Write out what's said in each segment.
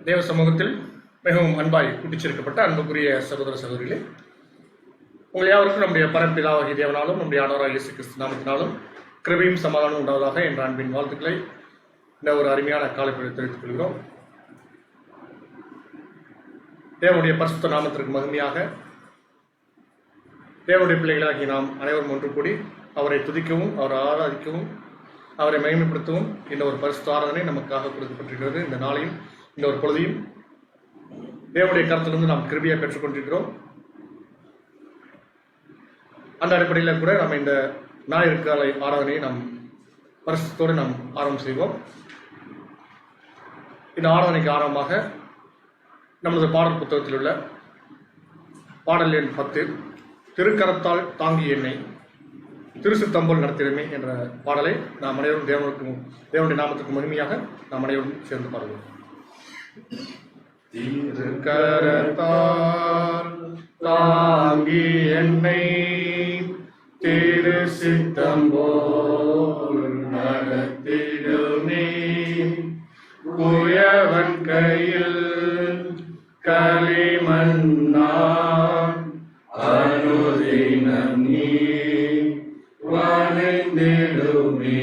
தேவ சமூகத்தில் மிகவும் அன்பாய் கூட்டிச்சிருக்கப்பட்ட அன்புக்குரிய சகோதர சகோதரிகளே, உங்கள் யாவருக்கும் நம்முடைய பரம்பிதாவாகிய தேவனாலும் நம்முடைய ஆண்டவராகிய இயேசு கிறிஸ்து நாமத்தினாலும் கிருபையும் சமாதானம் உண்டாவதாக என்ற அன்பின் வாழ்த்துக்களை இந்த ஒரு அருமையான காலைப்பொழுது தெரிவித்துக் கொள்கிறோம். தேவனுடைய பரிசுத்த நாமத்திற்கு மகிமையாக தேவனுடைய பிள்ளைகளாகி நாம் அனைவரும் ஒன்று கூடி அவரை துதிக்கவும், அவரை ஆராதிக்கவும், அவரை மகிமைப்படுத்தவும் இந்த ஒரு பரிசுத்த ஆராதனை நமக்காக கொடுக்கப்பட்டிருக்கிறது. இந்த நாளையும் இந்த ஒரு பொழுதையும் தேவனுடைய கருத்திலிருந்து நாம் கிருபையாக பெற்றுக்கொண்டிருக்கிறோம். அந்த அடிப்படையில் கூட நம்ம இந்த ஞாயிறு காலை ஆராதனையை நாம் பரிசுத்தோடு நாம் ஆரம்பம் செய்வோம். இந்த ஆராதனைக்கு ஆரம்பமாக நமது பாடல் புத்தகத்தில் உள்ள பாடல் எண் 10 திருக்கரத்தால் தாங்கி என்னை திருசித்தம்போல் நடத்திடுமே என்ற பாடலை நாம் அனைவரும் தேவனுடைய நாமத்துக்கு மகிமையாக நாம் அனைவரும் சேர்ந்து பாடுவோம். திருக்கரத்தால் தாங்கி என்னை திருசித்தம்போல் நடத்திடுமே, குயவன் கையில் களிமண்ணான் அனுதினம் நீ வணைந்திடுமே,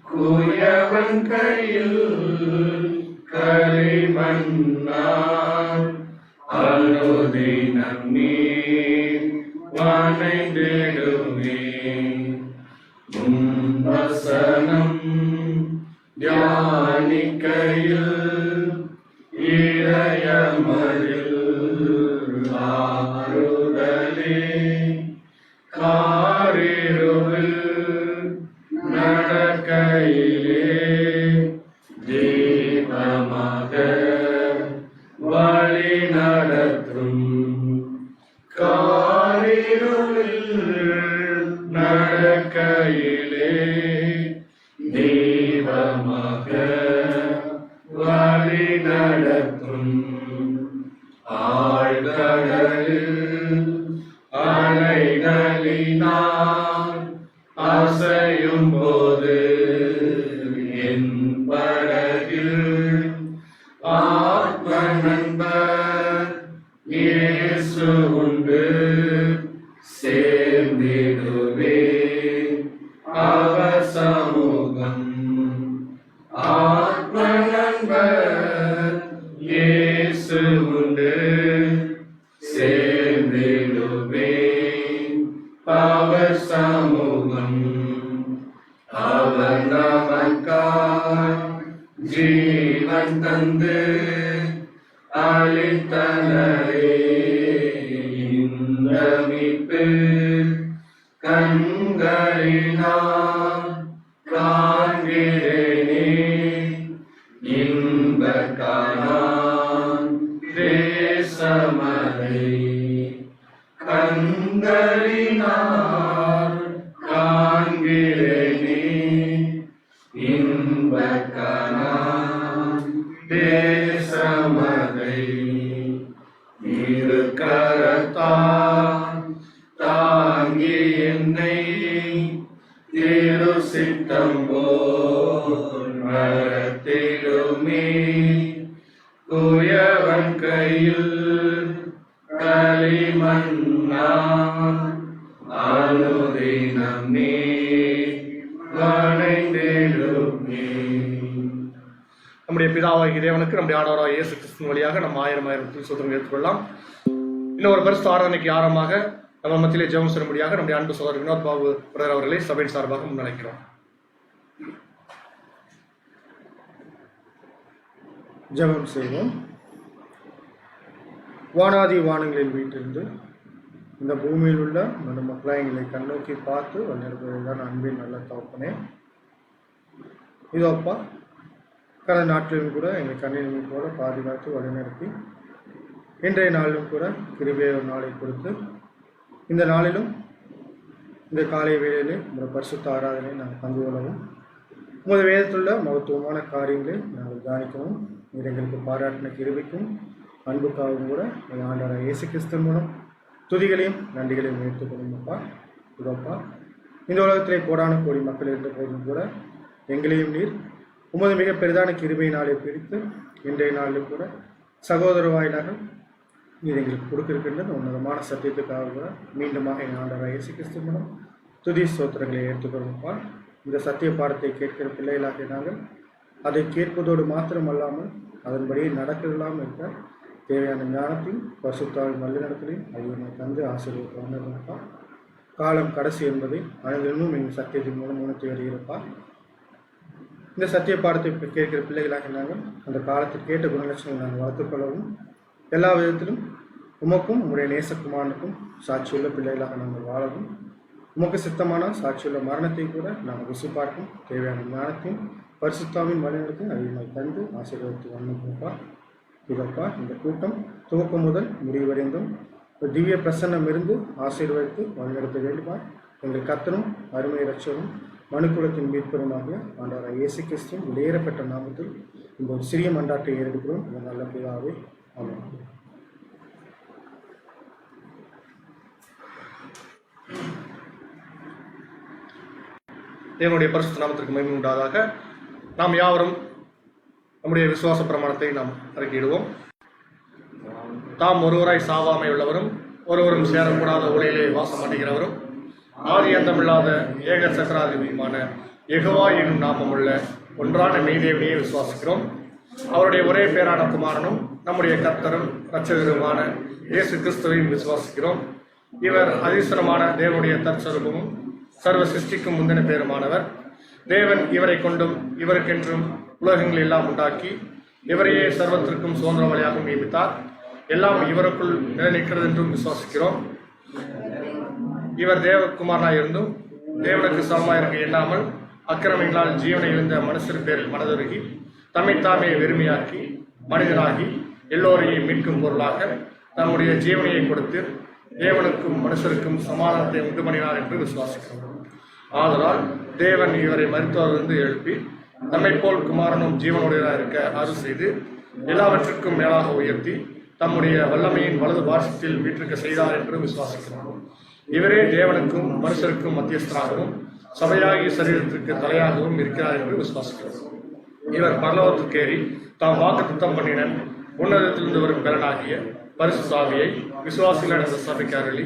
குயவன் கையில் களிமண்ணான் அனுதினம் நீ வணைந்திடுமே, வசனம் தியானிக்கையில் இதயமதில் ஆறுதலே, காரிருவில் நடக்கையிலே தீபமாக வழி நடத்தும், காரிருவில் நடக்கையிலே தீபமாக வழி நடத்தும், ஆழ்கடலில் அலைகளினால் அசையும் போது என் படகில் ஆத்ம நண்பர் இயேசு உண்டு, சேர்ந்திடுவே அவர் சமூகம், ஆத்ம நண்பர் இயேசு உண்டு, சேர்ந்திடுவே அவர் சமூகம், அவர் நமக்காய் ஜீவன் தந்து அளித்தனரே இந்த மீட்பு, கண்களினால் காண்கிறேனே இன்பக் கானான் தேசமதை, கண்களினால் காண்கிறேனே இன்பக் கானான் தேசமதை, திருக்கரத்தால் தாங்கி என்னை திருசித்தம்போல் நடத்திடுமே, குயவன் கையில் களிமண்ணான் அனுதினம் நீ வணைந்திடுமே. நம்முடைய பிதாவாகிய தேவனுக்கு நம்முடைய ஆண்டவராகிய இயேசு கிறிஸ்துவின் வழியாக நம்ம ஆயிரம் சோதனை ஏற்றுக்கொள்ளலாம். இன்னும் ஒரு பரிசுத்த ஆராதனைக்கு ஆரம்பமாக நம்ம மத்தியிலே ஜெபம் செய்யும்படியாக நம்முடைய அன்பு சகோதரர் வினோத் பாபு பிரதர் அவர்களை சபையின் சார்பாக முன்னழைக்கிறோம். ஜெபம் செய்வோம். வானாதி வானங்களில் வீட்டிலிருந்து இந்த பூமியில் உள்ள நல்ல மக்களை எங்களை கண்ணோக்கி பார்த்து வந்திருப்பதுதான் அன்பின் நல்ல தகப்பனே. இதோப்பா கடந்த நாட்களிலும் கூட எங்கள் கண்ணின் போல பாதுகாத்து வழிநடத்தி இன்றைய நாளிலும் கூட கிருபையை ஒரு நாளை கொடுத்து இந்த நாளிலும் இந்த காலை வேளையிலே உங்கள் பரிசுத்த ஆராதனை நாங்கள் பங்கு கொள்ளவும், உமது வேதத்துள்ள மகத்துவமான காரியங்களை நாங்கள் தியானிக்கவும், எங்களுக்கு பாராட்டின கிருபைக்கும் அன்புக்காகவும் கூட ஆண்டவராகிய இயேசு கிறிஸ்து மூலம் துதிகளையும் நன்றிகளையும் உயர்த்துக் கொள்ளுங்கப்பா. இதோப்பா இந்த உலகத்திலே கோடான கோடி மக்கள் இருந்த போதும் கூட எங்களையும் நீர் உமது மிக பெரிதான கிருபையினாலே பிடித்து இன்றைய நாளிலும் கூட சகோதர வாயிலாக நீர் எங்களுக்கு கொடுக்கிருக்கின்ற உன்னதமான சத்தியத்துக்காக கூட மீண்டுமாக எங்கள் ஆண்டவராக இயேசு கிறிஸ்து மூலம் துதி ஸ்தோத்திரங்களை எடுத்துக்கொள்ளுப்பா. இந்த சத்திய பாடத்தை கேட்கிற பிள்ளைகளாக நாங்கள் அதை கேட்பதோடு மாத்திரமல்லாமல் அதன்படி நடக்கலாம் என்ற தேவையான ஞானத்தையும் பரிசுத்தாவின் வழிநடத்தலையும் அதிகமாக தந்து ஆசீர்வாதத்தை வந்திருப்பா. காலம் கடைசி என்பதை அனைவரும் எங்கள் சத்தியத்தின் மூலம் உணர்த்தி வருகிறப்பா. இந்த சத்திய பாடத்தை கேட்கிற பிள்ளைகளாக நாங்கள் அந்த காலத்தில் கேட்ட குணலட்சணங்களை நாங்கள் வளர்த்துக்கொள்ளவும் எல்லா விதத்திலும் உமக்கும் உங்களுடைய நேசகுமாரனுக்கும் சாட்சியுள்ள பிள்ளைகளாக நாங்கள் வாழவும் உமக்கு சித்தமான சாட்சியுள்ள மரணத்தை கூட நாங்கள் ருசிப்பார்க்கும் தேவையான ஞானத்தையும் பரிசுத்தாவின் வழிநடத்தையும் அதிகமாக தந்து ஆசீர்வாதத்தை வந்திருப்பா. இதப்பா இந்த கூட்டம் துவக்கம் முதல் முடிவடைந்தும் திவ்ய பிரசன்னம் இருந்து ஆசீர்வதித்து வழிநடத்த வேண்டுமா. எங்கள் கர்த்தரும் அருமை இரட்சகரும் மனுக்குலத்தின் மீட்பருமாகிய ஆண்டவராகிய இயேசு கிறிஸ்துவின் வெளியேறப்பட்ட நாமத்தில் இந்த ஒரு சிறிய மன்றாட்டை ஏறெடுக்கிறோம். இந்த நல்ல பிதாவே, ஆமென். தேவனுடைய பரிசுத்த நாமத்திற்கு மகிமை உண்டாதாக. நாம் யாவரும் நம்முடைய விசுவாச பிரமாணத்தை நாம் அறிக்கையிடுவோம். தாம் ஒருவராய் சாவாமை உள்ளவரும் ஒருவரும் சேரக்கூடாத ஒளியிலே வாசம் பண்ணுகிறவரும் ஆதி அந்தமில்லாத ஏக சக்கராதிபதியுமான யெகோவா என்னும் நாமமுள்ள ஒன்றான மெய்தேவனையே விசுவாசிக்கிறோம். அவருடைய ஒரே பேரான குமாரனும் நம்முடைய கர்த்தரும் இரட்சகருமான இயேசு கிறிஸ்துவையும் விசுவாசிக்கிறோம். இவர் அதிசரமான தேவனுடைய தற்சரூபமும் சர்வ சிருஷ்டிக்கும் முந்தின பேருமானவர். தேவன் இவரை கொண்டும் இவருக்கென்றும் உலகங்கள் எல்லாம் உண்டாக்கி இவரையே சர்வத்திற்கும் சுதந்திர வழியாக நியமித்தார். எல்லாம் இவருக்குள் நிலைநிற்கிறது என்றும் விசுவாசிக்கிறோம். இவர் தேவகுமாரனாயிருந்தும் தேவனுக்கு சமமாயிருக்க எண்ணாமல் அக்கிரமிகளால் ஜீவனை இருந்த மனுஷர் பேரில் மனதுருகி தம்மைத்தாமே வெறுமையாக்கி மனிதனாகி எல்லோரையும் மீட்கும் பொருளாக தம்முடைய ஜீவனையை கொடுத்து தேவனுக்கும் மனுஷருக்கும் சமாதானத்தை உண்டு பண்ணினார் என்று விசுவாசிக்கிறோம். ஆதலால் தேவன் இவரை மருத்துவரிலிருந்து எழுப்பி நம்மை போல் குமாரனும் ஜீவனுடையதாக இருக்க அருள் செய்து எல்லாவற்றிற்கும் மேலாக உயர்த்தி தம்முடைய வல்லமையின் வலது பாரசத்தில் வீற்றிருக்க செய்தார் என்று விசுவாசிக்கிறோம். இவரே தேவனுக்கும் மனுஷருக்கும் மத்தியஸ்தராகவும் சபையாகிய சரீரத்திற்கு தலையாகவும் இருக்கிறார் என்று விசுவாசிக்கிறோம். இவர் பரலோகத்துக்கேறி தாம் வாக்குத்தத்தம் பண்ணின உன்னதத்திலிருந்து வரும் பலனாகிய பரிசுத்த ஆவியை விசுவாசிகள் என்ற சபைக்கு அருளி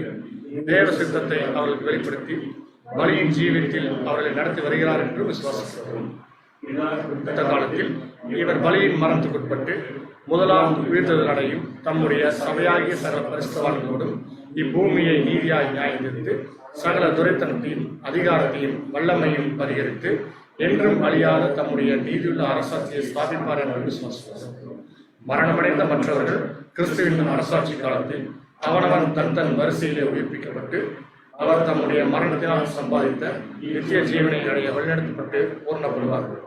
தேவ சித்தத்தை அவர்களுக்கு வெளிப்படுத்தி வழியின் ஜீவியத்தில் அவர்களை நடத்தி வருகிறார் என்று விசுவாசிக்கிறோம். இந்த காலத்தில் இவர் பலியின் மரணத்துக்குட்பட்டு முதலாம் உயிர்த்தெழுதல் அடையும் தம்முடைய சபையாகிய சகல பரிசுத்தவான்களோடும் இப்பூமியை நீதியாய் நியாயந்தீர்த்து சகல துரைத்தனத்தையும் அதிகாரத்தையும் வல்லமையும் பரிகரித்து என்றும் அழியாத தம்முடைய நீதியுள்ள அரசாட்சியை ஸ்தாபிப்பார் என்று விசுவாசிக்கிறோம். மரணமடைந்த மற்றவர்கள் கிறிஸ்துவின் அரசாட்சி காலத்தில் அவனவன் தன் தன் வரிசையிலே உயிர்ப்பிக்கப்பட்டு அவர் தம்முடைய மரணத்தினால் சம்பாதித்த நித்திய ஜீவனை அடைய வழிநடத்தப்பட்டு பூர்ணப்படுவார்கள்.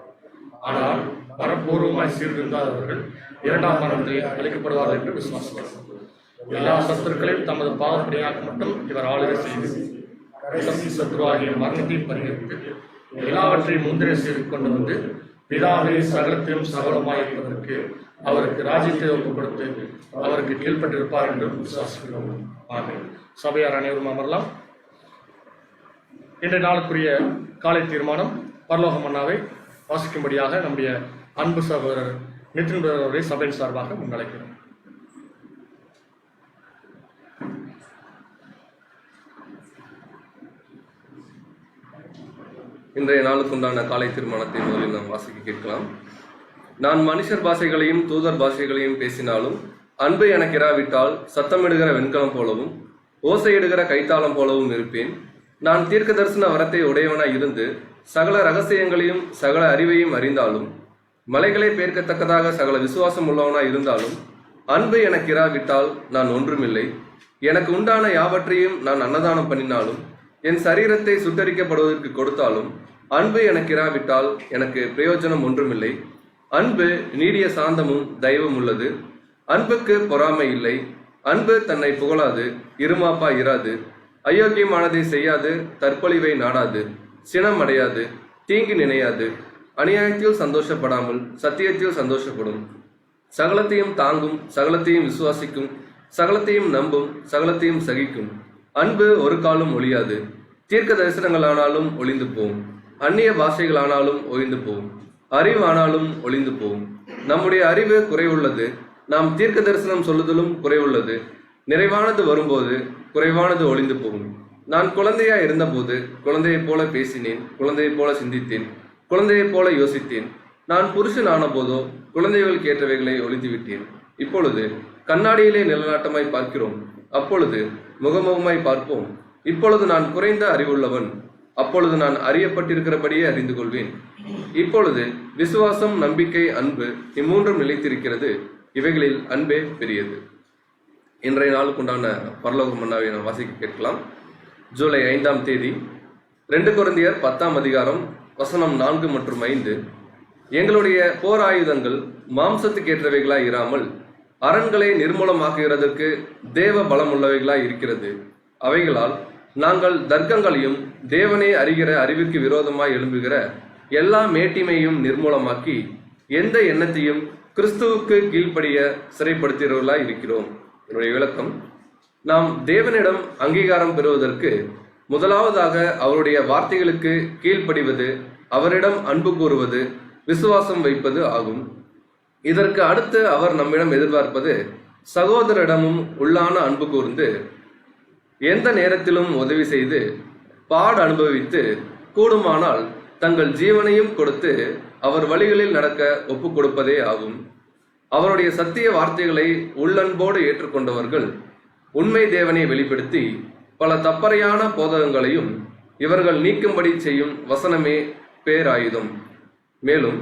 ஆனால் மனப்பூர்வமாய் சீர்திருந்தாதவர்கள் இரண்டாம் மரணத்தில் அளிக்கப்படுவார்கள் என்று விசுவாசிக்கிறோம். எல்லா சத்துருக்களையும் தமது பாவப்படியாக மட்டும் இவர் ஆளுகை செய்து சத்துருவாகிய மரணத்தையும் பரிகரித்து எல்லாவற்றையும் முந்திரை செய்து கொண்டு வந்து பிதாவே சகலத்திலும் சகலமாய் இருப்பதற்கு அவருக்கு ராஜ்யத்தை ஒப்புக் கொடுத்து அவருக்கு கீழ்பட்டிருப்பார் என்று விசுவாசிக்கிறோம். ஆமென். சபையார் அனைவரும் அமரலாம். இன்றைய நாளுக்குரிய காலை தீர்மானம் பரலோக மன்னாவை வாசிக்கும்படியாக நம்முடைய அன்பு சகோதரர் நிதின் அவரை சபையின் சார்பாக முன்வைக்கிறோம். இன்றைய நாளுக்குண்டான காலை தீர்மானத்தை முதலில் நாம் வாசிக்க கேட்கலாம். நான் மனுஷர் பாஷைகளையும் தூதர் பாஷைகளையும் பேசினாலும் அன்பு எனக்கு இராவிட்டால் சத்தமிடுகிற வெண்கலம் போலவும் ஓசையிடுகிற கைத்தாளம் போலவும் இருப்பேன். நான் தீர்க்க தரிசன வரத்தை உடையவனாய் இருந்து சகல ரகசியங்களையும் சகல அறிவையும் அறிந்தாலும் மலைகளை பேர்க்கத்தக்கதாக சகல விசுவாசம் உள்ளவனாய் இருந்தாலும் அன்பு எனக்கு இராவிட்டால் நான் ஒன்றுமில்லை. எனக்கு உண்டான யாவற்றையும் நான் அன்னதானம் பண்ணினாலும் என் சரீரத்தை சுட்டரிக்கப்படுவதற்கு கொடுத்தாலும் அன்பு எனக்கு இராவிட்டால் எனக்கு பிரயோஜனம் ஒன்றுமில்லை. அன்பு நீடிய சாந்தமும் தயவும் உள்ளது. அன்புக்கு பொறாமை இல்லை. அன்பு தன்னை புகழாது, இருமாப்பா இராது, அயோக்கியமானதை செய்யாது, தற்பொழிவை நாடாது, சினம் அடையாது, தீங்கு நினையாது, அநியாயத்தில் சந்தோஷப்படாமல் சத்தியத்தில் சந்தோஷப்படும், சகலத்தையும் தாங்கும், சகலத்தையும் விசுவாசிக்கும், சகலத்தையும் நம்பும், சகலத்தையும் சகிக்கும். அன்பு ஒரு காலம் ஒழியாது. தீர்க்க தரிசனங்களானாலும் ஒளிந்து போகும், அந்நிய பாஷைகளானாலும் ஒழிந்து போகும். அறிவு ஆனாலும் ஒளிந்து போகும். நம்முடைய அறிவு குறைவுள்ளது, நாம் தீர்க்க தரிசனம் சொல்லுதலும் குறைவுள்ளது. நிறைவானது வரும்போது குறைவானது ஒளிந்து போகும். நான் குழந்தையா இருந்தபோது குழந்தையைப் போல பேசினேன், குழந்தையைப் போல சிந்தித்தேன், குழந்தையைப் போல யோசித்தேன். நான் புருஷன் ஆன போதோ குழந்தைகளுக்கு ஏற்றவைகளை ஒளிந்து விட்டேன். இப்பொழுது கண்ணாடியிலே நிலநாட்டமாய் பார்க்கிறோம், அப்பொழுது முகமுகமாய் பார்ப்போம். இப்பொழுது நான் குறைந்த அறிவுள்ளவன், அப்பொழுது நான் அறியப்பட்டிருக்கிறபடியே அறிந்து கொள்வேன். இப்பொழுது விசுவாசம், நம்பிக்கை, அன்பு இம்மூன்றும் நிலைத்திருக்கிறது, இவைகளில் அன்பே பெரியது. இன்றைய நாளுக்குண்டான பரலோக மன்னாவை நாம் வாசிக்க கேட்கலாம். ஜூலை 5ஆம் தேதி 2 கொரிந்தியர் 10ஆம் அதிகாரம் வசனம் 4 மற்றும் 5. எங்களுடைய போர் ஆயுதங்கள் மாம்சத்துக்கேற்றவைகளாய் இராமல் அரண்களை நிர்மூலமாக்குகிறதற்கு தேவ பலமுள்ளவைகளாய் இருக்கிறது. அவைகளால் நாங்கள் தர்க்கங்களையும் தேவனை அறிகிற அறிவுக்கு விரோதமாய் எழும்புகிற எல்லா மேட்டிமையும் நிர்மூலமாக்கி எந்த எண்ணத்தையும் கிறிஸ்துவுக்கு கீழ்ப்படிய சிறைப்படுத்துகிறவர்களாய் இருக்கிறோம். என்னுடைய விளக்கம்: நாம் தேவனிடம் அங்கீகாரம் பெறுவதற்கு முதலாவதாக அவருடைய வார்த்தைகளுக்கு கீழ்ப்படிவது, அவரிடம் அன்பு கூறுவது, விசுவாசம் வைப்பது ஆகும். இதற்கு அடுத்து அவர் நம்மிடம் எதிர்பார்ப்பது சகோதரிடமும் உள்ளான அன்பு கூர்ந்து எந்த நேரத்திலும் உதவி செய்து பாடு அனுபவித்து கூடுமானால் தங்கள் ஜீவனையும் கொடுத்து அவர் வழிகளில் நடக்க ஒப்பு கொடுப்பதே ஆகும். அவருடைய சத்திய வார்த்தைகளை உள்ளன்போடு ஏற்றுக்கொண்டவர்கள் உண்மை தேவனை வெளிப்படுத்தி பல தப்பறையான போதகங்களையும் இவர்கள் நீக்கும்படி செய்யும் வசனமே பேராயுதம். மேலும்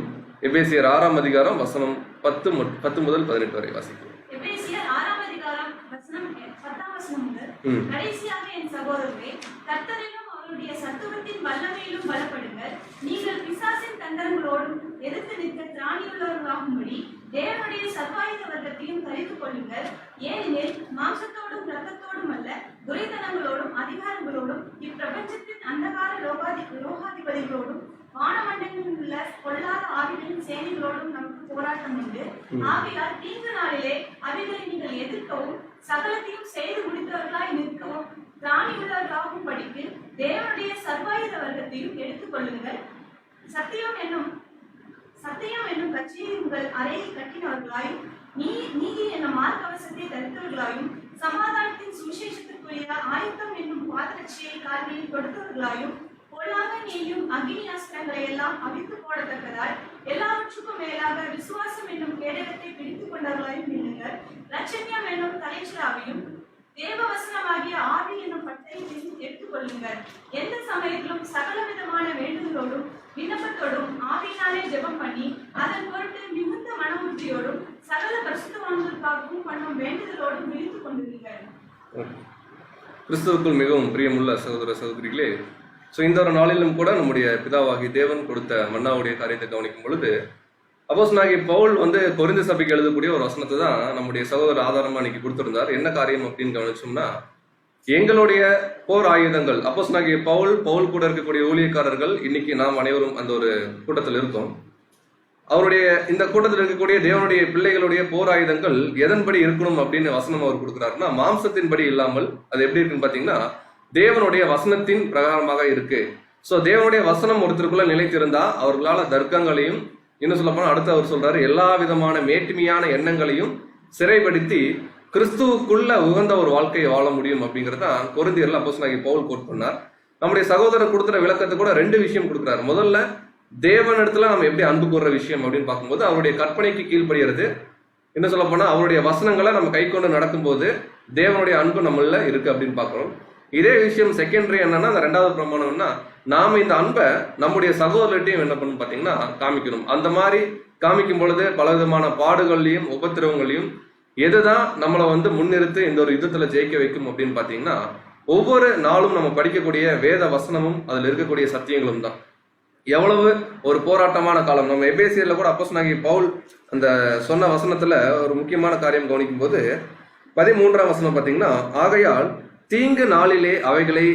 எபேசியர் 6ஆம் அதிகாரம் வசனம் 10 முதல் 18 வரை வாசிக்கிறோம். எபேசியர் 6ஆம் அதிகாரம் வசனம் 10ஆம் வசனம் முதல். கடைசியாக என் சகோதரரே, கர்த்தரிலும் அவருடைய சத்துவத்தின் வல்லமையிலும் பலப்படுங்கள். நீங்கள் பிசாசின் தந்திரங்களோடும் எதிர்த்து நிற்க திராணியுள்ளவர்களாகும்படி தேவனுடைய சர்வாயுத வர்க்கத்தையும் தரித்துக் கொள்ளுங்கள். ஏனெனில் மாம்சத்தோடும் இரத்தத்தோடும் அல்ல, துரைத்தனங்களோடும் அதிகாரங்களோடும் இப்பிரபஞ்சத்தின் அந்தகார லோகாதிபதிகளோடும் வானமண்டலங்களில் உள்ள பொல்லாத ஆவிகளின் சேனைகளோடும் நமக்கு போராட்டம் உண்டு. ஆகையால் தீங்கு நாளிலே அவைகளை நீங்கள் எதிர்க்கவும் சகலத்தையும் செய்து முடித்தவர்களாய் நிற்கவும் திராணி உள்ளவர்களாகும் படிக்கு தேவனுடைய சர்வாயுத வர்க்கத்தையும் எடுத்துக் கொள்ளுங்கள். சத்தியம் என்னும் கட்சியை உங்கள் அறையில் கட்டினவர்களாயும் நீதி என்னும் மார்க்கவசத்தை தரித்தவர்களாயும் சமாதானத்தின் சுவிசேஷத்திற்குரிய ஆயத்தம் என்னும் பாதரட்சியை கால்களில் கொடுத்தவர்களாயும் பொல்லாத நீயும் அக்னி அஸ்திரங்களை எல்லாம் அவித்து போடத்தக்கதால் எல்லாவற்றுக்கும் மேலாக விசுவாசம் என்னும் கேடகத்தை பிடித்துக் கொண்டவர்களாயும் நில்லுங்கள். இரட்சண்யம் என்னும் தலைச்சிலாவையும் தேவவசனமாகிய ஆவி என்னும் பட்டயத்தையும் எடுத்துக் கொள்ளுங்கள். எந்த சமயத்திலும் சகல விதமான வேண்டுதலோடும் விண்ணப்பத்தோடும் ஆவியினாலே ஜெபம் பண்ணி அதன் பொருட்டு மிகுந்த மனமுறுதியோடும் சகல பரிசுத்தவான்களுக்காகவும் பண்ணும் வேண்டுதலோடும் விழித்துக் கொண்டிருங்கள். கிறிஸ்துவுக்குள் மிகவும் பிரியமுள்ள சகோதர சகோதரிகளே, இந்த ஒரு நாளிலும் கூட நம்முடைய பிதாவாகி தேவன் கொடுத்த மன்னாவுடைய காரியத்தை கவனிக்கும் பொழுது அப்போஸ்தலனாகிய பவுல் கொரிந்து சபைக்கு எழுதக்கூடிய ஒரு வசனத்தை தான் நம்முடைய சகோதரர் ஆதாரமா இன்னைக்கு கொடுத்திருந்தார். என்ன காரியம் அப்படின்னு கவனிச்சோம்னா, எங்களுடைய போர் ஆயுதங்கள், அப்போஸ்தலனாகிய பவுல் கூட இருக்கக்கூடிய ஊழியக்காரர்கள், இன்னைக்கு நாம் அனைவரும் அந்த ஒரு கூட்டத்தில் இருக்கோம். அவருடைய இந்த கூட்டத்தில் இருக்கக்கூடிய தேவனுடைய பிள்ளைகளுடைய போர் ஆயுதங்கள் எதன்படி இருக்கணும் அப்படின்னு வசனம் அவர் கொடுக்குறாருன்னா, மாம்சத்தின்படி இல்லாமல் அது எப்படி இருக்குன்னு பாத்தீங்கன்னா தேவனுடைய வசனத்தின் பிரகாரமாக இருக்கு. சோ தேவனுடைய வசனம் ஒருத்தருக்குள்ள நிலைத்திருந்தா அவர்களால தர்க்கங்களையும், இன்னும் சொல்ல போனா அடுத்து அவர் சொல்றாரு, எல்லா விதமான மேட்டுமையான எண்ணங்களையும் சிறைப்படுத்தி கிறிஸ்துவுக்குள்ள உகந்த ஒரு வாழ்க்கையை வாழ முடியும் அப்படிங்கறதான் கொரிந்தியர்ல அப்போஸ்தலனாகிய பவுல் கோட் பண்ணார். நம்முடைய சகோதரர் கொடுக்குற விளக்கத்தை கூட 2 விஷயம் கொடுக்குறாரு. முதல்ல தேவனிடத்துல நம்ம எப்படி அன்பு கூறுற விஷயம் அப்படின்னு பார்க்கும்போது அவருடைய கற்பனைக்கு கீழ்ப்படுகிறது. என்ன சொல்ல போனா அவருடைய வசனங்களை நம்ம கை கொண்டு நடக்கும்போது தேவனுடைய அன்பு நம்மள இருக்கு அப்படின்னு பார்க்கிறோம். இதே விஷயம் செகண்டரி என்னன்னா, அந்த 2வது பிரமாணம்னா நாம இந்த அன்பை நம்முடைய சகோதரர்கிட்டையும் என்ன பண்ணணும் பாத்தீங்கன்னா காமிக்கணும். அந்த மாதிரி காமிக்கும் பொழுது பல விதமான பாடுகள்லையும் உபத்திரவங்களையும் எதுதான் நம்மளை முன்னிறுத்து இந்த ஒரு யுத்தத்துல ஜெயிக்க வைக்கும் அப்படின்னு பாத்தீங்கன்னா, ஒவ்வொரு நாளும் நம்ம படிக்கக்கூடிய வேத வசனமும் அதுல இருக்கக்கூடிய சத்தியங்களும் தான். எவ்வளவு ஒரு போராட்டமான காலம். நம்ம எபேசியர்ல கூட அப்போஸ்தலனாகிய பவுல் அந்த சொன்ன வசனத்துல ஒரு முக்கியமான காரியம் கவனிக்கும் போது 13ஆம் வசனம் பாத்தீங்கன்னா, ஆகையால் தீங்கு நாளிலே அவைகளை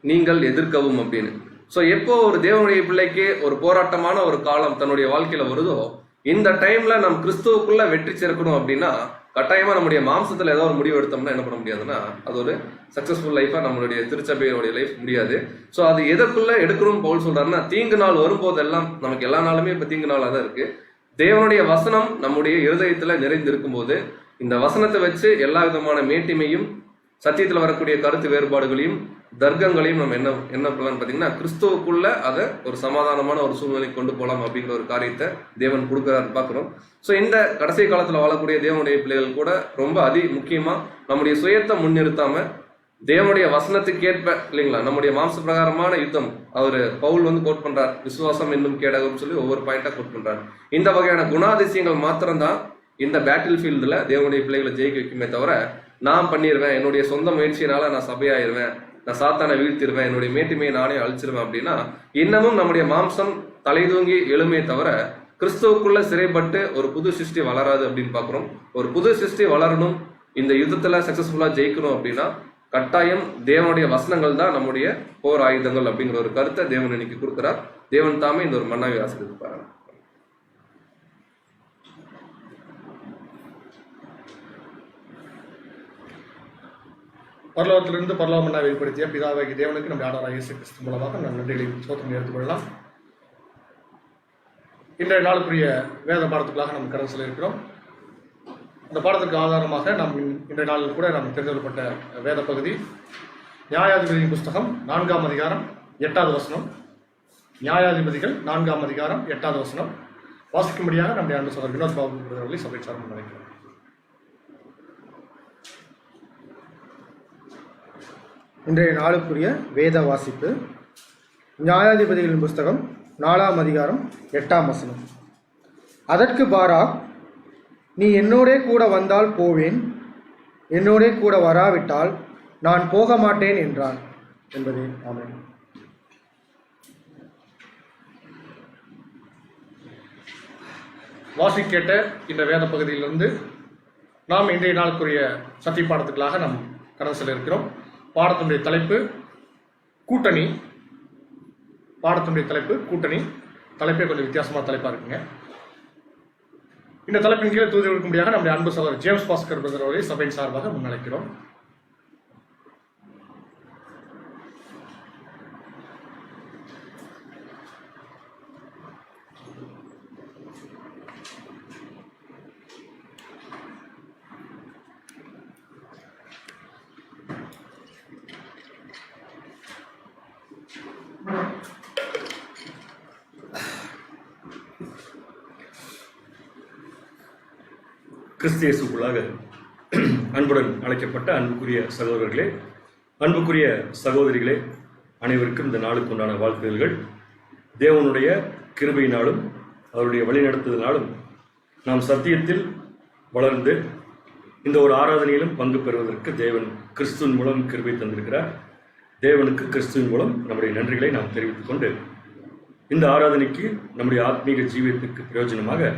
நீங்கள் எதிர்க்கவும் அப்படின்னு. சோ எப்போ ஒரு தேவனுடைய பிள்ளைக்கு ஒரு போராட்டமான ஒரு காலம் தன்னுடைய வாழ்க்கையில வருதோ, இந்த டைம்ல நம்ம கிறிஸ்துவுக்குள்ள வெற்றி சேர்க்கணும் அப்படின்னா கட்டாயமா நம்முடைய மாம்சத்துல ஏதோ ஒரு முடிவு எடுத்தோம்னா என்ன பண்ண முடியாதுன்னா அது ஒரு சக்சஸ்ஃபுல் லைஃபா நம்மளுடைய திருச்சபையோடைய லைஃப் முடியாது. ஸோ அது எதற்குள்ள எடுக்கணும்னு பவுல் சொல்றாருன்னா, தீங்கு நாள் வரும்போதெல்லாம், நமக்கு எல்லா நாளுமே இப்ப தீங்கு நாளாக தான் இருக்கு, தேவனுடைய வசனம் நம்முடைய இருதயத்துல நிறைந்து இருக்கும்போது இந்த வசனத்தை வச்சு எல்லா விதமான மேட்டிமையும் சத்தியத்துல வரக்கூடிய கருத்து வேறுபாடுகளையும் தர்க்கங்களையும் நம்ம என்ன பண்ணலாம்னு பார்த்தீங்கன்னா, கிறிஸ்துவுக்குள்ள அதை ஒரு சமாதானமான ஒரு சூழ்நிலை கொண்டு போகலாம் அப்படிங்கிற ஒரு காரியத்தை தேவன் கொடுக்குறாரு பார்க்குறோம். ஸோ இந்த கடைசி காலத்தில் வாழக்கூடிய தேவனுடைய பிள்ளைகள் கூட ரொம்ப முக்கியமா நம்முடைய சுயத்தை முன்னிறுத்தாம தேவனுடைய வசனத்துக்கு ஏற்ப இல்லைங்களா, நம்முடைய மாம்ச பிரகாரமான யுத்தம் அவர் பவுல் வந்து கோட் பண்றார், விசுவாசம் என்னும் கேடகம்னு சொல்லி ஒவ்வொரு பாயிண்டா கோட் பண்றாரு. இந்த வகையான குணாதிசயங்கள் மாத்திரம்தான் இந்த பேட்டில் ஃபீல்டுல தேவனுடைய பிள்ளைகளை ஜெயிக்க வைக்குமே தவிர, நான் பண்ணிடுவேன், என்னுடைய சொந்த முயற்சியினால நான் சபையாயிருவேன், நான் சாத்தானை வீழ்த்திடுவேன், என்னுடைய மேட்டுமையை நானே அழிச்சிருவேன் அப்படின்னா இன்னமும் நம்முடைய மாம்சம் தலைதூங்கி எழுமே தவிர கிறிஸ்துவுக்குள்ள சிறைப்பட்டு ஒரு புது சிருஷ்டி வளராது அப்படின்னு பாக்குறோம். ஒரு புது சிருஷ்டி வளரணும், இந்த யுத்தத்துல சக்சஸ்ஃபுல்லா ஜெயிக்கணும் அப்படின்னா கட்டாயம் தேவனுடைய வசனங்கள் தான் நம்முடைய போர் ஆயுதங்கள் அப்படிங்கிற ஒரு கருத்தை தேவன் இன்னைக்கு கொடுக்கிறார். தேவன் தாமே இந்த ஒரு மன்னாவை ஆசீர்வதிப்பார். பரலோகத்திலிருந்து பரலோக மன்னா வெளிப்படுத்திய பிதாவாகிய தேவனுக்கு நம்முடைய ஆண்டவராகிய இயேசு கிறிஸ்து மூலமாக நம் நன்றிகளை சோத்திரம் எடுத்துக்கொள்ளலாம். இன்றைய நாளுக்குரிய வேத பாடத்துக்களாக நாம் கடந்து செல்ல இருக்கிறோம். அந்த பாடத்திற்கு ஆதாரமாக நாம் இன்றைய நாளில் கூட நாம் தெரிந்து கொள்ளப்பட்ட வேத பகுதி நியாயாதிபதியின் புஸ்தகம் 4ஆம் அதிகாரம் 8வது வசனம். நியாயாதிபதிகள் 4ஆம் அதிகாரம் 8வது வசனம் வாசிக்கும்படியாக நம்முடைய அன்பு சகோதரர் வினோத் பாபு அவர்களை சபை சார்ந்து நினைக்கிறோம். இன்றைய நாளுக்குரிய வேத வாசிப்பு நியாயாதிபதிகளின் புஸ்தகம் 4ஆம் அதிகாரம் 8ஆம் வசனம். அதற்கு பாராக், நீ என்னோடே கூட வந்தால் போவேன், என்னோடே கூட வராவிட்டால் நான் போக மாட்டேன் என்றான் என்பதே. ஆமென். வாசிக்கேட்ட இந்த வேத பகுதியிலிருந்து நாம் இன்றைய நாளுக்குரிய சத்திய பாடத்துக்களாக நாம் கடந்து செல்ல இருக்கிறோம். பாடத்தினுடைய தலைப்பு கூட்டணி. பாடத்தினுடைய தலைப்பு கூட்டணி. தலைப்பே கொஞ்சம் வித்தியாசமான தலைப்பா இருக்குங்க. இந்த தலைப்பின் கீழே தூதி கொடுக்கும்படியாக நம்முடைய அன்பு சகோதரர் ஜேம்ஸ் பாஸ்கர் பிரதர் அவரை சபையின் சார்பாக முன்னழைக்கிறோம். கிறிஸ்து இயேசுக்குள்ளாக அன்புடன் அழைக்கப்பட்ட அன்புக்குரிய சகோதரர்களே, அன்புக்குரிய சகோதரிகளே, அனைவருக்கும் இந்த நாளுக்கு உண்டான வாழ்த்துதல்கள். தேவனுடைய கிருபையினாலும் அவருடைய வழிநடத்துதலினாலும் நாம் சத்தியத்தில் வளர்ந்து இந்த ஒரு ஆராதனையிலும் பங்கு பெறுவதற்கு தேவன் கிறிஸ்துவின் மூலம் கிருபை தந்திருக்கிறார். தேவனுக்கு கிறிஸ்துவின் மூலம் நம்முடைய நன்றிகளை நாம் தெரிவித்துக் கொண்டு இந்த ஆராதனைக்கு நம்முடைய ஆத்மீக ஜீவியத்துக்கு பிரயோஜனமாக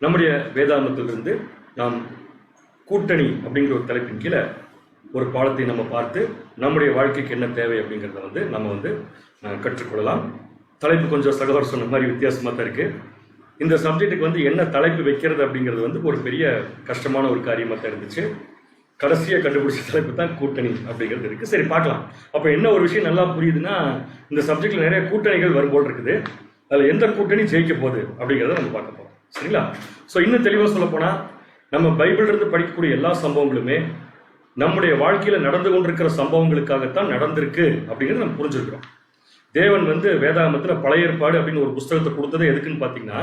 நம்முடைய வேதாமத்திலிருந்து நாம் கூட்டணி அப்படிங்கிற ஒரு தலைப்பின் கீழே ஒரு பாடத்தை நம்ம பார்த்து நம்முடைய வாழ்க்கைக்கு என்ன தேவை அப்படிங்கிறத நம்ம கற்றுக்கொள்ளலாம். தலைப்பு கொஞ்சம் சகோதரர் சொன்ன மாதிரி வித்தியாசமாக தான் இருக்குது. இந்த சப்ஜெக்ட்டுக்கு என்ன தலைப்பு வைக்கிறது அப்படிங்கிறது ஒரு பெரிய கஷ்டமான ஒரு காரியமாக தான் இருந்துச்சு. கடைசியாக கண்டுபிடிச்ச தலைப்பு தான் கூட்டணி அப்படிங்கிறது இருக்குது. சரி, பார்க்கலாம். அப்போ என்ன ஒரு விஷயம் நல்லா புரியுதுன்னா, இந்த சப்ஜெக்டில் நிறைய கூட்டணிகள் வரும்போல் இருக்குது. அதில் எந்த கூட்டணி ஜெயிக்க போகுது அப்படிங்கிறத நம்ம பார்க்க போகிறோம். சரிங்களா? ஸோ இன்னும் தெளிவாக சொல்ல போனால், நம்ம பைபிளிலிருந்து படிக்கக்கூடிய எல்லா சம்பவங்களுமே நம்முடைய வாழ்க்கையில் நடந்து கொண்டிருக்கிற சம்பவங்களுக்காகத்தான் நடந்திருக்கு அப்படிங்கிறத நம்ம புரிஞ்சுருக்கிறோம். தேவன் வேதாகமத்தில் பழைய ஏற்பாடு அப்படின்னு ஒரு புஸ்தகத்தை கொடுத்தது எதுக்குன்னு பார்த்தீங்கன்னா,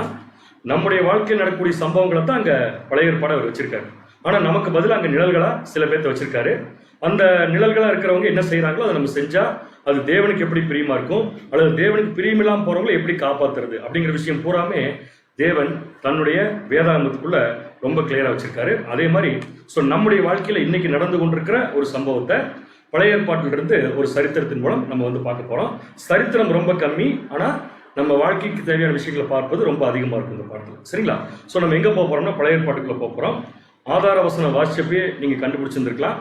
நம்முடைய வாழ்க்கையில் நடக்கக்கூடிய சம்பவங்களை தான் அங்கே பழைய ஏற்பாடு அவர் வச்சிருக்காரு. ஆனால் நமக்கு பதிலாக அங்கே நிழல்களாக சில பேர்த்த வச்சிருக்காரு. அந்த நிழல்களாக இருக்கிறவங்க என்ன செய்கிறாங்களோ அதை நம்ம செஞ்சால் அது தேவனுக்கு எப்படி பிரியமா இருக்கும், அல்லது தேவனுக்கு பிரியமில்லாமல் போகிறவங்களை எப்படி காப்பாற்றுறது அப்படிங்கிற விஷயம் பூராமே தேவன் தன்னுடைய வேதாகமத்துக்குள்ள ரொம்ப கிளியரா வச்சிருக்காரு. அதே மாதிரி நம்முடைய வாழ்க்கையில இன்னைக்கு நடந்து கொண்டிருக்கிற ஒரு சம்பவத்தை பழைய ஏற்பாட்டிலிருந்து ஒரு சரித்திரத்தின் மூலம் நம்ம பார்க்க போறோம். சரித்திரம் ரொம்ப கம்மி, ஆனா நம்ம வாழ்க்கைக்கு தேவையான விஷயங்களை பார்ப்பது ரொம்ப அதிகமா இருக்கும் இந்த பாடத்துல. சரிங்களா? நம்ம எங்க போக போறோம்னா பழைய ஏற்பாட்டுக்குள்ள போக போறோம். ஆதார வசனம் வாசிச்சப்பே நீங்க கண்டுபிடிச்சிருந்திருக்கலாம்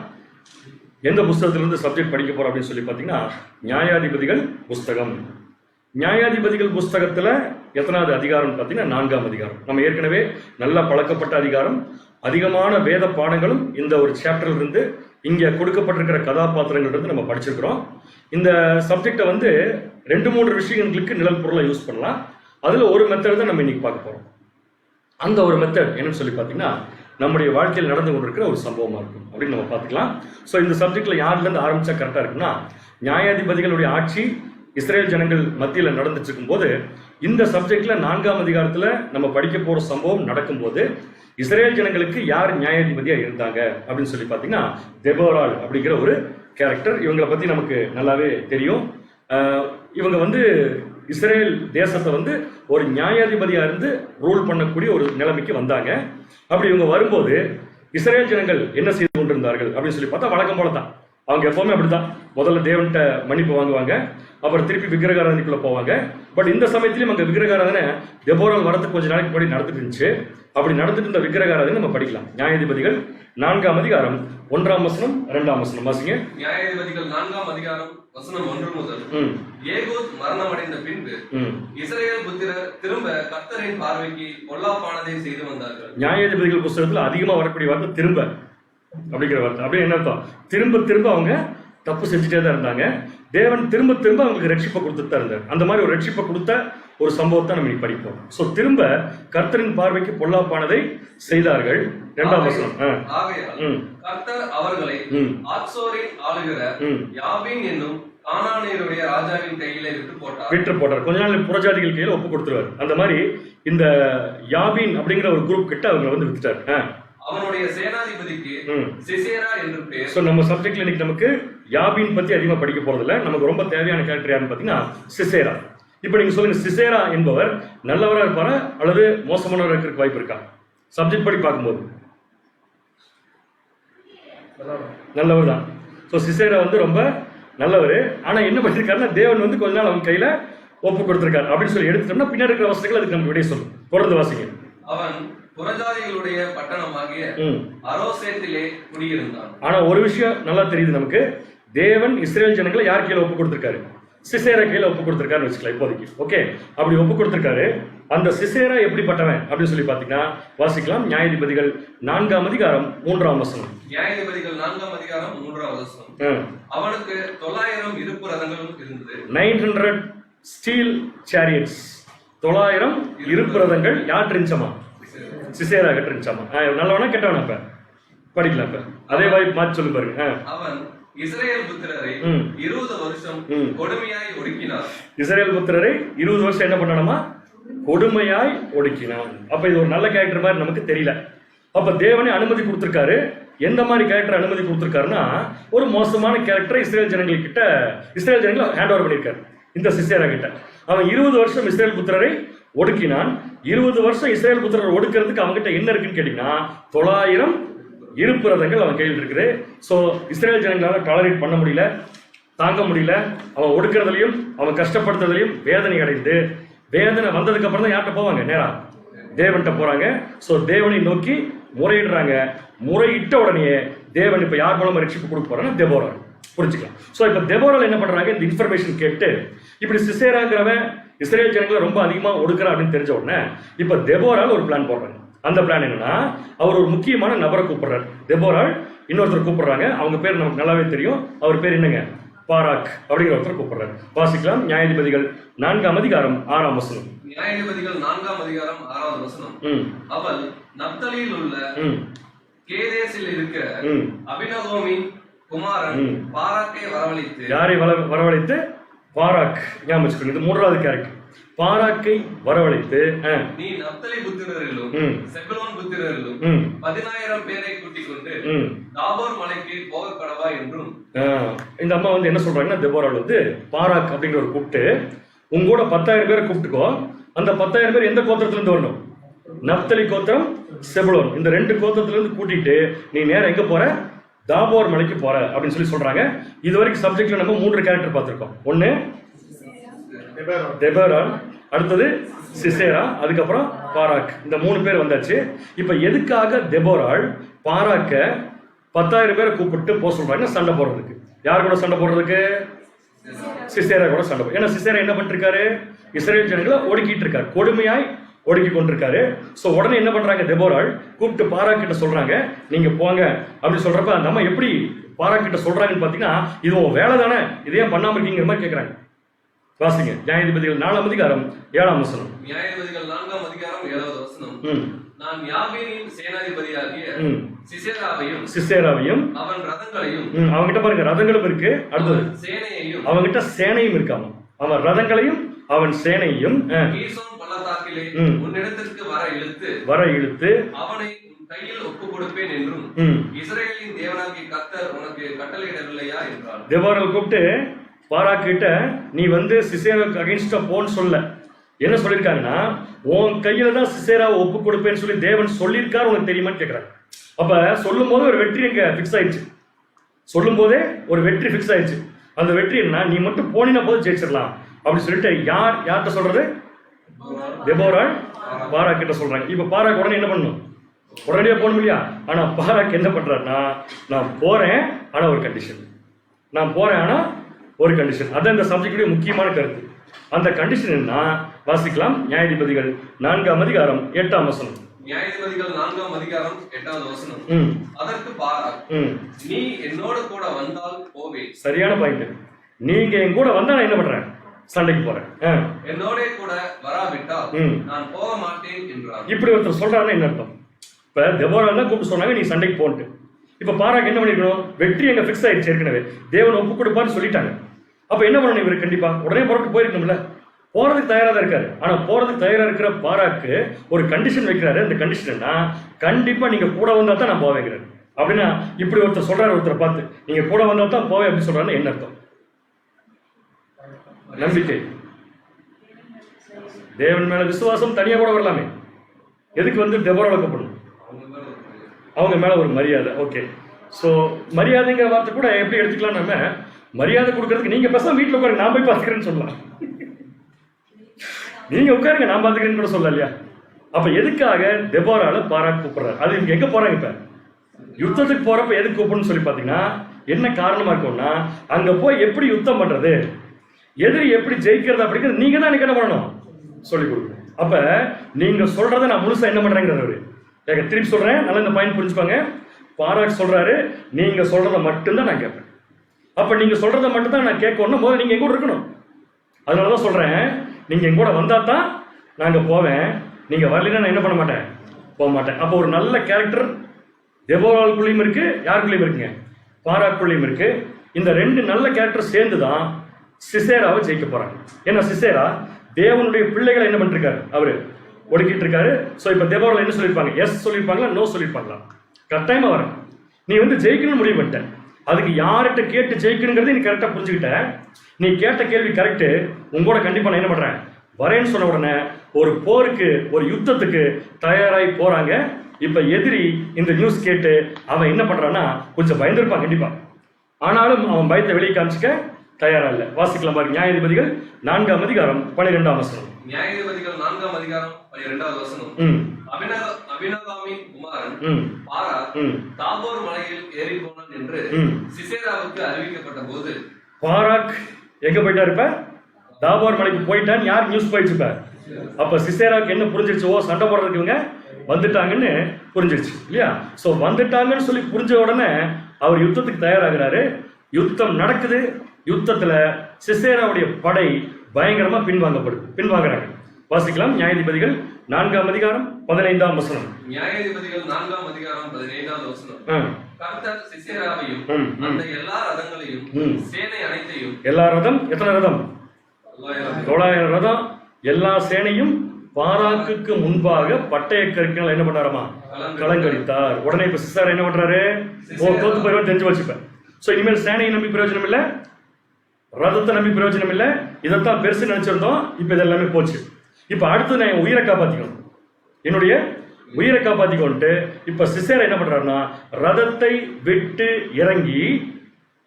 எந்த புஸ்தகத்திலிருந்து சப்ஜெக்ட் படிக்க போறோம் அப்படின்னு சொல்லி பார்த்தீங்கன்னா, நியாயாதிபதிகள் புஸ்தகம். நியாயாதிபதிகள் புஸ்தகத்துல எத்தனாவது அதிகாரம் பார்த்தீங்கன்னா 4ஆம் அதிகாரம். நம்ம ஏற்கனவே நல்லா பழக்கப்பட்ட அதிகாரம். அதிகமான வேத பாடங்களும் இந்த ஒரு சாப்டர்ல இருந்து இங்க கொடுக்கப்பட்டிருக்கிற கதாபாத்திரங்கள் இருந்து நம்ம படிச்சிருக்கிறோம். இந்த சப்ஜெக்டை வந்து 2-3 விஷயங்களுக்கு நிழல் பொருளை யூஸ் பண்ணலாம். அதுல ஒரு மெத்தட் தான் நம்ம இன்னைக்கு பார்க்க போறோம். அந்த ஒரு மெத்தட் என்னன்னு சொல்லி பார்த்தீங்கன்னா நம்முடைய வாழ்க்கையில் நடந்து கொண்டிருக்கிற ஒரு சம்பவமா இருக்கும் அப்படின்னு நம்ம பார்த்துக்கலாம். ஸோ இந்த சப்ஜெக்ட்ல யார்ல இருந்து ஆரம்பிச்சா கரெக்டா இருக்குன்னா, நியாயாதிபதிகளுடைய ஆட்சி இஸ்ரேல் ஜனங்கள் மத்தியில் நடந்துட்டு இருக்கும்போது இந்த சப்ஜெக்ட்ல 4ஆம் அதிகாரத்துல நம்ம படிக்க போற சம்பவம் நடக்கும்போது இஸ்ரேல் ஜனங்களுக்கு யார் நியாயாதிபதியா இருந்தாங்க அப்படின்னு சொல்லி பார்த்தீங்கன்னா தெபோராள் அப்படிங்கிற ஒரு கேரக்டர். இவங்களை பத்தி நமக்கு நல்லாவே தெரியும். இவங்க வந்து இஸ்ரேல் தேசத்தை வந்து ஒரு நியாயாதிபதியா இருந்து ரூல் பண்ணக்கூடிய ஒரு நிலைமைக்கு வந்தாங்க. அப்படி இவங்க வரும்போது இஸ்ரேல் ஜனங்கள் என்ன செய்து கொண்டிருந்தார்கள் அப்படின்னு சொல்லி பார்த்தா வழக்கம் போல தான். அவங்க எப்பவுமே அப்படித்தான், முதல்ல தேவன்கிட்ட மன்னிப்பு வாங்குவாங்க, அப்புறம் திருப்பி விக்கிரகாராதனைக்குள்ள போவாங்க. பட் இந்த சமயத்திலும் அங்க விக்கிரகாராதனை தெபோராள் வரதுக்கு கொஞ்சம் நாளைக்கு முன்னாடி நடந்துட்டு இருந்துச்சு. அப்படி நடந்துட்டு இருந்த விக்கிரகாராதனை நம்ம படிக்கலாம். நியாயாதிபதிகள் 4ஆம் அதிகாரம் 1ஆம் வசனம் 2ஆம் வசனம் வாசிங்க. நியாயாதிபதிகள் 4ஆம் அதிகாரம் வசனம் 1 முதல். ஏகூத் மரணம் அடைந்த பின்பு இஸ்ரவேல் புத்திரர் திரும்ப கர்த்தரின் பார்வைக்கு பொல்லாப்பானதை செய்து வந்தார்கள். நியாயாதிபதிகள் புத்தகத்துல அதிகமா வரக்கூடிய வார்த்தை திரும்ப அப்படிங்கிற வார்த்தை. அப்படியே என்ன அர்த்தம்? திரும்ப திரும்ப அவங்க தப்பு செஞ்சுட்டே தான் இருந்தாங்க. தேவன் திரும்ப திரும்ப அவங்களுக்கு ரட்சிப்பை கொடுத்துட்டு தான் இருந்தார். அந்த மாதிரி ஒரு ரட்சிப்பை கொடுத்த ஒரு சம்பவத்தை நம்ம இன்னைக்கு படிப்போம். சோ திரும்ப கர்த்தரின் பார்வைக்கு பொல்லாப்பானதை செய்தார்கள். 2ஆம் வசனம். கர்த்தர் அவர்களை ஆத்சோரின் ஆளுகிற யாபீன் என்னும் கானானியருடைய ராஜாவின் கையில விட்டு போட்டார். கொஞ்ச நாள் புறஜாதிகள் கையில ஒப்பு கொடுத்துருவார். அந்த மாதிரி இந்த யாபீன் அப்படிங்கிற ஒரு குரூப் கிட்ட அவங்க வந்து வித்துட்டார். அவனுடைய சேனாதிபதிக்கு சிசேரா என்று பேர். சோ நம்ம சப்ஜெக்ட்ல இன்னைக்கு நமக்கு யாபீன் பத்தி அதிகமா படிக்க போறது இல்ல. நமக்கு ரொம்ப தேவையான கேரக்டர் யாருன்னு பாத்தீங்கன்னா சிசேரா. இப்ப நீங்க சொல்லுங்க, சிசேரா என்பவர் நல்லவரா இருப்பாரா அல்லது மோசமானவரா இருக்கிறதுக்கு வாய்ப்பு இருக்கா? சப்ஜெக்ட் படி பார்க்கும்போது நல்லவர் தான். ஸோ சிசேரா வந்து ரொம்ப நல்லவர். ஆனா என்ன பண்ணிருக்காருன்னா தேவன் வந்து கொஞ்ச நாள் அவங்க கையில ஒப்பு கொடுத்திருக்காரு அப்படின்னு சொல்லி எடுத்துட்டோம்னா பின்னாடி இருக்கிற வசனங்கள் அதுக்கு நம்ம விடைய சொல்லும். தொடர்ந்து வாசிங்க. அவன் புறஜாதிகளுடைய பட்டணமாகிய அரோசேத்திலே குடியிருந்தான். ஆனா ஒரு விஷயம் நல்லா தெரியுது நமக்கு, தேவன் இஸ்ரேல் ஜனங்களை யார் கையில ஒப்பு கொடுத்திருக்காரு? சிசேரா கையில ஒப்பு கொடுத்திருக்காருன்னு வச்சுக்கலாம் இப்போதைக்கு. ஓகே, அப்படி ஒப்பு கொடுத்திருக்காரு. அந்த சிசேரா எப்படிப்பட்டவன் அப்படின்னு சொல்லி பாத்தீங்கன்னா வாசிக்கலாம். நியாயாதிபதிகள் 4ஆம் அதிகாரம் 3ஆம் வசனம். நியாயாதிபதிகள் 4ஆம் அதிகாரம் 3ஆம் வசனம். அவனுக்கு 900 இருப்பு ரதங்களும் இருந்தது. 900 ஸ்டீல் சாரியட்ஸ். 900 இருப்பு ரதங்கள் யார் இருந்துச்சமா? சிசேரா கிட்ட இருந்துச்சாமா. நல்லவனா கெட்டவனா? இப்ப படிக்கலாம். இப்ப அதே வாய்ப்பு மாற்றி சொல்லு பாருங்க. அவன் இஸ்ரேல் புத்திரரை 20 வருஷம் கொடுமையாய் ஒடுக்கினார். இஸ்ரேல் புத்திரரை 20 வருஷம் என்ன பண்ணணுமா? கொடுமையாய் ஒடுக்கினான். அப்ப இது ஒரு நல்ல கேரக்டர் மாதிரி நமக்கு தெரியல. அப்ப தேவனே அனுமதி கொடுத்திருக்காரு. எந்த மாதிரி கேரக்டர் அனுமதி கொடுத்திருக்காருன்னா, ஒரு மோசமான கேரக்டர் இஸ்ரேல் ஜனங்களை ஹேண்ட் ஓவர் பண்ணிருக்காரு இந்த சிசேரா கிட்ட. அவன் 20 வருஷம் இஸ்ரேல் புத்திரரை ஒடுக்கினான். 20 வருஷம் இஸ்ரேல் புத்திரரை ஒடுக்கிறதுக்கு அவங்ககிட்ட என்ன இருக்குன்னு கேட்டீங்கன்னா 900 இருப்பு ரதங்கள் அவன் கையில் இருக்குது. ஸோ இஸ்ரேல் ஜனங்களால டாலரேட் பண்ண முடியல, தாங்க முடியல. அவன் ஒடுக்கிறதுலையும் அவன் கஷ்டப்படுத்துறதுலையும் வேதனை அடைந்து, வேதனை வந்ததுக்கு அப்புறம் தான் யார்கிட்ட போவாங்க? நேரா தேவன்கிட்ட போறாங்க. ஸோ தேவனை நோக்கி முறையிடுறாங்க. முறையிட்ட உடனே தேவன் இப்ப யார் மூலமா ரட்சிப்பு கொடுக்க போறாங்கன்னா தெபோராள். புரிஞ்சுக்கலாம். ஸோ இப்ப தெபோராள் என்ன பண்றாங்க? இந்த இன்ஃபர்மேஷன் கேட்டு இப்படி சிசேராங்கிறவன் இஸ்ரேல் ஜனங்களை ரொம்ப அதிகமா ஒடுக்குறா அப்படின்னு தெரிஞ்ச உடனே இப்ப தெபோராள் ஒரு பிளான் போடுறாங்க. அந்த பிளான் என்னன்னா, அவர் ஒரு முக்கியமான நபரை கூப்பிடுறாரு. தெபோராள் இன்னொருத்தர் கூப்பிடுறாங்க. அவங்க பேர் நமக்கு நல்லாவே தெரியும். அவர் பேர் என்னங்க? பாராக் அப்படிங்கிற ஒருத்தர் கூப்பிடுறாரு. வாசிக்கலாம். நியாயாதிபதிகள் 4ஆம் அதிகாரம் 6ஆம் வசனம். நியாயாதிபதிகள் 4ஆம் அதிகாரம் 6ஆம் வசனம். அவள் நப்தலியில் உள்ள கேதேசில் இருக்கிற அபினதோமின் குமாரன் பாராக்கை வரவழைத்து. யாரை வரவழைத்து? பாராக். ஞாபகம், இது 3வது கேரக்டர். பாராக்கை வரவழைத்து, நீ நப்தலி புத்திரரிலும் செபுலோன் புத்திரரிலும் 10000 பேரை கூட்டிக் கொண்டு தாபோர் மலைக்கு போக கடவா என்றும். இந்த அம்மா வந்து என்ன சொல்றாங்கன்னா, தெபோராள் வந்து பாராக் அப்படிங்கிற ஒரு கூப்பிட்டு, உங்களோட 10000 பேரை கூப்பிட்டுக்கோ. அந்த 10000 பேர் எந்த கோத்திரத்துல இருந்து வரணும்? நப்தலி கோத்திரம், செபுலோன். இந்த 2 கோத்திரத்துல இருந்து கூட்டிட்டு நீ நேரம் எங்க போற? தாபோர் மலைக்கு போற அப்படின்னு சொல்லி சொல்றாங்க. இது வரைக்கும் சப்ஜெக்ட்ல நம்ம 3 கேரக்டர் பார்த்திருக்கோம். ஒன்னு தெபோராள், அடுத்தது சிசேரா, அதுக்கப்புறம் பாராக். இந்த 3 பேர் வந்தாச்சு. இப்ப எதுக்காக தெபோராள் பாராக்க 10000 பேரை கூப்பிட்டு போக சொல்றாங்க? சண்டை போடுறதுக்கு. யார் கூட சண்டை போடுறதுக்கு? சிசேரா கூட சண்டை போடுறது. ஏன்னா சிசேரா என்ன பண்ணிட்டு இருக்காரு? இஸ்ரேல் ஜனங்களை ஒடுக்கிட்டு இருக்காரு, கொடுமையாய் ஒடுக்கி கொண்டிருக்காரு. ஸோ உடனே என்ன பண்றாங்க, தெபோராள் கூப்பிட்டு பாராக் கிட்ட சொல்றாங்க, நீங்க போங்க அப்படின்னு சொல்றப்ப அந்த அம்மா எப்படி பாராக் கிட்ட சொல்றாங்கன்னு பாத்தீங்கன்னா, இது உன் வேலை தானே, இதையே பண்ணாம இருக்கீங்கிற மாதிரி கேட்கறாங்க. வாசிங்க நியாயாதிபதிகள் 4ஆம் அதிகாரம் 7ஆம் வசனம். நியாயாதிபதிகள் 4ஆம் அதிகாரம் 7வது வசனம். நான் யாபீனின் சேனாதிபதியாகிய சிசேராவையும் அவன் ரதங்களையும், அவங்கிட்ட பாருங்க ரதங்களும் இருக்கு, அடுத்தது சேனையையும், அவங்கிட்ட சேனையும் இருக்காம, அவன் ரதங்களையும் அவன் சேனையும் கீசோன் பள்ளத்தாக்கிலே உன்னிடத்திற்கு வர இழுத்து அவனை கையில் ஒப்பு கொடுப்பேன் என்றும் இஸ்ரவேலின் தேவனாகிய கர்த்தர் உனக்கு கட்டளையிடவில்லையா என்றார். தெபோராள் கூப்பிட்டு பாராக் கிட்ட நீ வந்து சிசேராவுக்கு அகைன்ஸ்டா போன்னு சொல்ல, என்ன சொல்லியிருக்காங்கன்னா உன் கையில தான் சிசேராவை ஒப்பு கொடுப்பேன்னு சொல்லி தேவன் சொல்லியிருக்காரு, உனக்கு தெரியுமான்னு கேட்கிறாங்க. அப்ப சொல்லும் போது ஒரு வெற்றி எங்க பிக்ஸ் ஆயிடுச்சு, சொல்லும் போதே ஒரு வெற்றி பிக்ஸ் ஆயிடுச்சு. அந்த வெற்றி என்ன, நீ மட்டும் போனினா போது ஜெயிச்சிடலாம் அப்படின்னு சொல்லிட்டு யார்கிட்ட சொல்றது, தெபோராள் பாராக் கிட்ட சொல்றாங்க. இப்ப பாராக் உடனே என்ன பண்ணணும், உடனடியா போகணும் இல்லையா. ஆனா பாராக் என்ன பண்றாருன்னா, நான் போறேன் ஆனா ஒரு கண்டிஷன், நான் போறேன் ஆனா ஒரு கண்டிஷன். அதான் இந்த சப்ஜெக்டுடைய முக்கியமான கருத்து. அந்த கண்டிஷன் என்ன வாசிக்கலாம். நியாயாதிபதிகள் 4ஆம் அதிகாரம் 8ஆம் வசனம். நியாயாதிபதிகள் 4ஆம் அதிகாரம் 8வது வசனம். அதற்கு பாராக், நீ என்னோட கூட வந்தால் போவே. சரியான பாயிண்ட். நீங்க என் கூட வந்தா நான் என்ன பண்றேன், சண்டைக்கு போறேன், என்னோட கூட வராவிட்டால் நான் போக மாட்டேன் என்றார். இப்படி ஒருத்தர் சொல்றாருன்னா என்ன அர்த்தம், இப்ப தெபோராள் தான் கூப்பிட்டு சொன்னாங்க நீ சண்டைக்கு போன்ட்டு. இப்ப பாராக் என்ன பண்ணிக்கணும், வெற்றி எங்க பிக்ஸ் ஆயிடுச்சு, ஏற்கனவே தேவன் ஒப்பு கொடுப்பான்னு சொல்லிட்டாங்க. அப்ப என்ன பண்ணணும், இவரு கண்டிப்பா உடனே புறப்பட்டு போயிருக்கணும்ல, போறதுக்கு தயாரா தான் இருக்காரு. ஆனா போறதுக்கு தயாரா இருக்கிற பாராக்கு ஒரு கண்டிஷன் வைக்கிறாரு. அந்த கண்டிஷன் என்ன, கண்டிப்பா நீங்க கூட வந்தா தான் நான் போவேங்கிறாரு. அப்படின்னா இப்படி ஒருத்தர் சொல்றாரு, ஒருத்தரை பார்த்து நீங்க கூட வந்தா தான் போவேன் அப்படின்னு சொல்றாருன்னு என்ன அர்த்தம், நம்பிக்கை, தேவன் மேல விசுவாசம். தனியா கூட வரலாமே, எதுக்கு வந்து தெபோராளை கூப்பிடணும், அவங்க மேல ஒரு மரியாதை. ஓகே, சோ மரியாதைங்கிற வார்த்தை கூட எப்படி எடுத்துக்கலாம், நம்ம மரியாதை கொடுக்கறதுக்கு நீங்க பேசாம வீட்டுல உட்காருங்க நான் போய் பாத்துக்கிறேன்னு சொல்லலாம், நீங்க உட்காருங்க நான் பாத்துக்கிறேன்னு கூட சொல்லலாம் இல்லையா. அப்ப எதுக்காக தெபோராளை பாராக் கூப்பிடுறாரு, அது இவங்க எங்க போறாங்க, இப்ப யுத்தத்துக்கு போறப்ப எதுக்கு கூப்பிடணும்னு சொல்லி பாத்தீங்கன்னா என்ன காரணமா இருக்கும்னா, அங்க போய் எப்படி யுத்தம் பண்றது, எதிரி எப்படி ஜெயிக்கிறது அப்படிங்கிறது நீங்க தான் எனக்கு என்ன பண்ணணும் சொல்லி கொடுக்கணும். அப்ப நீங்க சொல்றதை நான் முழுசா என்ன பண்றேங்கிறவரு திருப்பி சொல்றேன், நல்லா இந்த பாயிண்ட் புரிஞ்சுப்பாங்க. பாராக் சொல்றாரு நீங்க சொல்றதை மட்டும்தான் நான் கேட்பேன். அப்ப நீங்க சொல்றதை மட்டும் தான் நான் கேட்கணும், முதல்ல நீங்க எங்க கூட இருக்கணும். அதனாலதான் சொல்றேன், நீங்க எங்க கூட வந்தா தான் நாங்க போவேன், நீங்க வரலைன்னா நான் என்ன பண்ண மாட்டேன், போக மாட்டேன். அப்போ ஒரு நல்ல கேரக்டர் தெபோராளுக்குள்ளேயும் இருக்கு, யாருக்குள்ளேயும் இருக்குங்க, பாராக்குள்ளேயும் இருக்கு. இந்த ரெண்டு நல்ல கேரக்டர் சேர்ந்து தான் சிசேராவை ஜெயிக்க போறாங்க. ஏன்னா சிசேரா தேவனுடைய பிள்ளைகளை என்ன பண்ணிருக்காரு, அவரு ஒடுக்கிட்டு இருக்காரு. சோ இப்ப தெபோராள் என்ன சொல்லிருப்பாங்க, எஸ் சொல்லிருப்பாங்களா, நோ சொல்லிருப்பாங்களா, கட்டாயமா வரேன், நீ வந்து ஜெயிக்கணும்னு முடிவு பண்ணிட்ட, அதுக்கு யார்கிட்ட கேட்டு ஜெயிக்கணுங்கிறது நீ கரெக்டா புரிஞ்சுக்கிட்ட, நீ கேட்ட கேள்வி கரெக்ட், உங்களோட கண்டிப்பா நான் என்ன பண்றேன் வரேன்னு சொன்ன உடனே ஒரு போருக்கு, ஒரு யுத்தத்துக்கு தயாராகி போறாங்க. இப்ப எதிரி இந்த நியூஸ் கேட்டு அவன் என்ன பண்றான்னா கொஞ்சம் பயந்துருப்பான் கண்டிப்பா, ஆனாலும் அவன் பயத்தை வெளியே காமிச்சுக்க தயாரா இல்ல. வாசிக்கலாம் பாருங்க, நியாயாதிபதிகள் 4ஆம் அதிகாரம் 12ஆம் வசனம். நியாயாதிபதிகள் 4ஆம் அதிகாரம் 12வது வசனம். அபினதாமின் குமாரன் பாராக் தாபோர் மலையில் ஏறி போனான் என்று சிசேராவுக்கு அறிவிக்கப்பட்ட போது, பாராக் எங்க போயிட்டா இருப்ப, தாபோர் மலைக்கு போயிட்டான்னு யார் நியூஸ் போயிடுச்சு. அப்ப சிசேராவுக்கு என்ன புரிஞ்சிருச்சு, ஓ சண்டை போடுறதுக்கு இவங்க வந்துட்டாங்கன்னு புரிஞ்சிருச்சு இல்லையா. சோ வந்துட்டாங்கன்னு சொல்லி புரிஞ்ச உடனே அவர் யுத்தத்துக்கு தயாராகிறாரு. யுத்தம் நடக்குது. யுத்தத்துல சிசேராவுடைய படை பயங்கரமா பின்வாங்குறாங்க. வாசிக்கலாம் நியாயாதிபதிகள் 4ஆம் அதிகாரம் 15ஆம் வசனம். நியாயாதிபதிகள் 4ஆம் அதிகாரம் 15வது வசனம். கர்த்தர் சிசேராவையும் அந்த எல்லா ரதங்களையும் சேனை அனைத்தையும், எல்லா ரதம் எத்தனை ரதம், 900 ரதம், எல்லா சேனையும் பாராக்குக்கு முன்பாக பட்டய கற்கள் என்ன பண்ணாரமா கலங்கடித்தார். உடனே இப்ப சிசேரா என்ன பண்றாரு, தோத்து போய் தெரிஞ்சு வச்சுப்பேன். சோ இனிமேல் சேனையை நம்பி பிரயோஜனம் இல்ல, ரதத்தை நம்பி பிரயோஜனம் இல்ல, இதைத்தான் பெருசு நினைச்சிருந்தோம், இப்ப இதெல்லாமே போச்சு. இப்ப அடுத்து நான் உயிரை காப்பாத்திக்கணும், என்னுடைய உயிரை காப்பாத்திக்கொண்டு இப்ப சிசேரா என்ன பண்றாருன்னா ரதத்தை விட்டு இறங்கி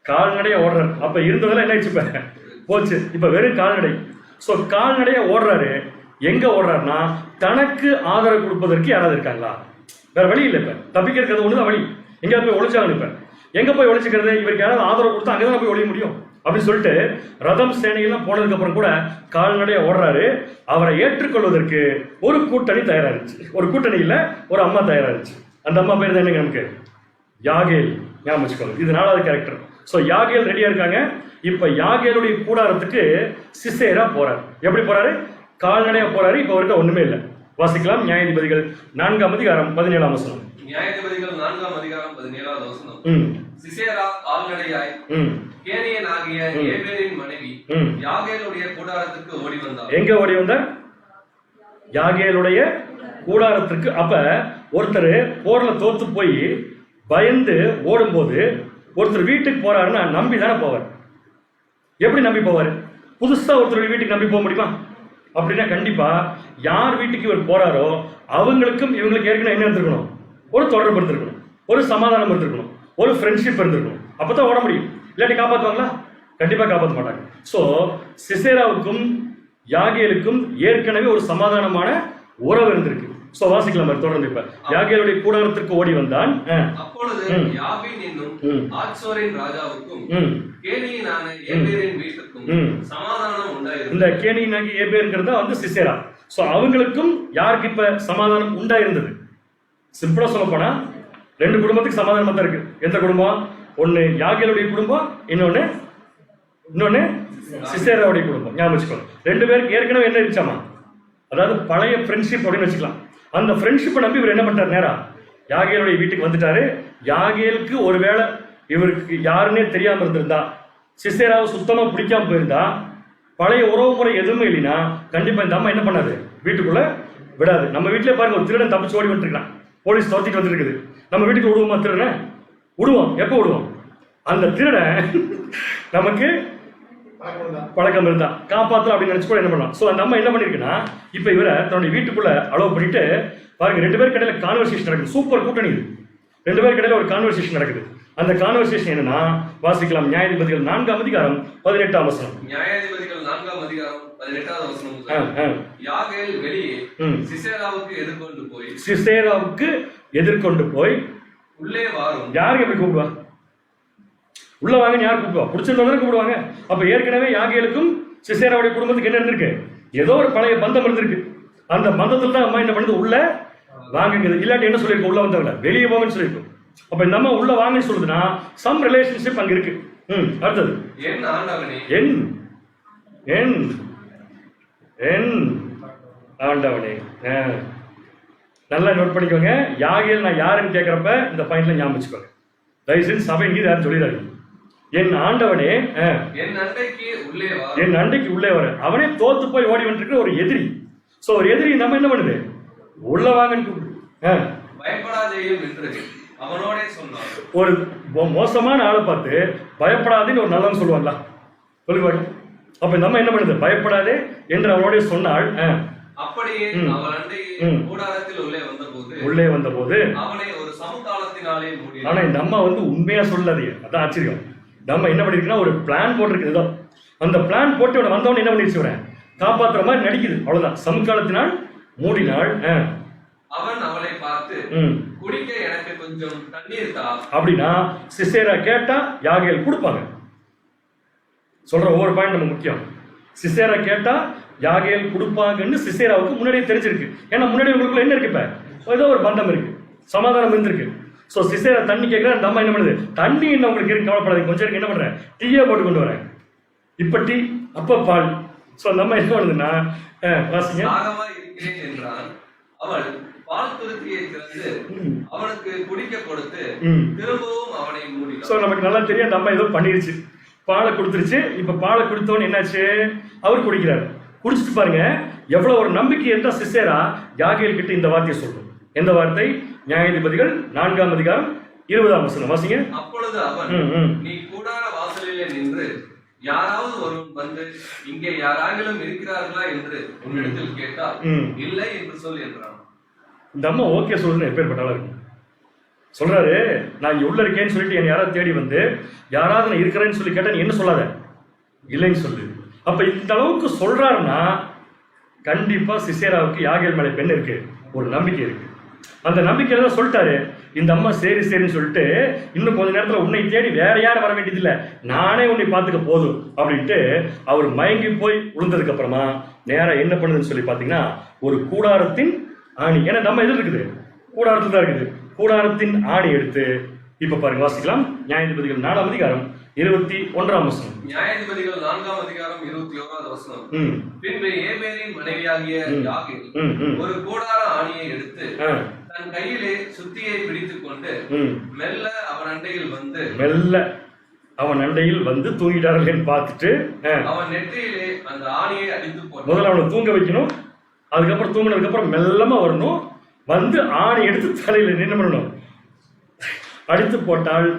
கால்நடையா ஓடுறாரு. அப்ப இருந்ததெல்லாம் என்ன ஆயிடுச்சு, இப்ப போச்சு, இப்ப வெறும் கால்நடை. சோ கால்நடையா ஓடுறாரு. எங்க ஓடுறாருன்னா தனக்கு ஆதரவு கொடுப்பதற்கு யாராவது இருக்காங்களா, வேற வழி இல்லை. இப்ப தப்பிக்கிறதுக்கு ஒண்ணுதான் வழி, எங்கேயாவது போய் ஒழிச்சாங்க. எங்க போய் ஒழிச்சுக்கிறது, இவருக்கு யாராவது ஆதரவு கொடுத்தா அங்கதான் போய் ஒழிய முடியும் அப்படின்னு சொல்லிட்டு ரதம் சேனையெல்லாம் போனதுக்கு அப்புறம் கூட கால்நடையா ஓடுறாரு. அவரை ஏற்றுக்கொள்வதற்கு ஒரு கூட்டணி தயாராயிருச்சு. ஒரு கூட்டணி இல்ல, ஒரு அம்மா தயாராயிருச்சு. அந்த அம்மா பேர் தான் என்னங்க நமக்கு? யாகேல். ஞாபகம் வச்சுக்கோங்க, இது 4வது கேரக்டர். ஸோ யாகேல் ரெடியா இருக்காங்க. இப்ப யாகேலுடைய கூடாரத்துக்கு சிசேரா போறாரு. எப்படி போறாரு? கால்நடையா போறாரு. இப்ப அவர்கிட்ட ஒண்ணுமே இல்லை. வாசிக்கலாம். நியாயாதிபதிகள் 4ஆம் அதிகாரம் 17ஆம் வசனம். நியாயாதிபதிகள் 4ஆம் அதிகாரம் 17வது வசனம். சிசேரா கால்நடையாய் கேனியனாகிய ஏபேரின் மனைவி யாகேலுடைய கூடாரத்துக்கு ஓடி வந்தார். எங்க ஓடி வந்தார்? யாகேலுடைய கூடாரத்துக்கு. அப்ப ஒருத்தர் போர்ல தோத்து போய் பயந்து ஓடும்போது ஒருத்தர் வீட்டுக்கு போறாருன்னா நம்பி தானே போவார். எப்படி நம்பி போவார்? புதுசா ஒருத்தர் வீட்டுக்கு நம்பி போக முடியுமா? அப்படின்னா கண்டிப்பா யார் வீட்டுக்கு இவர் போறாரோ அவங்களுக்கும் இவங்களுக்கு ஏற்கனவே என்ன இருந்திருக்கணும்? ஒரு தொடர்பு இருந்திருக்கணும், ஒரு சமாதானம் இருந்திருக்கணும், ஒரு ஃப்ரெண்ட்ஷிப் இருந்திருக்கணும். அப்பதான் ஓட முடியும். இல்லாட்டி காப்பாற்றுவாங்களா? கண்டிப்பா காப்பாற்ற மாட்டாங்க. சோ சிசேராவுக்கும் யாகேலுக்கும் ஏற்கனவே ஒரு சமாதானமான உறவு இருந்திருக்கு. சோ வாசிக்கலாம் தொடர்ந்து. இப்ப யாகேலுடைய கூடாரத்திற்கு ஓடி வந்தான். அப்பொழுது யாபீன் என்னும் ஆத்சோரின் ராஜாவுக்கும் கேனியனான ஏபேரின் வீட்டுக்கும் சமாதானம் உண்டாயிருந்தது. இந்த கேனியனாகி ஏபேர்ங்கிறது வந்து சிசேரா. சோ அவங்களுக்கும் யாருக்கு இப்ப சமாதானம் உண்டாயிருந்தது? சிம்பிளா சொல்ல போனா 2 குடும்பத்துக்கு சமாதானமா தான் இருக்கு. எந்த குடும்பம்? ஒன்னு யாகேலுடைய குடும்பம், இன்னொன்னு சிசேராவுடைய குடும்பம். ஞாபகம் வச்சுக்கோங்க. 2 பேருக்கு ஏற்கனவே என்ன இருந்துச்சாமா? அதாவது பழைய ஃப்ரெண்ட்ஷிப் அப்படின்னு வச்சுக்கலாம். அந்த ஃப்ரெண்ட்ஷிப்பை நம்பி இவர் என்ன பண்றாரு? நேரா யாகேலுடைய வீட்டுக்கு வந்துட்டாரு. யாகேலுக்கு ஒருவேளை இவருக்கு யாருன்னே தெரியாம இருந்திருந்தா, சிசேராவை சுத்தமா பிடிக்காம போயிருந்தா, பழைய உறவு முறை எதுவுமே இல்லைன்னா கண்டிப்பா இந்த அம்மா என்ன பண்ணாது? வீட்டுக்குள்ள விடாது. நம்ம வீட்டுல பாருங்க, ஒரு திருடன் தப்பிச்சு ஓடி வந்துருக்கான், போலீஸ் துரத்திட்டு வந்துருக்குது. நம்ம வீட்டுக்கு விடுவோமா திருடனை? விடுவோம். எப்ப விடுவோம்? அந்த திருடன் நமக்கு பழக்கம் இருந்தா காப்பாத்தலாம் அப்படின்னு நினைச்சு கூட என்ன பண்ணலாம். சோ அந்த அம்மா என்ன பண்ணிருக்குன்னா, இப்ப இவரை தன்னுடைய வீட்டுக்குள்ள அலோவ் பண்ணிட்டு பாருங்க, 2 பேருக்கு இடையில கான்வர்சேஷன் நடக்குது. சூப்பர் கூட்டணி இது. 2 பேருக்கு இடையில ஒரு கான்வர்சேஷன் நடக்குது. அந்த கான்வர்சேஷன் என்னன்னா, வாசிக்கலாம். நியாயாதிபதிகள் 4ஆம் அதிகாரம் 18ஆம் வசனம். நியாயாதிபதிகள் 4ஆம் அதிகாரம் 18வது வசனம். யாகேல் வெளியே சிசேராவுக்கு எதிர்கொண்டு போய் உள்ளே வாரும். யாருக்கு எப்படி கூப்பிடுவா? உள்ள வாங்க யார் கூப்பிடுவா? பிடிச்சிருந்தவங்க கூப்பிடுவாங்க. அப்ப ஏற்கனவே யாகேலுக்கும் சிசேராவுடைய குடும்பத்துக்கு என்ன இருந்திருக்கு? ஏதோ ஒரு பழைய பந்தம் இருந்திருக்கு. அந்த பந்தத்துல தான் அம்மா என்ன பண்ணுது? உள்ள வாங்குது. இல்லாட்டி என்ன சொல்லிருக்கோம்? உள்ள வந்தவங்க வெளியே போங்கன்னு சொல்லியிருக்கோம். அப்ப இந்த அம்மா உள்ள வாங்கன்னு சொல்லுதுன்னா சம் ரிலேஷன்ஷிப் அங்க இருக்கு. அடுத்தது ஆண்டவனே. நல்லா நோட் பண்ணிக்கோங்க. யாகேல் நான் யாருன்னு கேட்கிறப்ப இந்த பாயிண்ட்ல ஞாபகம் வச்சுக்கோங்க. தயவுசெய்து சபை இங்கே யாரும் சொல்லிடாரு. என் ஆண்டவனே, என் அண்டைக்கு உள்ளே வர. அவனே தோத்து போய் ஓடி வந்துட்டு ஒரு எதிரி. சோ ஒரு எதிரி நம்ம என்ன பண்ணுது? உள்ள வாங்கன்னு ஒரு மோசமான ஆளை பார்த்து பயப்படாதுன்னு ஒரு நல்லவன் சொல்லுவாங்களா? சொல்லுவாங்க. அப்ப நம்ம என்ன பண்ணுது? பயப்படாதே என்று அவனோட சொன்னாள். அப்படியே உள்ளே வந்த போது ஆனா இந்த அம்மா வந்து உண்மையா சொல்லாது. அதான் ஆச்சரியம். நம்ம என்ன பண்ணிருக்கோம்? ஒரு பிளான் போட்டிருக்கு. அந்த பிளான் போட்டு வந்தவன என்ன பண்ணிருச்சு? காப்பாத்துற மாதிரி நடிக்குது. அவ்வளவுதான். சமுக்காலத்தினால் மூடினாள். அவன் அவளை பார்த்து குடிக்க எனக்கு கொஞ்சம் தண்ணீர் தா அப்படின்னா சிசேரா கேட்டா யாகேல் கொடுப்பாங்க. சொல்ற ஒவ்வொரு பாயிண்ட் நம்ம முக்கியம். சிசேரா கேட்டா யாகேல் கொடுப்பாங்கன்னு சிசேராவுக்கு முன்னாடியே தெரிஞ்சிருக்கு. ஏன்னா முன்னாடி உங்களுக்குள்ள என்ன இருக்கு? இப்ப ஏதோ ஒரு பந்தம் இருக்கு, சமாதானம் இருந்திருக்கு. சோ சிசேரா தண்ணி கேட்கிற. அந்த அம்மா என்ன பண்ணுது? தண்ணி என்ன உங்களுக்கு இருக்கு, கவலைப்படாது. கொஞ்சம் இருக்கு. என்ன பண்றேன்? டீயே போட்டு கொண்டு வரேன். இப்ப டீ, அப்ப பால். சோ அந்த அம்மா என்ன பண்ணுதுன்னா, வாசிங்க. என்றான். அவள் பால் துருத்தியை திறந்து அவனுக்கு குடிக்க கொடுத்து திரும்பவும் அவனை மூடினாள். சோ நமக்கு நல்லா தெரியும் அந்த அம்மா ஏதோ பண்ணிருச்சு. பாலை கொடுத்துருச்சு. இப்ப பாலை கொடுத்தவன் என்னாச்சு? அவர் குடிக்கிறார். குடிச்சிட்டு பாருங்க எவ்வளவு ஒரு நம்பிக்கை இருந்தா சிசேரா யாகேல் கிட்ட இந்த வார்த்தையை சொல்றோம். எந்த வார்த்தை? நியாயாதிபதிகள் 4ஆம் அதிகாரம் 20ஆம் வசனம். வாசிங்க. அப்பொழுது அவன், நீ கூடார வாசலிலே நின்று யாராவது ஒருவன் வந்து இங்கே யாராகிலும் இருக்கிறார்களா என்று உன்னிடத்தில் கேட்டால் இல்லை என்று சொல் என்றான். இந்த அம்மா ஓகே சொல்லுன்னு எப்பேற்பட்டாலும் இருக்கும். சொல்றாரு, நான் இங்க உள்ள இருக்கேன்னு சொல்லிட்டு என்ன யாராவது தேடி வந்து யாராவது நான் இருக்கிறேன்னு சொல்லி கேட்டா நீ என்ன சொல்லாத? இல்லைன்னு சொல்லு. அப்ப இந்த அளவுக்கு சொல்றாருன்னா கண்டிப்பா சிசேராவுக்கு யாகேல் மேல பெண் இருக்கு, ஒரு நம்பிக்கை இருக்கு. அந்த நம்பிக்கையில தான் சொல்லிட்டாரு. இந்த அம்மா சரி சரின்னு சொல்லிட்டு இன்னும் கொஞ்ச நேரத்துல உன்னை தேடி வேற யாரும் வர வேண்டியதில்லை, நானே உன்னை பார்த்துக்க போதும் அப்படின்ட்டு அவர் மயங்கி போய் விழுந்ததுக்கு அப்புறமா நேரா என்ன பண்ணுதுன்னு சொல்லி பாத்தீங்கன்னா ஒரு கூடாரத்தின் ஆணி, ஏன்னா நம்ம எதில் இருக்குது, கூடாரத்தில் தான் இருக்குது, கூடாரத்தின் ஆணி எடுத்து இப்ப பாருங்க வாசிக்கலாம். நியாயாதிபதிகள் 4ஆம் அதிகாரம் 21ஆம் வசனம். நியாயாதிபதிகள் 4ஆம் அதிகாரம் 21வது வசனம். பின்பு ஏபேரின் மனைவியாகிய யாகேல் ஒரு கூடார ஆணியை எடுத்து தன் கையிலே சுத்தியை பிடித்துக் கொண்டு மெல்ல அவன் அண்டையில் வந்து தூங்கிட்டார்கள் பார்த்துட்டு அவன் நெற்றியிலே அந்த ஆணியை அடித்து போட்டான். முதல்ல அவனை தூங்க வைக்கணும், அதுக்கப்புறம் தூங்கினதுக்கு அப்புறம் மெல்லமா வரணும், வந்து ஆணி எடுத்து தலையில என்ன பண்ணணும், அடித்து போட்டால்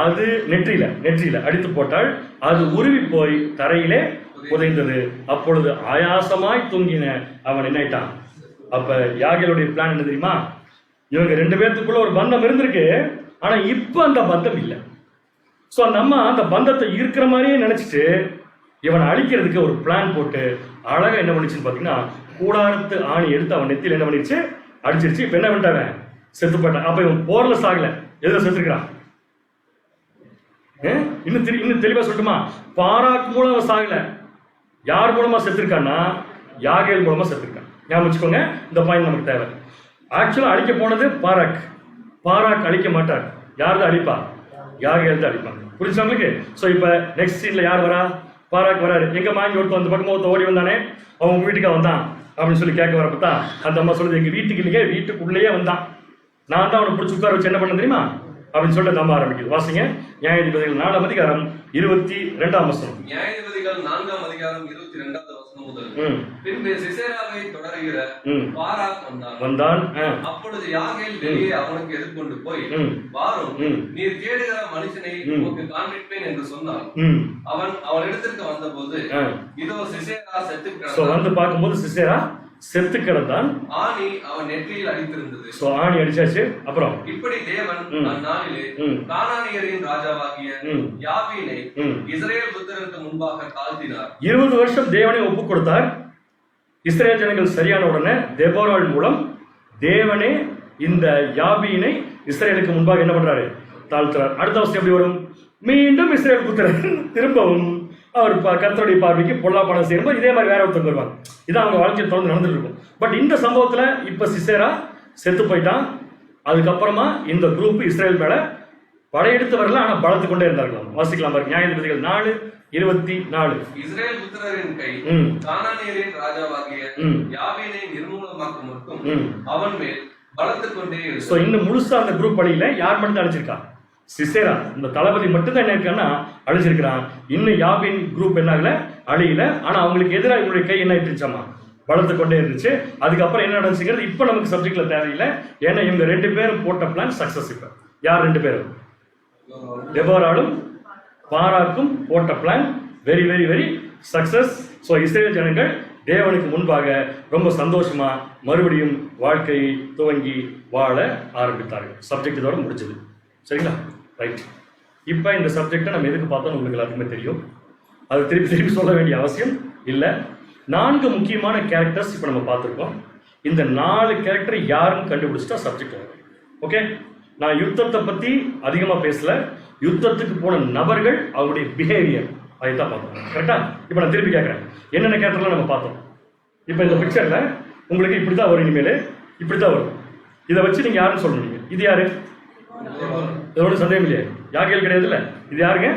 அது நெற்றியில அடித்து போட்டால் அது உருவி போய் தரையிலே புதைந்தது. அப்பொழுது ஆயாசமாய் தூங்கின அவன் என்னாயிட்டான். அப்ப யாகேலுடைய பிளான் என்ன தெரியுமா, இவங்க 2 பேர்த்துக்குள்ள ஒரு பந்தம் இருந்திருக்கு, ஆனா இப்ப அந்த பந்தம் இல்லை. சோ நம்ம அந்த பந்தத்தை இருக்கிற மாதிரியே நினைச்சிட்டு இவனை அழிக்கிறதுக்கு ஒரு பிளான் போட்டு அழகா என்ன பண்ணிச்சுன்னு பாத்தீங்கன்னா கூடாரத்து ஆணி எடுத்து அவன் நெத்தியில் என்ன பண்ணிடுச்சு, அடிச்சிருச்சு. இப்ப என்ன பண்ணிட்டாவன், செத்து போயிட்டான். அப்ப இவன் போர்ல சாகல, எதுல செத்துக்கிறான், இன்னும் தெளிவா சொல்லட்டுமா, பாராக் மூலம் அவன் சாகல, யார் மூலமா செத்துருக்கான்னா யாகேல் மூலமா செத்துருக்கான். ஞாபகம் வச்சுக்கோங்க, இந்த பாயிண்ட் நமக்கு தேவை. ஆக்சுவலா அழிக்க போனது பாராக் அழிக்க மாட்டார், யார் தான் அழிப்பா, யாகேல் தான் அழிப்பாங்க. புரிஞ்சு உங்களுக்கு? சோ இப்ப நெக்ஸ்ட் சீன்ல யார் வரா, பாராக் வராரு. எங்க மாங்கி ஒருத்தர் அந்த பக்கமா ஓடி வந்தானே, அவன் வீட்டுக்கு வந்தான் அப்படின்னு சொல்லி கேட்க வரப்பதான் அந்த அம்மா சொல்லுது, எங்க வீட்டுக்கு இல்லையே, வீட்டுக்குள்ளேயே வந்தான், நான் தான் அவனை பிடிச்சி உட்கார வச்சு என்ன பண்ண தெரியுமா அப்படின்னு சொல்லிட்டு நம்ம ஆரம்பிக்குது. வாசிங்க நியாயாதிபதிகள் 4ஆம் அதிகாரம் 22ஆம் வசனம். நியாயாதிபதிகள் 4ஆம் அதிகாரம் 22வது வசனம் முதல். பின்பு சிசேராவை தொடருகிற பாராக் வந்தான். அப்பொழுது யாகேல் வெளியே அவனுக்கு எதிர்கொண்டு போய், வாரும், நீர் தேடுகிற மனுஷனை உனக்கு காண்பிப்பேன் என்று சொன்னான். அவன் இடத்திற்கு வந்தபோது இதோ சிசேரா செத்து கிடந்தான். வந்து பார்க்கும்போது சிசேரா செத்து கிடந்தான், ஆணி அவன் நெற்றியில் அடித்திருந்தது. சோ ஆணி அடிச்சாச்சு. அப்புறம் இப்படி தேவன் அந்நாளிலே கானானியரின் ராஜாவாகிய யாபீனை இஸ்ரவேல் புத்திரருக்கு முன்பாக தாழ்த்தினார். 20 வருஷம் தேவனை ஒப்பு கொடுத்தார். இஸ்ரவேல் ஜனங்கள் சரியான உடனே தெபோராள் மூலம் தேவனே இந்த யாபீனை இஸ்ரவேலுக்கு முன்பாக என்ன பண்றாரு, தாழ்த்துறார். அடுத்த வருஷம் எப்படி வரும், மீண்டும் இஸ்ரவேல் புத்திரர் திரும்பவும் அவர் கர்த்தருடைய பார்வைக்கு பொல்லாப்பான சேரும்போது இதே மாதிரி வேற ஒருத்தர் வருவாங்க. இதான் அவங்க வாழ்க்கையில் தொடர்ந்து நடந்துட்டு இருக்கும். பட் இந்த சம்பவத்துல இப்ப சிசேரா செத்து போயிட்டான். அதுக்கப்புறமா இந்த குரூப் இஸ்ரேல் மேல படையெடுத்து வரல, ஆனா பலத்து கொண்டே இருந்தார்கள். வாசிக்கலாம் பாருங்க, நியாயாதிபதிகள் 4:24. இஸ்ரேல் புத்திரரின் கை கானானியரின் ராஜாவாகிய யாபீனை நிர்மூலமாக்கும் மட்டும் அவன் மேல் பலத்து கொண்டே இருக்கு. இன்னும் முழுசா அந்த குரூப் படையில யார் மட்டும் அழைச்சிருக்கா, சிசேரா இந்த தளபதி மட்டும் தான் என்ன இருக்கான்னா அழிஞ்சிருக்கிறான். இன்னும் யாபின் குரூப் என்ன ஆகல, அழியல. ஆனா அவங்களுக்கு எதிராக இவருடைய கை என்ன ஆயிடுச்சாமா, வளர்த்து கொண்டே இருந்துச்சு. அதுக்கப்புறம் என்ன நடந்துச்சுங்கிறது இப்ப நமக்கு சப்ஜெக்ட்ல தேவையில்லை. ஏன்னா இவங்க 2 பேரும் போட்ட பிளான் சக்சஸ். இப்ப யார் 2 பேரும், தெபோராளும் பாராக்கும் போட்ட plan very very very success. So Israel ஜனங்கள் தேவனுக்கு முன்பாக ரொம்ப சந்தோஷமா மறுபடியும் வாழ்க்கையை துவங்கி வாழ ஆரம்பித்தார்கள். சப்ஜெக்ட் இதோட முடிச்சது. சரிங்களா, ரைட். இப்போ இந்த சப்ஜெக்டை நம்ம எதுக்கு பார்த்தோம் உங்களுக்கு எல்லாருக்குமே தெரியும், அது திருப்பி சொல்ல வேண்டிய அவசியம் இல்லை. 4 முக்கியமான கேரக்டர்ஸ் இப்போ நம்ம பார்த்துருக்கோம். இந்த 4 கேரக்டர் யாருன்னு கண்டுபிடிச்சிட்டா சப்ஜெக்ட் வரும். ஓகே, நான் யுத்தத்தை பற்றி அதிகமாக பேசல, யுத்தத்துக்கு போன நபர்கள் அவருடைய பிஹேவியர் அதை தான் பார்த்தோம். கரெக்டா? இப்போ நான் திருப்பி கேட்குறேன், என்னென்ன கேரக்டர்லாம் நம்ம பார்த்தோம். இப்போ இந்த பிக்சரில் உங்களுக்கு இப்படி தான் வரும், இனிமேல் இப்படி தான் வரும். இதை வச்சு நீங்கள் யாருன்னு சொல்லணும். நீங்கள் இது யாரு, இதோட சந்தேகம் இல்லையா, யாகேல் கிடையாது இல்ல, இது யாருங்க,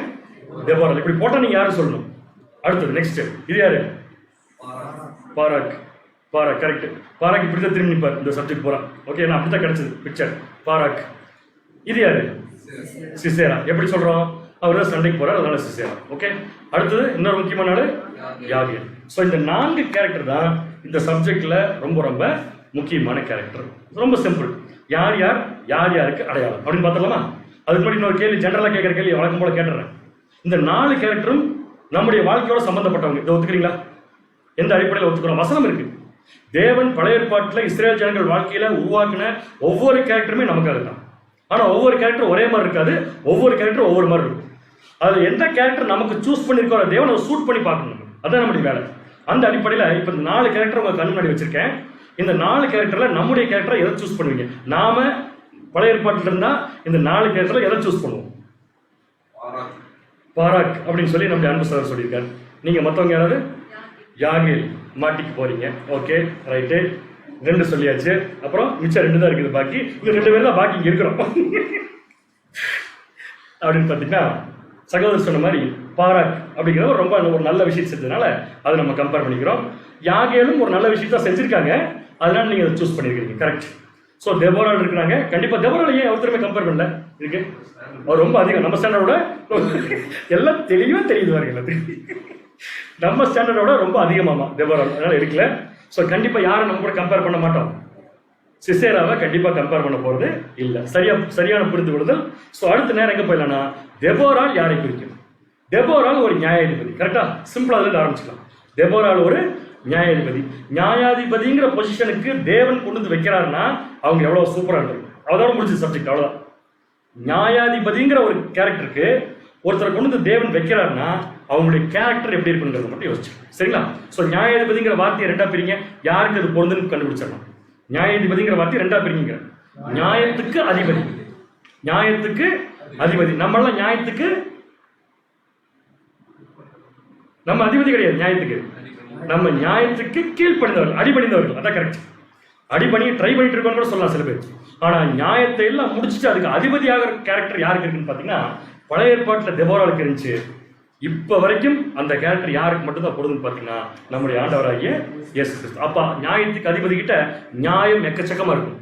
தெபோரா. இப்படி போட்டா நீங்க யாரும் சொல்லணும். அடுத்தது நெக்ஸ்ட், இது யாரு, பாராக். கரெக்ட், பாராக் இப்படிதான் திரும்பி நிற்பார் இந்த சப்ஜெக்ட் போறா. ஓகே, நான் அப்படித்தான் கிடைச்சது பிக்சர், பாராக். இது யாரு, சிசேரா. எப்படி சொல்றோம், அவர் தான் சண்டைக்கு போறார், அதனால சிசேரா. ஓகே, அடுத்தது இன்னொரு முக்கியமான ஆளு யாகேல். ஸோ இந்த 4 கேரக்டர் தான் இந்த சப்ஜெக்ட்ல ரொம்ப ரொம்ப முக்கியமான கேரக்டர். ரொம்ப சிம்பிள், யார் யாருக்கு அடையாளம் அப்படின்னு பார்த்தலாமா. அதுக்கு முன்னாடி இன்னொரு கேள்வி, ஜெனரலா கேட்கிற கேள்வி வழக்கம் போல கேட்டுறேன். இந்த 4 கேரக்டரும் நம்முடைய வாழ்க்கையோட சம்பந்தப்பட்டவங்க. இதை ஒத்துக்கிறீங்களா? எந்த அடிப்படையில் ஒத்துக்கிறோம்? வசனம் இருக்கு. தேவன் பழைய ஏற்பாட்டில் இஸ்ரேல் ஜனங்கள் வாழ்க்கையில உருவாக்கின ஒவ்வொரு கேரக்டருமே நமக்காக தான். ஆனா ஒவ்வொரு கேரக்டரும் ஒரே மாதிரி இருக்காது, ஒவ்வொரு கேரக்டரும் ஒவ்வொரு மாதிரி இருக்கும். அது எந்த கேரக்டர் நமக்கு சூஸ் பண்ணிருக்கோ தேவன் அதை சூட் பண்ணி பார்க்கணும். அதான் நம்முடைய வேலை. அந்த அடிப்படையில் இப்ப இந்த 4 கேரக்டர் உங்க கண் முன்னாடி வச்சிருக்கேன். இந்த 4 கேரக்டர்ல நம்முடைய கேரக்டரை எதை சூஸ் பண்ணுவீங்க? நாம பழைய ஏற்பாட்டில் இருந்தா இந்த 4 கேரக்டர்ல எதை சூஸ் பண்ணுவோம்? பாராக் அப்படின்னு சொல்லி நம்முடைய அன்பு சார் சொல்லியிருக்காரு. நீங்க மற்றவங்க யாராவது? யாகேல் மாட்டிக்கு போறீங்க. ஓகே, ரைட்டு, 2 சொல்லியாச்சு. அப்புறம் மிச்சம் 2 தான் இருக்குது பாக்கி. இந்த 2 பேர் தான் பாக்கி இங்க இருக்கிறோம். அப்படின்னு பார்த்தீங்கன்னா சகோதரர் சொன்ன மாதிரி பாராக் அப்படிங்கிற ரொம்ப ஒரு நல்ல விஷயம் செஞ்சதுனால அதை நம்ம கம்பேர் பண்ணிக்கிறோம். யாகேலும் ஒரு நல்ல விஷயத்த செஞ்சிருக்காங்க, அதனால நீங்க அதை சூஸ் பண்ணிருக்கீங்க. கரெக்ட். ஸோ தெபோரால் இருக்கிறாங்க. கண்டிப்பா தெபோரால் ஏன் ஒருத்தருமே கம்பேர் பண்ணல இருக்கு? அவர் ரொம்ப அதிகம். நம்ம ஸ்டாண்டர்டோட எல்லாம் தெளிவா தெரியுது பாருங்க. நம்ம ஸ்டாண்டர்டோட ரொம்ப அதிகமாமா தெபோரால், அதனால இருக்கல. ஸோ கண்டிப்பா யாரும் நம்ம கூட கம்பேர் பண்ண மாட்டோம். சிசேராவை கண்டிப்பா கம்பேர் பண்ண போறது இல்ல. சரியான புரிந்து கொள்ளுதல். ஸோ அடுத்த நேரம் எங்க போயிடலாம்னா தெபோரால் யாரை குறிக்கும்? தெபோரால் ஒரு நியாயாதிபதி. கரெக்டா? சிம்பிளா அதுல ஆரம்பிச்சுக்கலாம். தெபோரால் ஒரு நியாயாதிபதி. நியாயாதிபதிங்கிற பொசிஷனுக்கு தேவன் கொண்டு வந்து வைக்கிறாருன்னா அவங்க எவ்வளவு சூப்பரா இருக்கும். அதோட முடிஞ்ச சப்ஜெக்ட், அவ்வளவுதான். நியாயாதிபதிங்கிற ஒரு கேரக்டருக்கு ஒருத்தரை கொண்டு வந்து தேவன் வைக்கிறாருன்னா அவங்களுடைய கேரக்டர் எப்படி இருக்குங்கிறத மட்டும் யோசிச்சு. சரிங்களா? ஸோ நியாயாதிபதிங்கிற வார்த்தையை 2ஆ பிரிங்க. யாருக்கு அது பொருந்துன்னு கண்டுபிடிச்சிடலாம். நியாயாதிபதிங்கிற வார்த்தை 2ஆ பிரிங்க. நியாயத்துக்கு அதிபதி, நியாயத்துக்கு அதிபதி. நம்மளாம் நியாயத்துக்கு நம்ம அதிபதி கிடையாது. நியாயத்துக்கு நம்ம நியாயத்துக்கு கீழ்ப்படிந்தவர்கள், அடிபணிந்தவர்கள். அதான் கரெக்ட். அடிபணி ட்ரை பண்ணிட்டு இருக்கோம் கூட சொல்லலாம் சில பேர். ஆனா நியாயத்தை எல்லாம் முடிச்சுட்டு அதுக்கு அதிபதியாக கேரக்டர் யாருக்கு இருக்குன்னு பாத்தீங்கன்னா பழைய ஏற்பாட்டில் தெபோராளுக்கு இருந்துச்சு. இப்ப வரைக்கும் அந்த கேரக்டர் யாருக்கு மட்டும் தான் பொருதுன்னு பாத்தீங்கன்னா நம்முடைய ஆண்டவராகிய இயேசு கிறிஸ்து. அப்ப நியாயத்துக்கு அதிபதி கிட்ட நியாயம் எக்கச்சக்கமா இருக்கும்.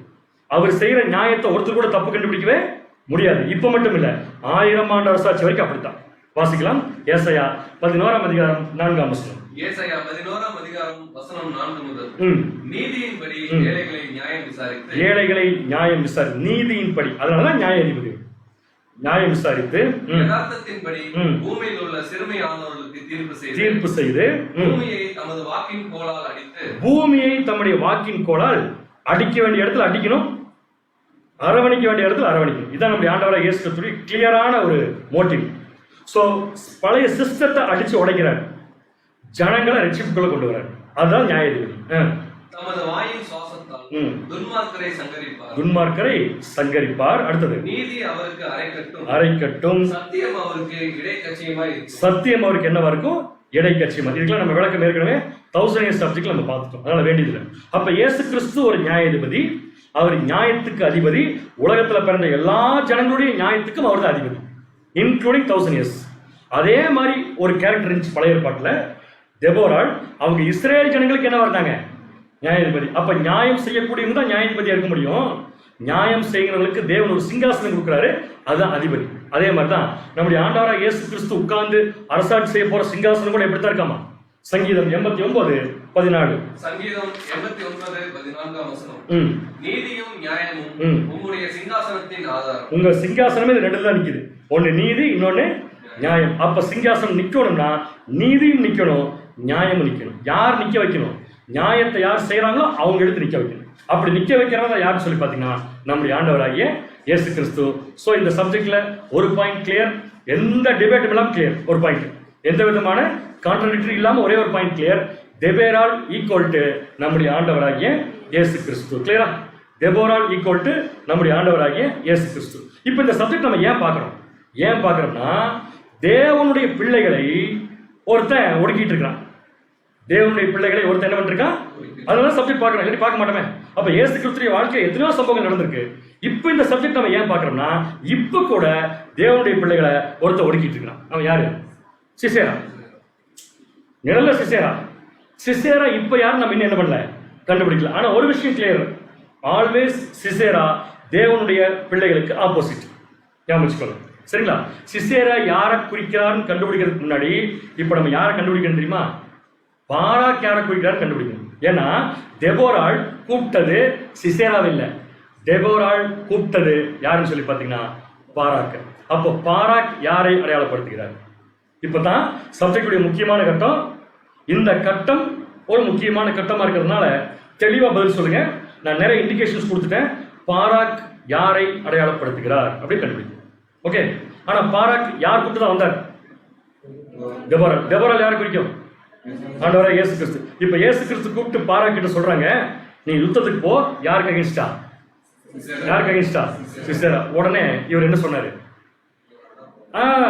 அவர் செய்யற நியாயத்தை ஒருத்தர் கூட தப்பு கண்டுபிடிக்கவே முடியாது. இப்ப மட்டும் இல்ல, 1000 ஆண்டு அரசாட்சி வரைக்கும் அப்படித்தான். வாசிக்கலாம். ஏசாயா 11ஆம் அதிகாரம் 4ஆம் வசனம். ஏசாயா 11ஆம் அதிகாரம் வசனம் 4 முதல். நீதியின்படி ஏழைகளை நியாயம் விசாரித்து, ஏழைகளை நியாயம் விசாரி, நீதியின்படி, அதனாலதான் நியாயாதிபதி. நியாயம் விசாரித்து யதார்த்தத்தின்படி பூமியில் உள்ள சிறுமையானவர்களுக்கு தீர்ப்பு செய்து பூமியை தமது வாக்கின் கோலால் அடித்து, பூமியை தம்முடைய வாக்கின் கோலால் அடிக்க வேண்டிய இடத்துல அடிக்கணும், அரவணைக்க வேண்டிய இடத்துல அரவணைக்கணும். இதான் நம்முடைய ஆண்டவராகிய இயேசு கிறிஸ்துவின் கிளியரான ஒரு மோட்டிவ். சோ பழைய சிஸ்டத்தை அடிச்சு உடைக்கிறார், ஜனங்களை ரட்சிப்புக்குள்ள கொண்டு வரார். அதுதான் நியாயாதிபதி. தமது வாயின் சுவாசத்தால் துன்மார்க்கரை சங்கரிப்பார், துன்மார்க்கரை சங்கரிப்பார். அடுத்தது நீதி அவருக்கு அரைக்கட்டும், சத்தியம் அவருக்கு இடைக்கட்சியுமாய் இருக்கும். சத்தியம் அவருக்கு என்னவா இருக்கும்? இடைக்கட்சியுமா. இதுக்கெல்லாம் நம்ம விளக்கம் ஏற்கனவே 1000 years சப்ஜெக்ட்ல நம்ம பார்த்துட்டோம், அதனால வேண்டியதில்லை. அப்ப இயேசு கிறிஸ்து ஒரு நியாயாதிபதி, அவர் நியாயத்துக்கு அதிபதி. உலகத்துல பிறந்த எல்லா ஜனங்களுடைய நியாயத்துக்கும் அவர் தான் அதிபதி, இன்க்ளூடிங் 1000 years. அதே மாதிரி ஒரு கேரக்டர் இருந்துச்சு பழைய ஏற்பாட்டுல, தெபோராள். அவங்க இஸ்ரேல் ஜனங்களுக்கு என்ன வந்தாங்க? நியாயாதிபதி. அப்ப நியாயம் செய்யக்கூடியவங்க தான் நியாயாதிபதியா இருக்க முடியும். நியாயம் செய்கிறவங்களுக்கு தேவன் ஒரு சிங்காசனம் கொடுக்கிறாரு, அதுதான் அதிபதி. அதே மாதிரிதான் நம்முடைய ஆண்டவராகிய இயேசு கிறிஸ்து உட்கார்ந்து அரசாட்சி செய்ய போற சிங்காசனம் கூட எப்படித்தான் இருக்காமா? சங்கீதம் 89:14. சங்கீதம் 89:14 வசனம். நீதியும் நியாயமும் உங்களுடைய சிங்காசனத்தின் ஆதாரம். உங்க சிங்காசனமே இது 2 தான் நிக்குது. ஒன்னு நீதி, இன்னொன்னு நியாயம். அப்ப சிங்காசனம் நிக்கணும்னா நீதியும் நிக்கணும், நியாயமும் நிக்கணும். யார் நிக்க வைக்கணும்? நியாயத்தை யார் செய்யறாங்களோ அவங்க எடுத்து நிக்க வைக்கணும். அப்படி நிக்க வைக்கிறதா யார் சொல்லி பாத்தீங்கன்னா நம்முடைய ஆண்டவராகிய இயேசு கிறிஸ்து. சோ இந்த சப்ஜெக்ட்ல ஒரு பாயிண்ட் கிளியர், எந்த டிபேட்டும் இல்லாம கிளியர். ஒரு பாயிண்ட், எந்த விதமான கான்ட்ரடிக்டரி இல்லாம ஒரே ஒரு பாயிண்ட் கிளியர். தெபோரால் ஈக்குவல் டு நம்முடைய ஆண்டவராகிய இயேசு கிறிஸ்து. கிளியரா? தெபோரால் ஈக்குவல் டு நம்முடைய ஆண்டவராகிய இயேசு கிறிஸ்து. இப்ப இந்த சப்ஜெக்ட் நம்ம ஏன் பார்க்கிறோம்னா தேவனுடைய பிள்ளைகளை ஒருத்தன் ஒடுக்கிட்டு இருக்கான். தேவனுடைய பிள்ளைகளை ஒருத்தன் என்ன பண்ணிருக்கான்? அதனால சப்ஜெக்ட் பார்க்கணும், இல்லாட்டி பார்க்க மாட்டோமே. அப்ப இயேசு கிறிஸ்துவின் வாழ்க்கையில் எத்தனையோ சம்பவங்கள் நடந்திருக்கு. இப்ப இந்த சப்ஜெக்ட் நம்ம ஏன் பார்க்கிறோம்னா இப்ப கூட தேவனுடைய பிள்ளைகளை ஒருத்தன் ஒடுக்கிட்டு இருக்கான். அவன் யாரு? சிசேரா. நிழல்ல சிசேரா இப்ப யாரும் நம்ம இன்னும் என்ன பண்ணல, கண்டுபிடிக்கல. ஆனா ஒரு விஷயம் கிளியர், ஆல்வேஸ் சிசேரா தேவனுடைய பிள்ளைகளுக்கு ஆப்போசிட். ஞாபகம், சரிங்களா? சிசேரா யாரை குறிக்கிறான்னு கண்டுபிடிக்கிறதுக்கு முன்னாடி இப்ப நம்ம யாரை கண்டுபிடிக்கணும் தெரியுமா? பாராக் யாரை குறிக்கிறான்னு கண்டுபிடிக்கணும். ஏன்னா தெபோராள் கூப்பிட்டது சிசேராவை இல்ல, தெபோராள் கூப்பிட்டது யாருன்னு சொல்லி பாத்தீங்கன்னா பாராக். அப்போ பாராக் யாரை அடையாளப்படுத்துகிறார்? இப்பதான் சப்ஜெக்டுடைய முக்கியமான கட்டம். இந்த கட்டம் ஒரு முக்கியமான கட்டமா இருக்கிறதுனால தெளிவா பதில் சொல்லுங்க. நான் நிறைய இண்டிகேஷன்ஸ் கொடுத்துட்டேன். பாராக் யாரை அடையாளப்படுத்துகிறார் அப்படின்னு கண்டுபிடிக்கும். ஓகே. ஆனா பாராக் யார் கூப்பிட்டு தான் வந்தார்? தெபோராள் யாரை குறிக்கும்? ஆண்டவராகிய இயேசு கிறிஸ்து. இப்ப இயேசு கிறிஸ்து கூப்பிட்டு பாராக் கிட்ட சொல்றாங்க, நீ யுத்தத்துக்கு போ. யாருக்கு அகேன்ஸ்டா? யாருக்கு அகேன்ஸ்டா? சிஸ்டர். உடனே இவர் என்ன சொன்னாரு?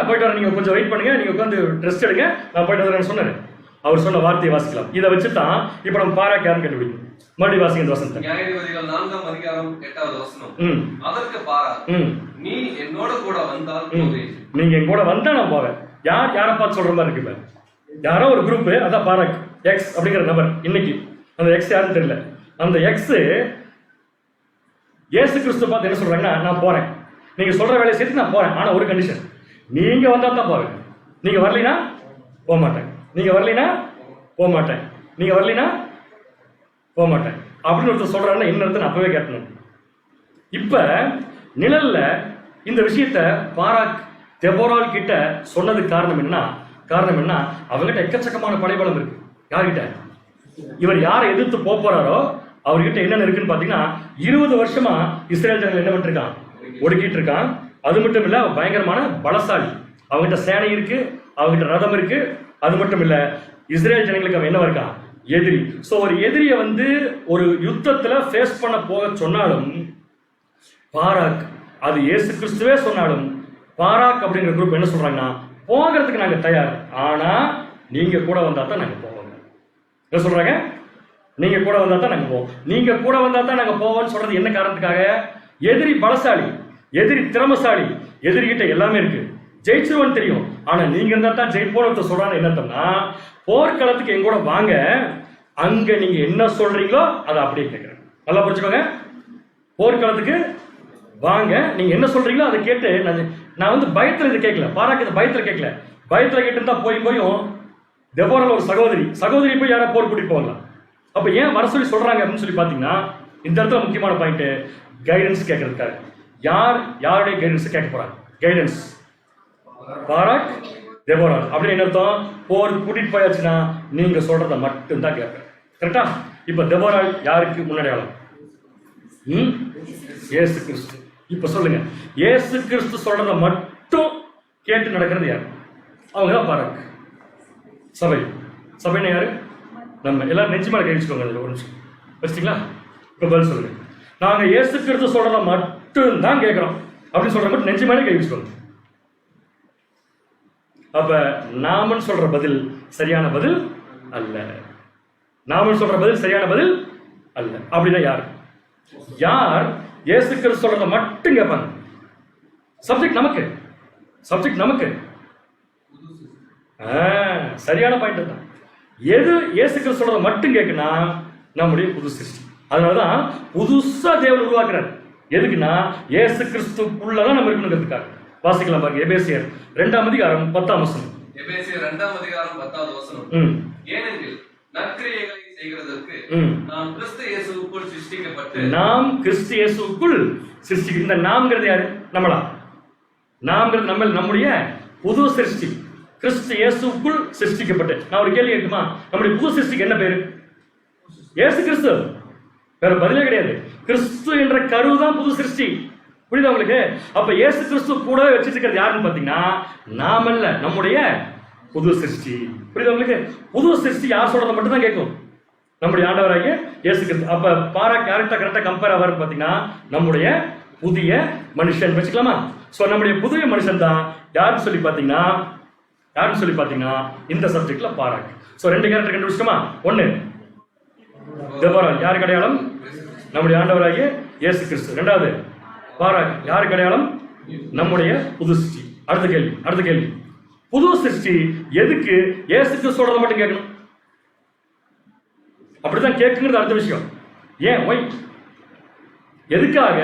போயிட்டு வர, நீங்க கொஞ்சம் வெயிட் பண்ணுங்க, நீங்க உட்காந்து ரெஸ்ட் எடுங்க, நான் போயிட்டு வரேன்னு சொன்னாரு. அவர் சொன்ன வார்த்தையை வாசிக்கலாம். இதை வச்சுதான் இப்ப நம்ம பாராக் யாருன்னு கண்டுபிடிக்கும். மறுபடியும் வாசிங்க இந்த வசனத்தை. நியாயாதிபதிகள் 4ஆம் அதிகாரம் 8வது வசனம். அதற்கு பாராக், நீ என்னோட கூட வந்தால் போவேன். நீங்க என் கூட வந்தா நான் போவேன். யாரை பார்த்து சொல்ற மாதிரி இருக்கு? யாரோ ஒரு குரூப், அதான் பாராக் எக்ஸ் அப்படிங்கிற நபர். இன்னைக்கு அந்த எக்ஸ் யாருன்னு தெரியல. அந்த எக்ஸ் இயேசு கிறிஸ்து பார்த்து என்ன சொல்றாங்கன்னா, நான் போறேன், நீங்க சொல்ற வேலையை சேர்த்து நான் போறேன், ஆனா ஒரு கண்டிஷன், நீங்க வந்தா தான் போவேன், நீங்க வரலைன்னா போக மாட்டேன், நீங்க வரலைன்னா போக மாட்டேன், நீங்க வரலைன்னா போக மாட்டேன் அப்படின்னு ஒருத்தர் சொல்றாருன்னா என்ன நான் அப்பவே கேட்டேன். இப்ப நிழல்ல இந்த விஷயத்த பாராக் தெபோரால் கிட்ட சொன்னதுக்கு காரணம் என்ன? அவங்ககிட்ட எக்கச்சக்கமான படைபலம் இருக்கு. யார்கிட்ட? இவர் யாரை எதிர்த்து போறாரோ அவர்கிட்ட என்னென்ன இருக்குன்னு பாத்தீங்கன்னா 20 வருஷமா இஸ்ரேல் ஜனங்கள் என்ன பண்ணிருக்கான்? ஒடுக்கிட்டு இருக்கான். அது மட்டும் இல்ல, பயங்கரமான பலசாலி. அவங்ககிட்ட சேனை இருக்கு, அவங்ககிட்ட ரதம் இருக்கு. அது மட்டும் இல்ல, இஸ்ரேல் ஜனங்களுக்கு அவன் என்னவா இருக்கான்? எதிரி. சோ ஒரு எதிரியை ஒரு யுத்தத்துல ஃபேஸ் பண்ண போக சொன்னாலும் பாராக், அது இயேசு கிறிஸ்துவே சொன்னாலும் பாராக் அப்படிங்கிற குரூப் என்ன சொல்றாங்கன்னா, போகிறதுக்கு நாங்க தயார், ஆனா நீங்க கூட வந்தா தான் நாங்க போவோம். என்ன சொல்றாங்க? நீங்க கூட வந்தா தான் நாங்க போவோம். நீங்க கூட வந்தா தான் நாங்க போவோம்னு சொல்றது என்ன காரணத்துக்காக? எதிரி பலசாலி, எதிரி திறமசாலி, எதிரிகிட்ட எல்லாமே இருக்கு, ஜெயிச்சிருவோன்னு தெரியும், ஆனா நீங்க இருந்தா தான் ஜெயிப்போன்னு சொல்றான்னு என்னன்னா, போர்க்களத்துக்கு எங்கூட வாங்க, அங்க நீங்க என்ன சொல்றீங்களோ அதை அப்படியே கேட்கிறேன். நல்லா புரிச்சுக்கோங்க. போர்க்களத்துக்கு வாங்க, நீங்க என்ன சொல்றீங்களோ அதை கேட்டு நான் பயத்துல இது கேட்கல, பாராக்கு இது பயத்துல கேட்கல. பயத்துல கேட்டு இருந்தா போயும் தெபோரால் ஒரு சகோதரி போய் யாரா போர் கூட்டிட்டு போகலாம். அப்ப ஏன் வர சொல்லி சொல்றாங்க அப்படின்னு சொல்லி பாத்தீங்கன்னா, இந்த இடத்துல முக்கியமான பாயிண்ட் கைடன்ஸ் கேட்கறதுக்காக. யாருடைய கைடன்ஸ் கேட்க போறாங்க? கைடன்ஸ் பாராக் தெபோரால். அப்படின்னு என்ன அர்த்தம்? போர் கூட்டிட்டு போயாச்சுன்னா நீங்க சொல்றத மட்டும் தான் கேட்பேன். கரெக்டா? இப்ப தெபோரால் யாருக்கு முன்னடையாளம்? இயேசு கிறிஸ்து. இப்ப சொல்லுங்க, இயேசு கிறிஸ்து சொல்றத மட்டும் கேட்டு நடக்கிறது யாரு? அவங்கதான் பாராக். சபைன்னா யாரு? நம்ம எல்லாரும் நெஞ்சு மேல கை வச்சுக்கோங்க. ஒரு நிமிஷம் வச்சிட்டீங்களா? இப்ப பதில் சொல்லுங்க. நாங்க இயேசு கிறிஸ்து சொல்றத மட்டும் தான் கேட்கிறோம் அப்படின்னு சொல்ற மட்டும் நெஞ்சு மேல கை வச்சுக்கோங்க. அப்ப நாமன் சொல்ற பதில் சரியான பதில் அல்ல. நாமன் சொல்ற பதில் சரியான பதில் அல்ல. அப்படின்னா யார் இயேசு கிறிஸ்து சொல்றத மட்டும் கேட்பாங்க? சப்ஜெக்ட் நமக்கு. சரியான பாயிண்ட் தான். எது இயேசு கிறிஸ்து சொல்றத மட்டும் கேட்குனா நம்முடைய புது சிருஷ்டி. அதனாலதான் புதுசா தேவன் உருவாக்குறார். எதுக்குன்னா இயேசு கிறிஸ்துக்குள்ளதான் நம்ம இருக்கணுங்கிறதுக்காக. வாசிக்கலாம் பாருங்க, எபேசியர் 2ஆம் அதிகாரம் 10ஆம் வசனம். எபேசியர் 2ஆம் அதிகாரம் 10வது வசனம். ஏனெனில் நற்கிரியைகளை செய்கிறதற்கு நாம் கிறிஸ்து இயேசுவுக்குள் சிருஷ்டிக்க. இந்த நாம்ங்கிறது யாரு? நம்மளா? நாம்ங்கிறது நம்முடைய புது சிருஷ்டி, கிறிஸ்து இயேசுவுக்குள் சிருஷ்டிக்கப்பட்டு. நான் ஒரு கேள்வி கேட்குமா? நம்முடைய புது சிருஷ்டிக்கு என்ன பேரு? இயேசு கிறிஸ்து. வேற பதிலே கிடையாது. கிறிஸ்து என்ற கருவுதான் புது சிருஷ்டி. புரியுதா உங்களுக்கு? அப்ப இயேசு கிறிஸ்து கூடவே வச்சிட்டு இருக்கிறது யாருன்னு பாத்தீங்கன்னா நாமல்ல, நம்முடைய புது சிருஷ்டி. புரியுதா உங்களுக்கு? புது சிருஷ்டி யார் சொல்றதை மட்டும் தான் கேட்கும், நம்முடைய ஆண்டவராகிய இயேசு கிறிஸ்து. அப்ப பாராக் கரெக்டா கம்பேர் ஆவாரு பாத்தீங்கன்னா நம்முடைய புதிய மனுஷன் வச்சுக்கலாமா? சோ நம்முடைய புதிய மனுஷன் தான் யாருன்னு சொல்லி பாத்தீங்கன்னா இந்த சப்ஜெக்ட்ல பாராக். சோ 2 கேரக்டர் கண்டுபிடிச்சிட்டோமா? 1 தெபோரால் யாருக்கு அடையாளம்? நம்முடைய ஆண்டவராகிய இயேசு கிறிஸ்து. 2வது பாராக் யாருக்கு அடையாளம்? நம்முடைய புது சிருஷ்டி. அடுத்த கேள்வி புது சிருஷ்டி எதுக்கு இயேசு கிறிஸ்து சொல்றத மட்டும் கேட்கணும்? அப்படிதான் கேட்குங்கிறது அடுத்த விஷயம். ஏன்? ஒய்? எதுக்காக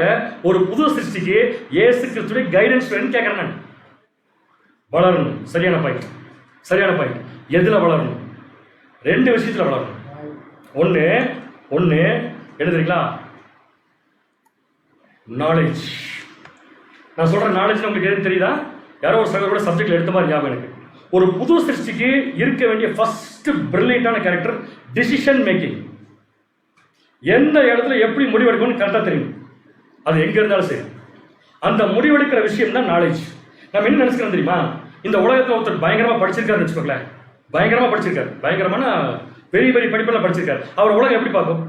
ஒரு புது சிருஷ்டிக்கு இயேசு கிறிஸ்துடைய கைடன்ஸ் வேணும்னு கேட்கறேன் நான். வளரணும். சரியான பாயிண்ட். எதுல வளரணும்? 2 விஷயத்துல வளரணும். ஒன்னு என்ன தெரியுங்களா? நாலேஜ். நான் சொல்ற நாலேஜ் உங்களுக்கு எது தெரியுதா? யாரோ ஒரு சகோதரோட சப்ஜெக்ட்ல எடுத்த மாதிரி ஞாபகம் எனக்கு. ஒரு புது சிருஷ்டிக்கு இருக்க வேண்டிய ஃபர்ஸ்ட் பிரில்லியண்டான கேரக்டர் டிசிஷன் மேக்கிங். எந்த இடத்துல எப்படி முடிவெடுக்கணும்னு கரெக்டா தெரியும். அது எங்க இருந்தாலும் சரி, அந்த முடிவெடுக்கிற விஷயம் தான் நாலேஜ். நம்ம என்ன நினைச்சுக்கிறோம் தெரியுமா? இந்த உலகத்துல ஒருத்தர் பயங்கரமா படிச்சிருக்காருன்னு வச்சுக்கோங்களேன். பயங்கரமான பெரிய பெரிய படிப்பெல்லாம் படிச்சிருக்காரு. அவர் உலகம் எப்படி பார்க்கும்?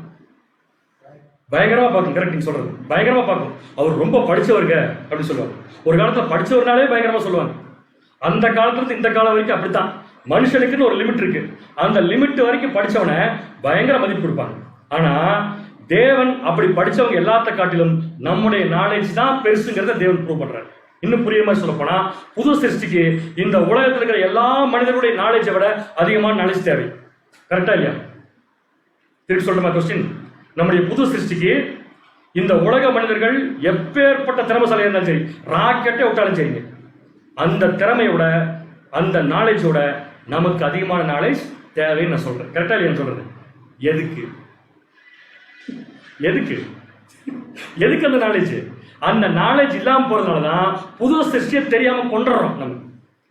பயங்கரமா பார்க்கும். கரெக்ட் நீங்க சொல்றது, பயங்கரமா பார்க்கும். அவர் ரொம்ப படிச்சவருங்க அப்படின்னு சொல்லுவாங்க. ஒரு காலத்துல படிச்சவர்னாலே பயங்கரமா சொல்லுவாங்க. அந்த காலத்துல இருந்து இந்த காலம் வரைக்கும் அப்படித்தான். மனுஷனுக்குன்னு ஒரு லிமிட் இருக்கு. அந்த லிமிட் வரைக்கும் படிச்சவனை பயங்கர மதிப்பு கொடுப்பாங்க. ஆனா தேவன் அப்படி படிச்சவங்க எல்லாத்த காட்டிலும் நம்முடைய நாலேஜ் தான் பெருசுங்கிறத தேவன் ப்ரூவ் பண்றாரு. இன்னும் புரியுற மாதிரி சொல்ல போனா, புது சிருஷ்டிக்கு இந்த உலகத்தில் இருக்கிற எல்லா மனிதர்களுடைய நாலேஜை விட அதிகமான நாலேஜ் தேவை. கரெக்டா இல்லையா? திருப்பி சொல்றமா கொஸ்டின். நம்முடைய புது சிருஷ்டிக்கு இந்த உலக மனிதர்கள் எப்பேற்பட்ட திறமைசாலியா இருந்தாலும் சரி, ராக்கெட்டே விட்டாலும் சரிங்க, அந்த திறமையோட அந்த நாலேஜோட நமக்கு அதிகமான நாலேஜ் தேவைன்னு நான் சொல்றேன். கரெக்டா இல்லையா சொல்றது? எதுக்கு எதுக்கு எதுக்கு அந்த நாலேஜ்? அந்த நாலேஜ் இல்லாம போறதுனாலதான் புது சிருஷ்டியை தெரியாம கொண்டுறோம், நம்ம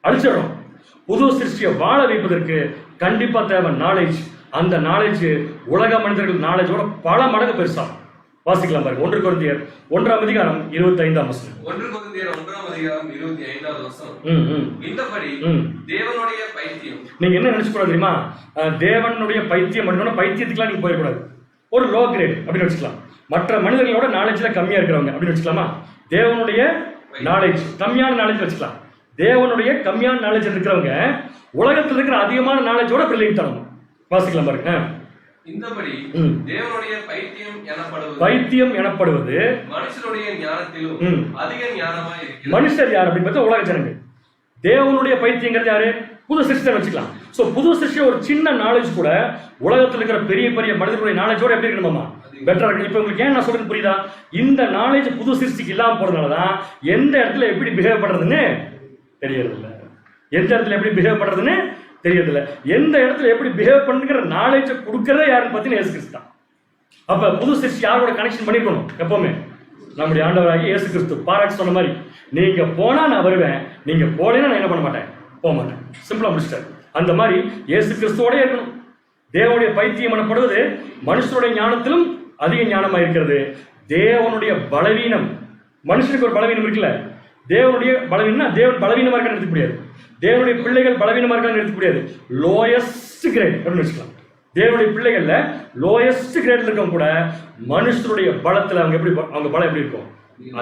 அழிச்சிடறோம். புது சிருஷ்டியை வாழ வைப்பதற்கு கண்டிப்பா தேவை நாலேஜ். அந்த நாலேஜ் உலக மனிதர்கள் நாலேஜோட பல மடங்கு பெருசா. வாசிக்கலாம் பாருங்க. 1 கொரிந்தியர் 1ஆம் அதிகாரம் 25ஆம் வசனம். 1 கொரிந்தியர் 1ஆம் அதிகாரம் 25வது வசனம். இந்தபடி தேவனுடைய பைத்தியம். நீங்க என்ன நினைச்சுக்கூடாது தெரியுமா? தேவனுடைய பைத்தியம் பண்ணணும், பைத்தியத்துக்குலாம் நீங்க போயிடக்கூடாது. ஒரு லோ கிரேட் அப்படின்னு வச்சுக்கலாம். மற்ற மனிதர்களோட நாலேஜ்ல கம்மியா இருக்கிறவங்க அப்படின்னு வச்சுக்கலாமா? தேவனுடைய நாலேஜ் கம்மியான நாலேஜ் வச்சுக்கலாம். தேவனுடைய கம்மியான நாலேஜ் இருக்கிறவங்க உலகத்தில் இருக்கிற அதிகமான நாலேஜோட பிரில்லியன்ட் ஆகணும். வாசிக்கலாம் பாருங்க. இந்தபடி தேவனுடைய பைத்தியம் எனப்படுவது மனுஷனுடைய ஞானத்திலும் அதிக ஞானமாய் இருக்கிறது. மனுஷர் யார் அப்படின்னு பார்த்தா உலக ஜனங்கள். தேவனுடைய பைத்தியங்கிறது யாரு? புது சிருஷ்டியை வச்சுக்கலாம். சோ புது சிருஷ்டிய ஒரு சின்ன நாலேஜ் கூட உலகத்தில் இருக்கிற பெரிய பெரிய மனிதர்களுடைய நாலேஜோட எப்படி இருக்கணுமா? பெட்டரா இருக்கு. இப்ப உங்களுக்கு ஏன் நான் சொல்றது புரியுதா? இந்த நாலேஜ் புது சிருஷ்டிக்கு இல்லாம போறதுனாலதான் எந்த இடத்துல எப்படி பிஹேவ் பண்றதுன்னு தெரியறது இல்ல. எந்த இடத்துல எப்படி பிஹேவ் பண்றதுன்னு தெரியறது இல்ல. எந்த இடத்துல எப்படி பிஹேவ் பண்ணுங்கிற நாலேஜ் கொடுக்கறதே யாருன்னு பார்த்தீங்கன்னா இயேசு கிறிஸ்து தான். அப்ப புது சிருஷ்டி யாரோட கனெக்ஷன் பண்ணிக்கணும்? எப்பவுமே நம்முடைய ஆண்டவராகிய இயேசு கிறிஸ்து. பாராட்டு சொன்ன மாதிரி, நீங்க போனா நான் வருவேன், நீங்க போலேன்னா நான் என்ன பண்ண மாட்டேன், போக மாட்டேன். சிம்பிளா முடிச்சிட்டாரு. அந்த மாதிரி இயேசு கிறிஸ்துவோட இருக்கணும். தேவனுடைய பைத்தியம் எனப்படுவது மனுஷனுடைய ஞானத்திலும் அதிக ஞானமா இருக்கிறது. தேவனுடைய பலவீனம், மனுஷனுக்கு ஒரு பலவீனம் இருக்குல்ல, தேவனுடைய பலவீனம், தேவன் பலவீனமா இருக்கான்னு எடுத்துக்க முடியாது. தேவனுடைய பிள்ளைகள் பலவீனமா இருக்கான்னு எடுத்துக்க முடியாது. லோயஸ்ட் கிரேட் அப்படின்னு வச்சுக்கலாம். தேவனுடைய பிள்ளைகள்ல லோயஸ்ட் கிரேட்ல இருக்கவங்க கூட மனுஷனுடைய பலத்துல அவங்க எப்படி, அவங்க பலம் எப்படி இருக்கும்?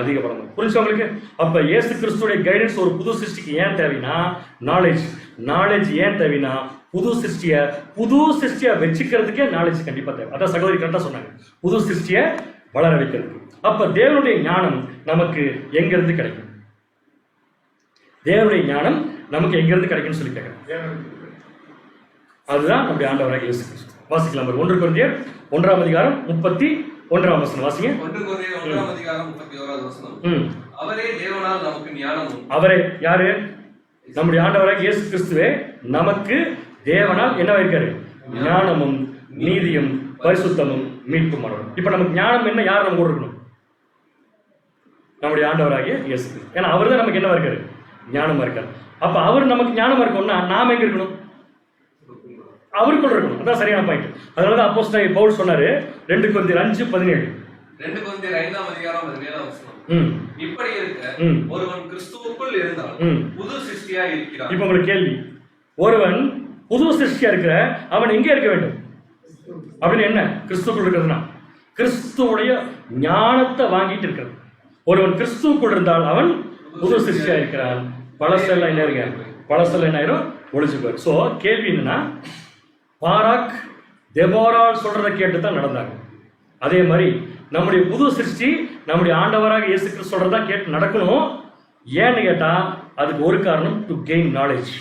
அதிக பலம். புரிஞ்சவங்களுக்கு? அப்ப இயேசு கிறிஸ்துடைய கைடன்ஸ் ஒரு புது சிருஷ்டிக்கு ஏன் தேவைன்னா நாலேஜ். நாலேஜ் ஏன் தேவைன்னா புது சிருஷ்டிய வச்சுக்கிறதுக்கே நாலேஜ் கண்டிப்பா தேவை. அதான் சகோதரி கரெக்டா சொன்னாங்க, புது சிருஷ்டிய வளர வைக்கிறதுக்கு. அப்ப தேவனுடைய ஞானம் நமக்கு எங்க இருந்து கிடைக்கும்? தேவனுடைய ஞானம் நமக்கு எங்க இருந்து கிடைக்கும்னு சொல்லி கேட்கிறேன். அதுதான் நம்முடைய ஆண்டவராகிய இயேசு கிறிஸ்து. வாசிக்கலாம். 1 கொரிந்தியர் 1ஆம் அதிகாரம் 31ஆம் வசனம் வாசிங்க. 1 கொரிந்தியர் 1ஆம் அதிகாரம் 31வது வசனம். அவரே தேவனால் நமக்கு ஞானமும். அவரே யாரு? நம்முடைய ஆண்டவராகிய இயேசு கிறிஸ்துவே நமக்கு தேவனால் என்ன இருக்காரு? ஞானமும் நீதியும் பரிசுத்தமும் மீட்பும் வரணும். இப்ப நமக்கு ஞானம் என்ன? யார் நம்ம கூட இருக்கணும்? நம்முடைய ஆண்டவராகிய இயேசு கிறிஸ்து. ஏன்னா அவர் தான் நமக்கு என்ன இருக்காரு? ஞானமா இருக்காரு. அப்ப அவர் நமக்கு ஞானமா இருக்கணும்னா நாம எங்க இருக்கணும்? அவருக்குள்ள இருக்கணும். அதான் சரியான பாயிண்ட். அதனாலதான் அப்போஸ்தலன் பவுல் சொன்னாரு 2 கொரிந்தியர் 5:17. 2 கொரிந்தியர் 5ஆம் அதிகாரம் 17ஆம் வசனம். இப்படி இருக்க ஒருவன் கிறிஸ்துவுக்குள் இருந்தால் புது சிருஷ்டியா இருக்கிறான். இப்ப உங்களுக்கு கேள்வி, ஒருவன் புது சிருஷ்டியா இருக்கிற அவன் எங்கே இருக்க வேண்டும் அப்படின்னு என்ன? கிறிஸ்துவுக்குள் இருக்கிறதுனா கிறிஸ்துவுடைய ஞானத்தை வாங்கிட்டு இருக்கிறது. ஒருவன் கிறிஸ்துவுக்குள் இருந்தால் அவன் புது சிருஷ்டியா இருக்கிறான். பழசெல்லாம் என்ன இருக்க? பழசெல்லாம் என்ன ஆயிரும்? ஒழிச்சு போயிரு. சோ கேள்வி என்னன்னா, பாராக் தெபோரால் சொல்றதை கேட்டு தான் நடந்தாங்க. அதே மாதிரி நம்முடைய புது சிருஷ்டி நம்முடைய ஆண்டவராக இயேசு கிறிஸ்து சொல்றதா கேட்டு நடக்கணும். ஏன்னு கேட்டா அதுக்கு ஒரு காரணம், டு கெயின் நாலேஜ்.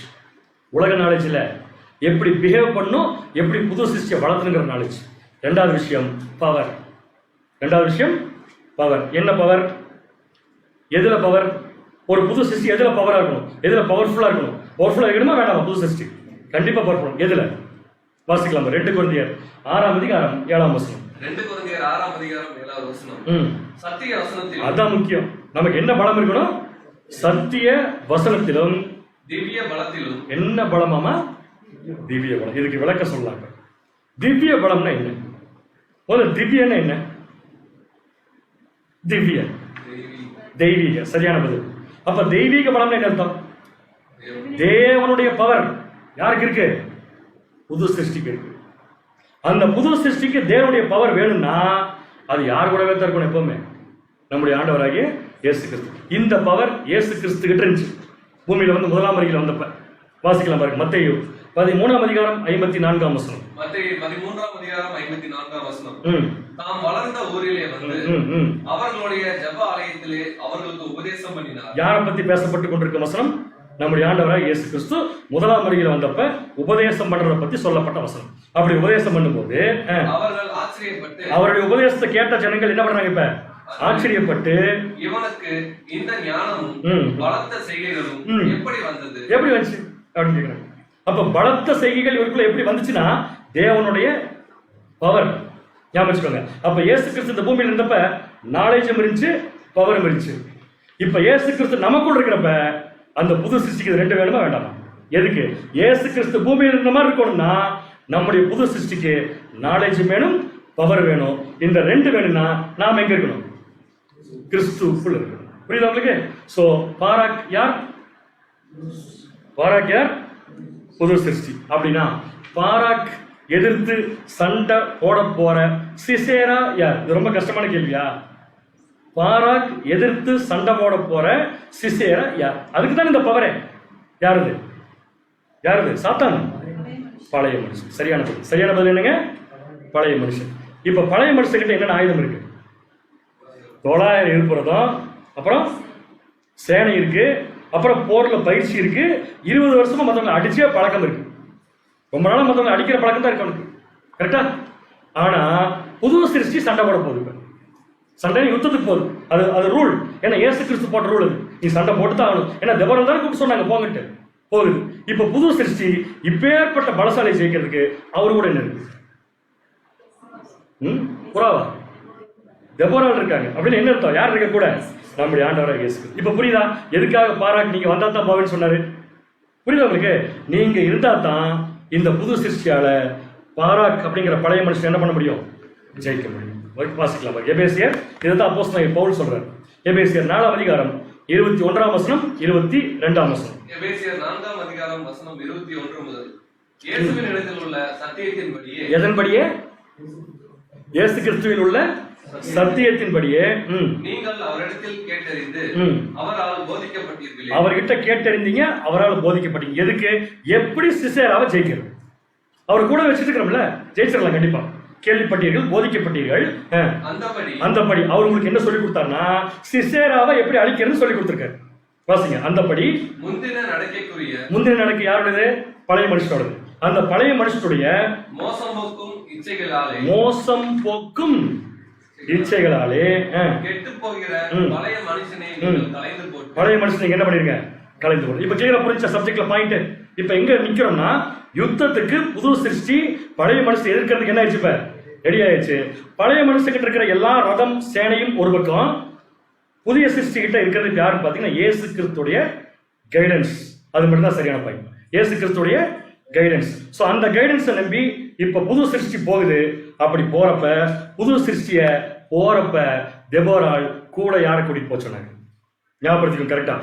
உலக நாலேஜ் இல்ல, எப்படி பிஹேவ் பண்ணும், எப்படி புது சிருஷ்டியை வளர்த்துங்கிற நாலேஜ். ரெண்டாவது விஷயம் பவர். ரெண்டாவது விஷயம் பவர். என்ன பவர்? எதுல பவர்? ஒரு புது சிருஷ்டி எதுல பவரா இருக்கணும்? எதுல பவர்ஃபுல்லா இருக்கணும்? பவர்ஃபுல்லா இருக்கணுமா வேண்டாமா? புது சிருஷ்டி கண்டிப்பா பவர்ஃபுல். எதுல? வாசிக்கலாம். 2 கொரிந்தியர் 6ஆம் அதிகாரம் 7ஆம் வசனம். 2 கொரிந்தியர் 6ஆம் அதிகாரம் 7ஆவது வசனம். சத்திய வசனத்தில், அதான் முக்கியம். நமக்கு என்ன பலம் இருக்கணும்? சத்திய வசனத்திலும் திவ்ய பலத்திலும். என்ன பலமாமா? திவ்ய பலம். இதுக்கு விளக்க சொல்லாங்க. திவ்ய பலம்னா என்ன? முதல்ல திவ்யன்னா என்ன? திவ்ய தெய்வீக. சரியான பதில். அப்ப தெய்வீக பலம்னா என்ன அர்த்தம்? தேவனுடைய பவர் யாருக்கு இருக்கு? புது சிருஷ்டிக்கு இருக்கு. அந்த புது சிருஷ்டிக்கு தேவனுடைய பவர் வேணும்னா அது யார் கூடவே தான் இருக்கணும் எப்பவுமே, நம்முடைய ஆண்டவராகிய இயேசு கிறிஸ்து. இந்த பவர் இயேசு கிறிஸ்து கிட்ட இருந்துச்சு. பூமியில வந்து முதலாம் வருகையில் வந்தப்ப வாசிக்கலாம் பாருங்க. மத்தேயு 13ஆம் அதிகாரம் 54ஆம் வசனம். மத்தேயு 13ஆம் அதிகாரம் 54ஆம் வசனம். தாம் வளர்ந்த ஊரிலே வந்து அவர்களுடைய ஜெப ஆலயத்திலே அவர்களுக்கு உபதேசம் பண்ணினார். யாரை பத்தி பேசப்பட்டு கொண்டிருக்க வசனம்? நம்முடைய ஆண்டவராக இயேசு கிறிஸ்து முதலாம் வருகையில் வந்தப்ப உபதேசம் பண்றதை பத்தி சொல்லப்பட்ட வசனம். அப்படி உபதேசம் பண்ணும்போது அவர்கள் ஆச்சரியப்பட்டு, அவருடைய உபதேசத்தை கேட்ட ஜனங்கள் என்ன பண்றாங்க? இப்ப ஆச்சரியப்பட்டு, இவனுக்கு இந்த ஞானமும் பலத்த செய்கைகளும் எப்படி வந்தது, எப்படி வந்துச்சு அப்படின்னு கேக்குறாங்க. அப்ப பலத்த செய்கைகள் இவருக்குள்ள எப்படி வந்துச்சுன்னா தேவனுடைய பவர். ஞாபகம் வச்சுக்கோங்க. அப்ப இயேசு கிறிஸ்து இந்த பூமியில இருந்தப்ப நாலேஜும் இருந்துச்சு, பவரும் இருந்துச்சு. இப்ப இயேசு கிறிஸ்து நமக்குள்ள இருக்கிறப்ப அந்த புது சிருஷ்டிக்கு ரெண்டு வேணுமா வேண்டாமா? எதுக்கு? இயேசு கிறிஸ்து பூமியில் இருந்த மாதிரி இருக்கணும்னா நம்முடைய புது சிருஷ்டிக்கு நாலேஜ் வேணும், பவர் வேணும். இந்த ரெண்டு வேணும்னா நாம எங்க இருக்கணும்? கிறிஸ்துவுக்குள் இருக்கணும். புரியுதா உங்களுக்கு? சோ பாராக் யார்? பாராக் யார்? புது சிருஷ்டி. அப்படின்னா பாராக் எதிர்த்து சண்டை போட போற சிசேரா யார்? இது ரொம்ப கஷ்டமான கேள்வியா? பாராக் எதிர்த்து சண்டை போட போற சிசேரா யார்? அதுக்கு தான் இந்த பவரே. யாருது? யாருது? சாத்தான். பழைய மனுஷன். சரியான பதில். சரியான பதில் என்னங்க? பழைய மனுஷன். இப்ப பழைய மனுஷன் கிட்ட என்னென்ன ஆயுதம் இருக்கு? 900 இருப்புறதும், அப்புறம் சேனை இருக்கு, அப்புறம் போர்ல பயிற்சி இருக்கு, 20 வருஷமா மத்தவங்க அடிச்சே பழக்கம் இருக்கு. ரொம்ப நாளா மத்தவங்க அடிக்கிற பழக்கம் தான் இருக்கு அவனுக்கு. கரெக்டா? ஆனா புது சிருஷ்டி சண்டை போட போகுது. சண்டை யுத்தத்துக்கு போகுது. அது ரூல். ஏன்னா இயேசு கிறிஸ்து போட்ட ரூல் அது. நீ சண்டை போட்டு தான் ஆகணும். ஏன்னா தெபோரா தான் கூப்பிட்டு சொன்னாங்க போங்கட்டு. போகுது. இப்ப புது சிருஷ்டி இப்பேற்பட்ட பலசாலை ஜெயிக்கிறதுக்கு அவரு கூட என்ன இருக்கு? புறாவா? தெபோரால் இருக்காங்க. அப்படின்னு என்ன அர்த்தம்? யார் இருக்க கூட? நம்முடைய ஆண்டவராக இயேசு. இப்ப புரியுதா எதுக்காக பாராக் நீங்க வந்தா தான் போவேன்னு சொன்னாரு? புரியுதா உங்களுக்கு? நீங்க இருந்தா தான் இந்த புது சிருஷ்டியால பாராக் அப்படிங்கிற பழைய மனுஷன் என்ன பண்ண முடியும்? ஜெயிக்க முடியும். வாசிக்கலாம். எபேசியர் இதுதான் அப்போஸ்தலன் பவுல் சொல்றாரு. எபேசியர் 4ஆம் அதிகாரம் 21ஆம் வசனம் 22ஆம் வசனம். எபேசியர் 4ஆம் அதிகாரம் வசனம் 21 முதல். இயேசுவின் இடத்தில் உள்ள சத்தியத்தின்படியே. எதன்படியே? இயேசு கிறிஸ்துவில் உள்ள சத்தியத்தின்படியே நீங்கள் அவரிடத்தில் கேட்டறிந்து அவரால் போதிக்கப்பட்டீர்களே. அவர்கிட்ட கேட்டறிந்தீங்க, அவரால் போதிக்கப்பட்டீங்க. எதுக்கு? எப்படி சிசேராவை ஜெயிக்கிறது? அவர் கூட வச்சுட்டு இருக்கிறோம்ல, ஜெயிச்சிடலாம் கண்டிப்பா. கேள்விப்பட்டீர்கள், போதிக்கப்பட்டீர்கள். அந்தபடி அவர் உங்களுக்கு என்ன சொல்லி கொடுத்தாருன்னா சிசேராவை எப்படி அழிக்கிறது சொல்லி கொடுத்திருக்காரு. வாசிங்க. அந்தபடி முந்தின நடக்கை யாருடையது? பழைய மனுஷனோடது. அந்த பழைய மனுஷனுடைய மோசம் போக்கும் இச்சைகளாலே கெட்டு போகிற பழைய மனுஷனை கலைந்து போட்டு. பழைய மனுஷனை என்ன பண்ணிருங்க? கலைந்து போட்டு. இப்ப கிளியரா புரிஞ்ச சப்ஜெக்ட்ல பாயிண்ட். இப்ப எங்க நிக்கிறோம்னா யுத்தத்துக்கு புது சிருஷ்டி பழைய மனுஷன் எதிர்க்கிறதுக்கு என்ன ஆயிடுச்சு? இப்ப ரெடி ஆயிடுச்சு. பழைய மனுஷங்கிட்ட இருக்கிற எல்லா ரதம் சேனையும் ஒரு பக்கம், புதிய சிருஷ்டி கிட்ட இருக்கிறது யாருன்னு பாத்தீங்கன்னா இயேசு கிறிஸ்துடைய கைடன்ஸ். அது மட்டும் தான் சரியான பாயிண்ட். இயேசு கிறிஸ்துடைய கைடன்ஸ். சோ அந்த கைடன்ஸை நம்பி இப்ப புது சிருஷ்டி போகுது. அப்படி போறப்ப புது சிருஷ்டிய போறப்ப தெபோரால் கூட யாரை கூட்டிட்டு போக சொன்னாங்க? ஞாபகப்படுத்திக்கணும் கரெக்டா.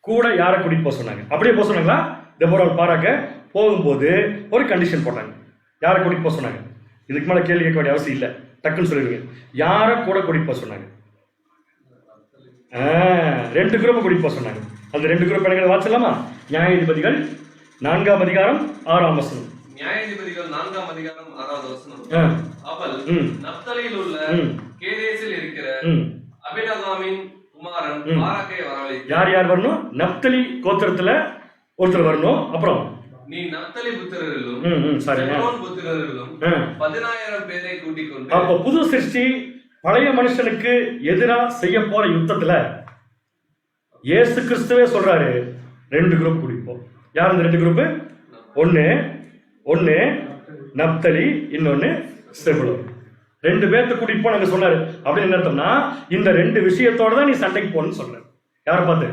கூட யாரை கூட்டிட்டு போக சொன்னாங்க? அப்படியே போக சொன்னாங்களா? தெபோரால் பாராக்க போகும்போது ஒரு கண்டிஷன் போட்டாங்க. யாரை கூட்டிட்டு போக சொன்னாங்க? இதுக்கு மேல கேள்வி கேட்க வேண்டிய அவசியம் இல்லை, டக்குன்னு சொல்லிடுங்க. யாரை கூட கூட்டிட்டு போக சொன்னாங்க? 2 குரூப் கூட்டிட்டு போக சொன்னாங்க. அந்த 2 குரூப் எனக்கு வாசிக்கலாமா? நியாயாதிபதிகள் 4ஆம் அதிகாரம் 6ஆம் வசனம். நியாயாதிபதிகள் 4ஆம் அதிகாரம் 6வது வசனம். அவள் நப்தலியில் உள்ள கேதேசில் இருக்கிற அபினதாமின் குமாரன் பாராக்கை வரவழைத்தார். யார் யார் வரணும்? நப்தலி கோத்திரத்துல ஒருத்தர் வரணும். அப்புறம் நீ நப்தலி புத்திரரிலும் செபுலோன் புத்திரரிலும் 10000 பேரை கூட்டிக் கொண்டு. அப்ப புது சிருஷ்டி பழைய மனுஷனுக்கு எதிரா செய்ய போற யுத்தத்துல இயேசு கிறிஸ்துவே சொல்றாரு 2 குரூப் கூட்டிப்போம். யார் இந்த 2 குரூப்? ஒன்னு நப்தலி, இன்னொன்னு செபுலோன். 2 பேர்த்த கூட்டிட்டு போனாங்க சொன்னாரு. அப்படின்னு என்ன அர்த்தம்னா இந்த 2 விஷயத்தோட தான் நீ சண்டைக்கு போன்னு சொல்றாரு. யாரை பார்த்து?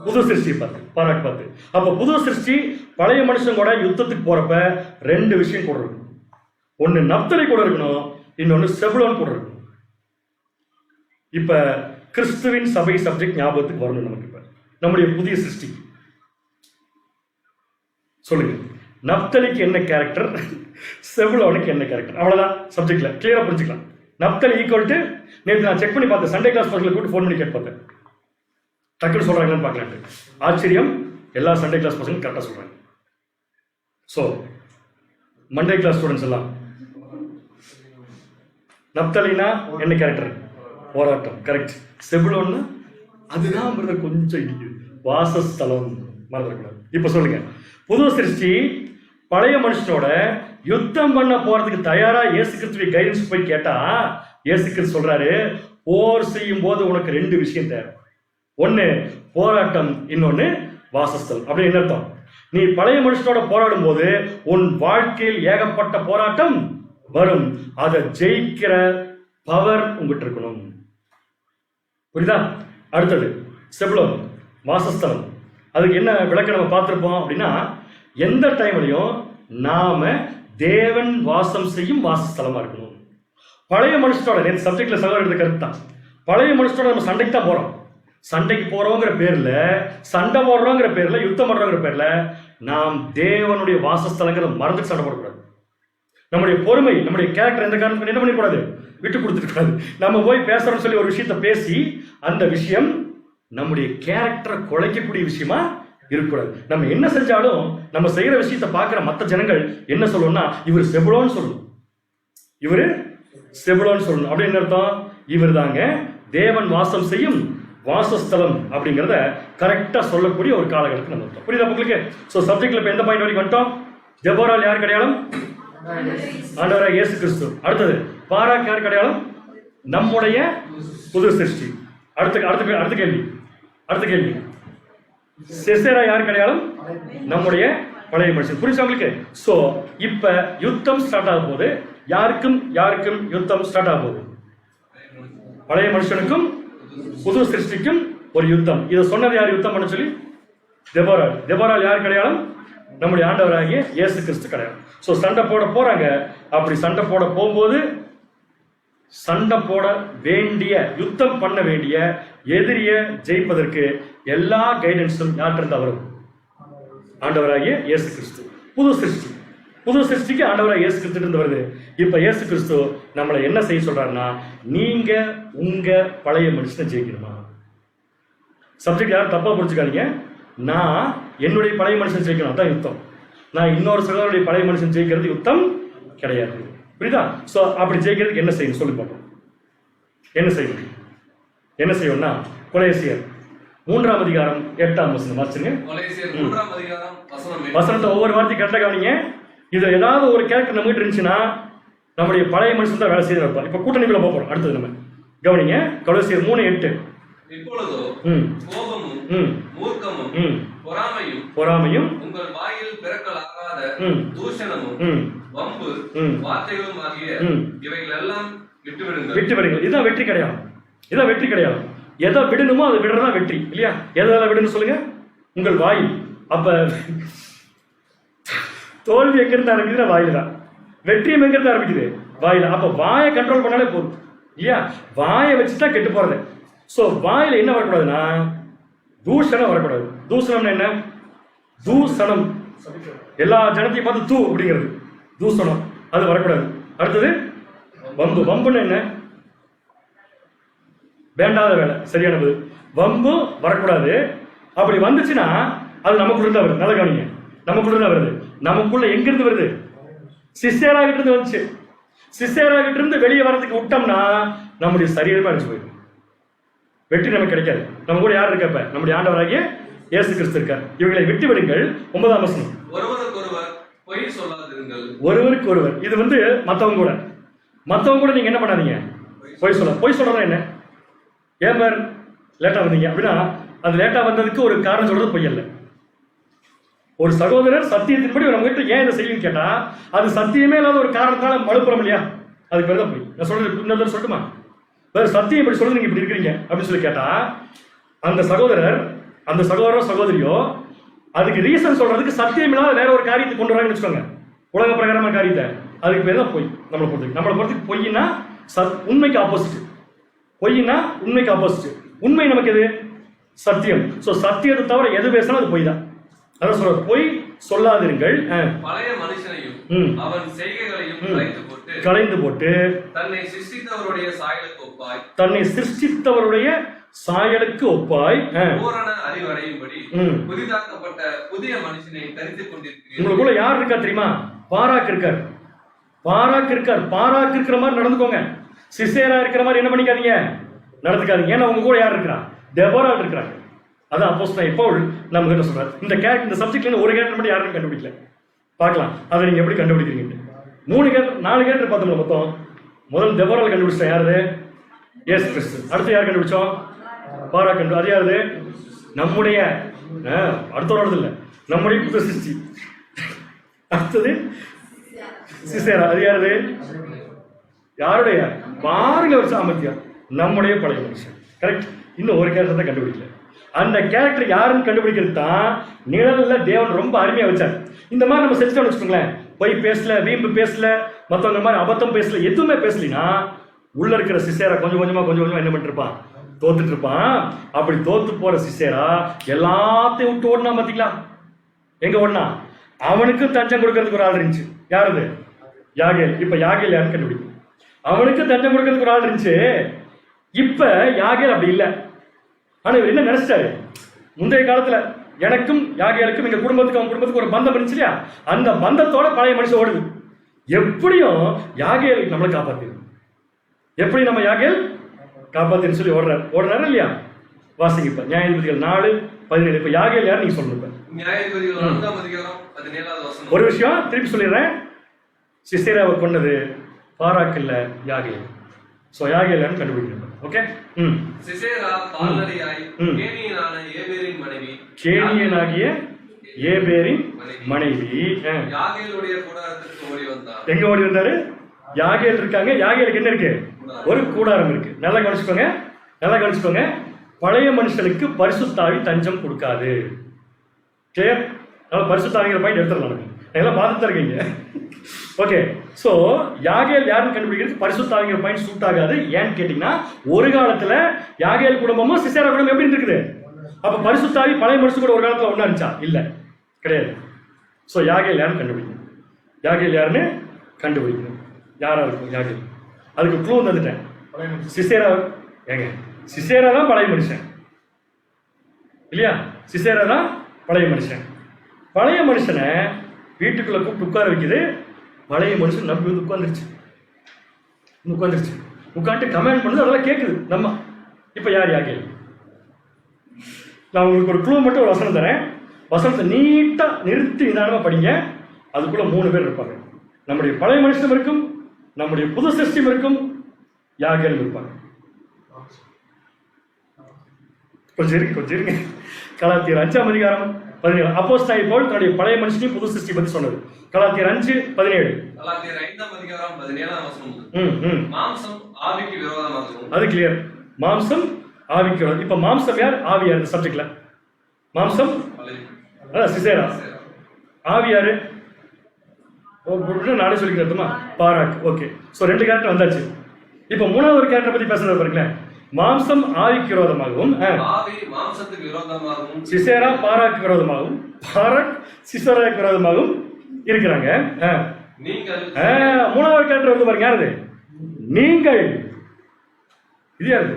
புது சிருஷ்டி பார்த்து, பாராட்டு பார்த்து. அப்ப புது சிருஷ்டி பழைய மனுஷன் கூட யுத்தத்துக்கு போறப்ப 2 விஷயம் கூட இருக்கணும். ஒன்னு நப்தலி கூட இருக்கணும், இன்னொன்னு செபுலோன் கூட இருக்கணும். இப்ப கிறிஸ்துவின் சபை சப்ஜெக்ட் ஞாபகத்துக்கு வரணும் நமக்கு. இப்ப நம்முடைய புதிய சிருஷ்டி சொல்லுங்க. நப்தலிக்கு என்ன கேரக்டர், செபுலோனுக்கு என்ன கேரக்டர்? அவ்வளவுதான் சப்ஜெக்ட்ல கிளியரா புரிஞ்சுக்கலாம். நப்தலி ஈக்குவல் டு, நேற்று நான் செக் பண்ணி பார்த்தேன், சண்டே கிளாஸ் பசங்களை கூப்பிட்டு ஃபோன் பண்ணி கேட்டு பார்த்தேன், டக்குன்னு சொல்றாங்கன்னு பார்க்கலான்ட்டு. ஆச்சரியம், எல்லா சண்டே கிளாஸ் பசங்களும் கரெக்டாக சொல்றாங்க. ஸோ மண்டே கிளாஸ் ஸ்டூடெண்ட்ஸ் எல்லாம், நப்தலினா என்ன கேரக்டர்? போராட்டம், கரெக்ட். செபுலோன்னா அதுதான் பிரதர் கொஞ்சம் இடிக்குது, வாசஸ்தலம், மறந்துடக்கூடாது. இப்போ சொல்லுங்க, புது சிருஷ்டி பழைய மனுஷனோட யுத்தம் பண்ண போறதுக்கு தயாரா இயேசு கிறிஸ்துவை கைடன்ஸ் போய் கேட்டா, இயேசு கிறிஸ்து சொல்றாரு, போர் செய்யும் போது உனக்கு 2 விஷயம் தேவை. ஒன்னு போராட்டம், இன்னொன்னு வாசஸ்தலம். அப்படி என்ன அர்த்தம்? நீ பழைய மனுஷனோட போராடும் போது உன் வாழ்க்கையில் ஏகப்பட்ட போராட்டம் வரும். அதை ஜெயிக்கிற பவர் உங்ககிட்ட இருக்கணும். புரியுதா? அடுத்தது செபுலோன், வாசஸ்தலம். அதுக்கு என்ன விளக்கம் நம்ம பார்த்திருப்போம் அப்படின்னா, எந்த டைம்லையும் நாம தேவன் வாசம் செய்யும் வாசஸ்தலமா இருக்கணும். பழைய மனுஷனோட, நேற்று சப்ஜெக்ட்ல சகோதரர் கருத்து தான், பழைய மனுஷனோட நம்ம சண்டைக்கு தான் போறோம். சண்டைக்கு போறோங்கிற பேர்ல, சண்டை போடுறோங்கிற பேர்ல, யுத்தம் பண்றோங்கிற பேர்ல நாம் தேவனுடைய வாசஸ்தலங்கிறத மறந்துட்டு சண்டை போடக்கூடாது. நம்முடைய பொறுமை, நம்முடைய கேரக்டர் எந்த காரணத்துக்கு என்ன பண்ணிக்கூடாது, விட்டு கொடுத்துட்டு கூடாது. நம்ம போய் பேசுறோம்னு சொல்லி ஒரு விஷயத்த பேசி அந்த விஷயம் நம்முடைய கேரக்டரை குலைக்கக்கூடிய விஷயமா இருக்கக்கூடாது. நம்ம என்ன செஞ்சாலும் நம்ம செய்யற விஷயத்த பார்க்கிற மற்ற ஜனங்கள் என்ன சொல்லணும்னா, இவர் செபுலோன்னு சொல்லணும், இவரு செபுலோன்னு சொல்லணும். அப்படி என்ன அர்த்தம்? இவர் தாங்க தேவன் வாசம் செய்யும் வாசஸ்தலம் அப்படிங்கிறத கரெக்டா சொல்லக்கூடிய ஒரு காலகட்டத்துக்கு நம்ம இருக்கோம். புரியுதா உங்களுக்கு? ஸோ சப்ஜெக்ட்ல இப்போ எந்த பாயிண்ட் வரைக்கும் வந்துட்டோம்? தெபோரால் யாருக்கு அடையாளம்? ஆண்டவராக இயேசு கிறிஸ்து. அடுத்தது பாராக் யாருக்கு அடையாளம்? நம்முடைய புது சிருஷ்டி. அடுத்த கேள்வி சிசேரா யாருக்கு அடையாளம்? நம்முடைய பழைய மனுஷன். புரியுதா உங்களுக்கு? ஸோ இப்ப யுத்தம் ஸ்டார்ட் ஆக போகுது. யாருக்கும் யுத்தம் ஸ்டார்ட் ஆக போகுது? பழைய மனுஷனுக்கும் புது சிருஷ்டிக்கும் ஒரு யுத்தம். இதை சொன்னது யார் யுத்தம் பண்ண சொல்லி? தெபோரால் யாருக்கு அடையாளம்? நம்முடைய ஆண்டவராகிய இயேசு கிறிஸ்து அடையாளம். ஸோ சண்டை போட போறாங்க. அப்படி சண்டை போட போகும்போது சண்டை போட வேண்டிய, யுத்தம் பண்ண வேண்டிய எதிரிய ஜெயிப்பதற்கு எல்லா கைடன்ஸும் யார்கிட்ட இருந்து வரும்? ஆண்டவராகிய இயேசு கிறிஸ்து. புது சிருஷ்டிக்கு ஆண்டவராக இயேசு கிறிஸ்து இருந்து வருது. இப்ப இயேசு கிறிஸ்து நம்மளை என்ன செய்ய சொல்றாருன்னா, நீங்க உங்க பழைய மனுஷனை ஜெயிக்கணுமா? சப்ஜெக்ட் யாரும் தப்பா புரிஞ்சுக்காதீங்க. நான் என்னுடைய பழைய மனுஷன் ஜெயிக்கணும், அதான் யுத்தம். நான் இன்னொரு சகோதரனுடைய பழைய மனுஷன் ஜெயிக்கிறது யுத்தம் கிடையாது. புரியுதா? சோ அப்படி ஜெயிக்கிறதுக்கு என்ன செய்யணும் சொல்லி பார்ப்போம். என்ன செய்யணும்னா, கொலேசியர் 3ஆம் அதிகாரம் 8ஆம் வசனம் வாசிங்க. கொலேசியர் 3ஆம் அதிகாரம் வசனத்தை ஒவ்வொரு வார்த்தையும் கரெக்டா கவனிங்க. இது ஏதாவது ஒரு கேரக்டர் நம்ம கிட்ட இருந்துச்சுன்னா நம்முடைய பழைய மனுஷன் தான் வேலை செய்து இருப்பார். இப்ப கூட்டணிக்குள்ள போறோம். அடுத்தது நம்ம கவனிங்க, கொலேசியர் 3:8. இப்பொழுதோ கோபமும் மூர்க்கமும் பொறாமையும் உங்கள் வாயில் பிறக்கலாகாத தூஷணமும் வம்பு வார்த்தைகளும் ஆகிய இவைகள் எல்லாம் விட்டுவிடுங்கள். இதுதான் வெற்றி கிடையாது. எதை விடணுமோ அதை விடுறதா வெற்றி, இல்லையா? எதை விடணும் சொல்லுங்க? உங்கள் வாயில். அப்ப தோல்வி எங்கிருந்து ஆரம்பிக்குதுன்னா வாயில தான். வெற்றியும் எங்கிருந்து ஆரம்பிக்குது? வாயில. அப்ப வாயை கண்ட்ரோல் பண்ணாலே போதும், இல்லையா? வாயை வச்சுதான் கெட்டு போறது. சோ வாயில என்ன வரக்கூடாதுன்னா தூஷணம் வரக்கூடாது. தூஷணம்னா என்ன? தூஷணம், எல்லா ஜனத்தையும் பார்த்து தூ அப்படிங்கிறது தூஷணம், அது வரக்கூடாது. அடுத்தது வம்பு. வம்புன்னு என்ன? வேண்டாத வேலை, சரியானது. வம்பு வரக்கூடாது. அப்படி வந்துச்சுன்னா அது நமக்குள்ள தான் வருது. நல்ல கவனிங்க, நமக்குள்ள தான் வருது. நமக்குள்ள எங்கிருந்து வருது? சிசேரா கிட்ட இருந்து வந்துச்சு. சிசேரா கிட்ட இருந்து வெளியே வரதுக்கு விட்டோம்னா நம்முடைய சரீரமே அடிச்சு போயிடும். வெற்றி நமக்கு கிடைக்காது. நம்ம கூட யார் இருக்கப்ப? நம்முடைய ஆண்டவராகிய இயேசு கிறிஸ்து இருக்கார். இவங்களை விட்டு விடுங்கள். 9ஆம் வசனம். ஒருவருக்கு ஒருவர். இது மத்தவங்க கூட நீங்க என்ன பண்ணாதீங்க? பொய் சொல்றதா என்ன? ஏன் பேர் லேட்டா வந்தீங்க அப்படின்னா அது லேட்டா வந்ததுக்கு ஒரு காரணம் சொல்றது பொய் அல்ல. ஒரு சகோதரர் சத்தியத்தின்படி நம்ம கிட்ட ஏன் இதை செய்யும் கேட்டா அது சத்தியமே இல்லாத ஒரு காரணத்தால மழுப்புறோம், இல்லையா? அதுக்கு பேர் தான் பொய். நான் சொல்றது இன்னொரு சொல்லட்டுமா? வேற சத்தியம் இப்படி சொல்றது, நீங்க இப்படி இருக்கிறீங்க அப்படின்னு சொல்லி கேட்டா அந்த சகோதரோ சகோதரியோ அதுக்கு ரீசன் சொல்றதுக்கு சத்தியம் இல்லாத வேற ஒரு காரியத்தை கொண்டு வராங்கன்னு வச்சுக்கோங்க, உலக பிரகாரமான காரியத்தை. அதுக்கு பேர் தான் பொய். நம்மளை பொறுத்துக்கு பொய்னா உண்மைக்கு ஆப்போசிட். உண்மைக்கு ஆப்போசிட். உண்மை நமக்கு எது? சத்தியம். சோ சத்தியத்தை தவிர எது பேசினா அது பொய் தான். அதான் சொல்ற, பொய் சொல்லாதிருங்கள். பழைய மனுஷனையும் அவன் செய்கைகளையும் களைத்து போட்டு தன்னை சிருஷ்டித்தவருடைய சாயலுக்கு ஒப்பாய் பூரண அறிவடையும்படி புதிதாக்கப்பட்ட புதிய மனுஷனை தரித்துக் கொண்டிருக்கிறீர்கள். உங்களுக்குள்ள யார் இருக்கா தெரியுமா? பாராக் இருக்கார். பாராக் இருக்கிற மாதிரி நடந்துக்கோங்க. சிசேரா இருக்கிற மாதிரி என்ன பண்ணிக்காதீங்க, நடந்துக்காதீங்க. ஏன்னா உங்க கூட யார் இருக்கிறா? தெபோராள் இருக்கிறாங்க. அதான் அப்போஸ்தலன் பவுல் நம்ம கிட்ட சொல்றாரு. இந்த சப்ஜெக்ட்ல ஒரு கேரக்டர் மட்டும் யாருக்கும் கண்டுபிடிக்கல. பார்க்கலாம் அதை நீங்க எப்படி கண்டுபிடிக்கிறீங்க. 4 கேரக்டர் பார்த்தோம்ல மொத்தம். முதல் தெபோராள் கண்டுபிடிச்சா யாரு? இயேசு கிறிஸ்து. அடுத்து யார் கண்டுபிடிச்சோம்? பாராக். அது யாரு? நம்முடைய அடுத்த இல்ல, நம்முடைய புது சிருஷ்டி. அடுத்தது சிசேரா. அது யாரு? யாருடைய? பாருங்க ஒரு சாமர்த்தியம், நம்முடைய பழைய மனுஷன். கரெக்ட். இன்னும் ஒரு கேரக்டர் தான் கண்டுபிடிக்கல. அந்த கேரக்டர் யாருன்னு கண்டுபிடிக்கிறது தான் நிழல்ல தேவன் ரொம்ப அருமையா வச்சார். இந்த மாதிரி நம்ம செஞ்சுட்டோம்னு வச்சுக்கோங்களேன், பொய் பேசல, வீம்பு பேசல, மற்றவங்க மாதிரி அபத்தம் பேசல, எதுவுமே பேசலினா உள்ள இருக்கிற சிசேரா கொஞ்சம் கொஞ்சமா என்ன பண்ணிட்டு இருப்பான்? தோத்துட்டு இருப்பான். அப்படி தோத்து போற சிசேரா எல்லாத்தையும் விட்டு ஓடனா பாத்தீங்களா? எங்க ஓடனா? அவனுக்கும் தஞ்சம் கொடுக்கறதுக்கு ஒரு ஆள் இருந்துச்சு. யாரு? யாகேல். இப்ப யாகேல் யாருன்னு கண்டுபிடிக்கும். அவனுக்கு தஞ்சம் கொடுக்கறதுக்கு ஒரு ஆள் இருந்துச்சு. இப்ப யாகேல் அப்படி இல்லை. ஆனா இவர் என்ன நினைச்சிட்டாரு? முந்தைய காலத்துல எனக்கும் யாகேலுக்கும் எங்க குடும்பத்துக்கு அவன் குடும்பத்துக்கு ஒரு பந்தம் இருந்துச்சு இல்லையா? அந்த பந்தத்தோட பழைய மனுஷன் ஓடுது. எப்படியும் யாகேல் நம்மளை காப்பாத்திரு, எப்படி நம்ம யாகேல் காப்பாத்தின்னு சொல்லி ஓடுறாரு இல்லையா? வாசிங்க இப்ப நியாயாதிபதிகள் 4:17. இப்ப யாகேல் யார் நீங்க சொல்லணும். நியாயாதிபதிகள் 4:17 வசனம். ஒரு விஷயம் திருப்பி சொல்லிடுறேன். சிசேராவை கொண்டது பாராக் இல்ல, யாகேல். சோ யாகேல் யாருன்னு கண்டுபிடிக்கணும். ஓகே. சிசேரா கால்நடையாய் கேனியனாகிய ஏபேரின் மனைவி யாகேலுடைய கூடாரத்திற்கு ஓடி வந்தார். எங்க ஓடி வந்தாரு? யாகேல் இருக்காங்க. யாகேலுக்கு என்ன இருக்கு? ஒரு கூடாரம் இருக்கு. நல்லா கவனிச்சுக்கோங்க. பழைய மனுஷனுக்கு பரிசுத்தாவி தஞ்சம் கொடுக்காது. கிளியர்? பரிசுத்தாவிங்கிற பாயிண்ட் எடுத்துடலாம். எல்லாம் பார்த்துட்டு இருக்கீங்க. ஓகே. சோ யாகேல் யாருன்னு கண்டுபிடிக்கிறது பரிசுத்தாவிங்கிற பாயிண்ட் சூட் ஆகாது. ஏன்னு கேட்டீங்கன்னா ஒரு காலத்துல யாகேல் குடும்பமும் சிசேரா குடும்பம் எப்படி இருக்குது? அப்ப பரிசுத்தாவி பழைய மனுஷன் கூட ஒரு காலத்துல ஒண்ணா இருந்துச்சா? இல்ல, கிடையாது. சோ யாகேல் யாருன்னு கண்டுபிடிக்கணும். யாரா இருக்கும் யாகேல்? அதுக்கு க்ளூ வந்துட்டேன். சிசேரா தான் பழைய மனுஷன் இல்லையா? சிசேரா தான் பழைய மனுஷன். பழைய மனுஷனை வீட்டுக்குள்ள கூப்பிட்டு உட்கார வைக்குது. பழைய மனுஷன் நம்பி வந்து உட்காந்துருச்சு. உட்காந்துட்டு கமெண்ட் பண்ணுது, அதெல்லாம் கேட்குது. நம்ம இப்ப யார் யாகேல்? நான் உங்களுக்கு ஒரு க்ளூ மட்டும் ஒரு வசனம் தரேன். வசனத்தை நீட்டா நிறுத்தி நிதானமா படிங்க. அதுக்குள்ள 3 பேர் இருப்பாங்க. நம்முடைய பழைய மனுஷனும் இருக்கும், நம்முடைய புது சிருஷ்டியும் இருக்கும், யாகேல் இருப்பாங்க. கொஞ்சம் இருங்க. கலாத்தியர் 5:17. அப்போஸ்தலன் பவுல் தன்னுடைய பழைய மனுஷனையும் புது சிருஷ்டி பத்தி சொன்னது. கலாத்தியர் 5:17. கலாத்தியர் 5:17 மாம்சம் ஆவிக்கு விரோதமாகும். அது கிளியர். மாம்சம் ஆவிக்கு விரோதம். இப்ப மாம்சம் யார்? ஆவி யார்? இந்த சப்ஜெக்ட்ல மாம்சம் சிசேரா. ஆவி யாரு? நானே சொல்லிக்கிறேன். பாராக். ஓகே. சோ 2 கேரக்டர் வந்தாச்சு. இப்ப 3வது ஒரு கேரக்டர் பத்தி பேசுறது பாருங்களேன். மாம்சம் ஆவிக்கு விரோதமாகவும், ஆவி மாம்சத்துக்கு விரோதமாகவும், சிசேரா பாராக்கு விரோதமாகவும், பாராக் சிசேராக்கு விரோதமாகவும் இருக்கிறாங்க. நீங்கள் 3வது கேரக்டர் வந்து பாருங்க. யாரு? நீங்கள். இது யாரு?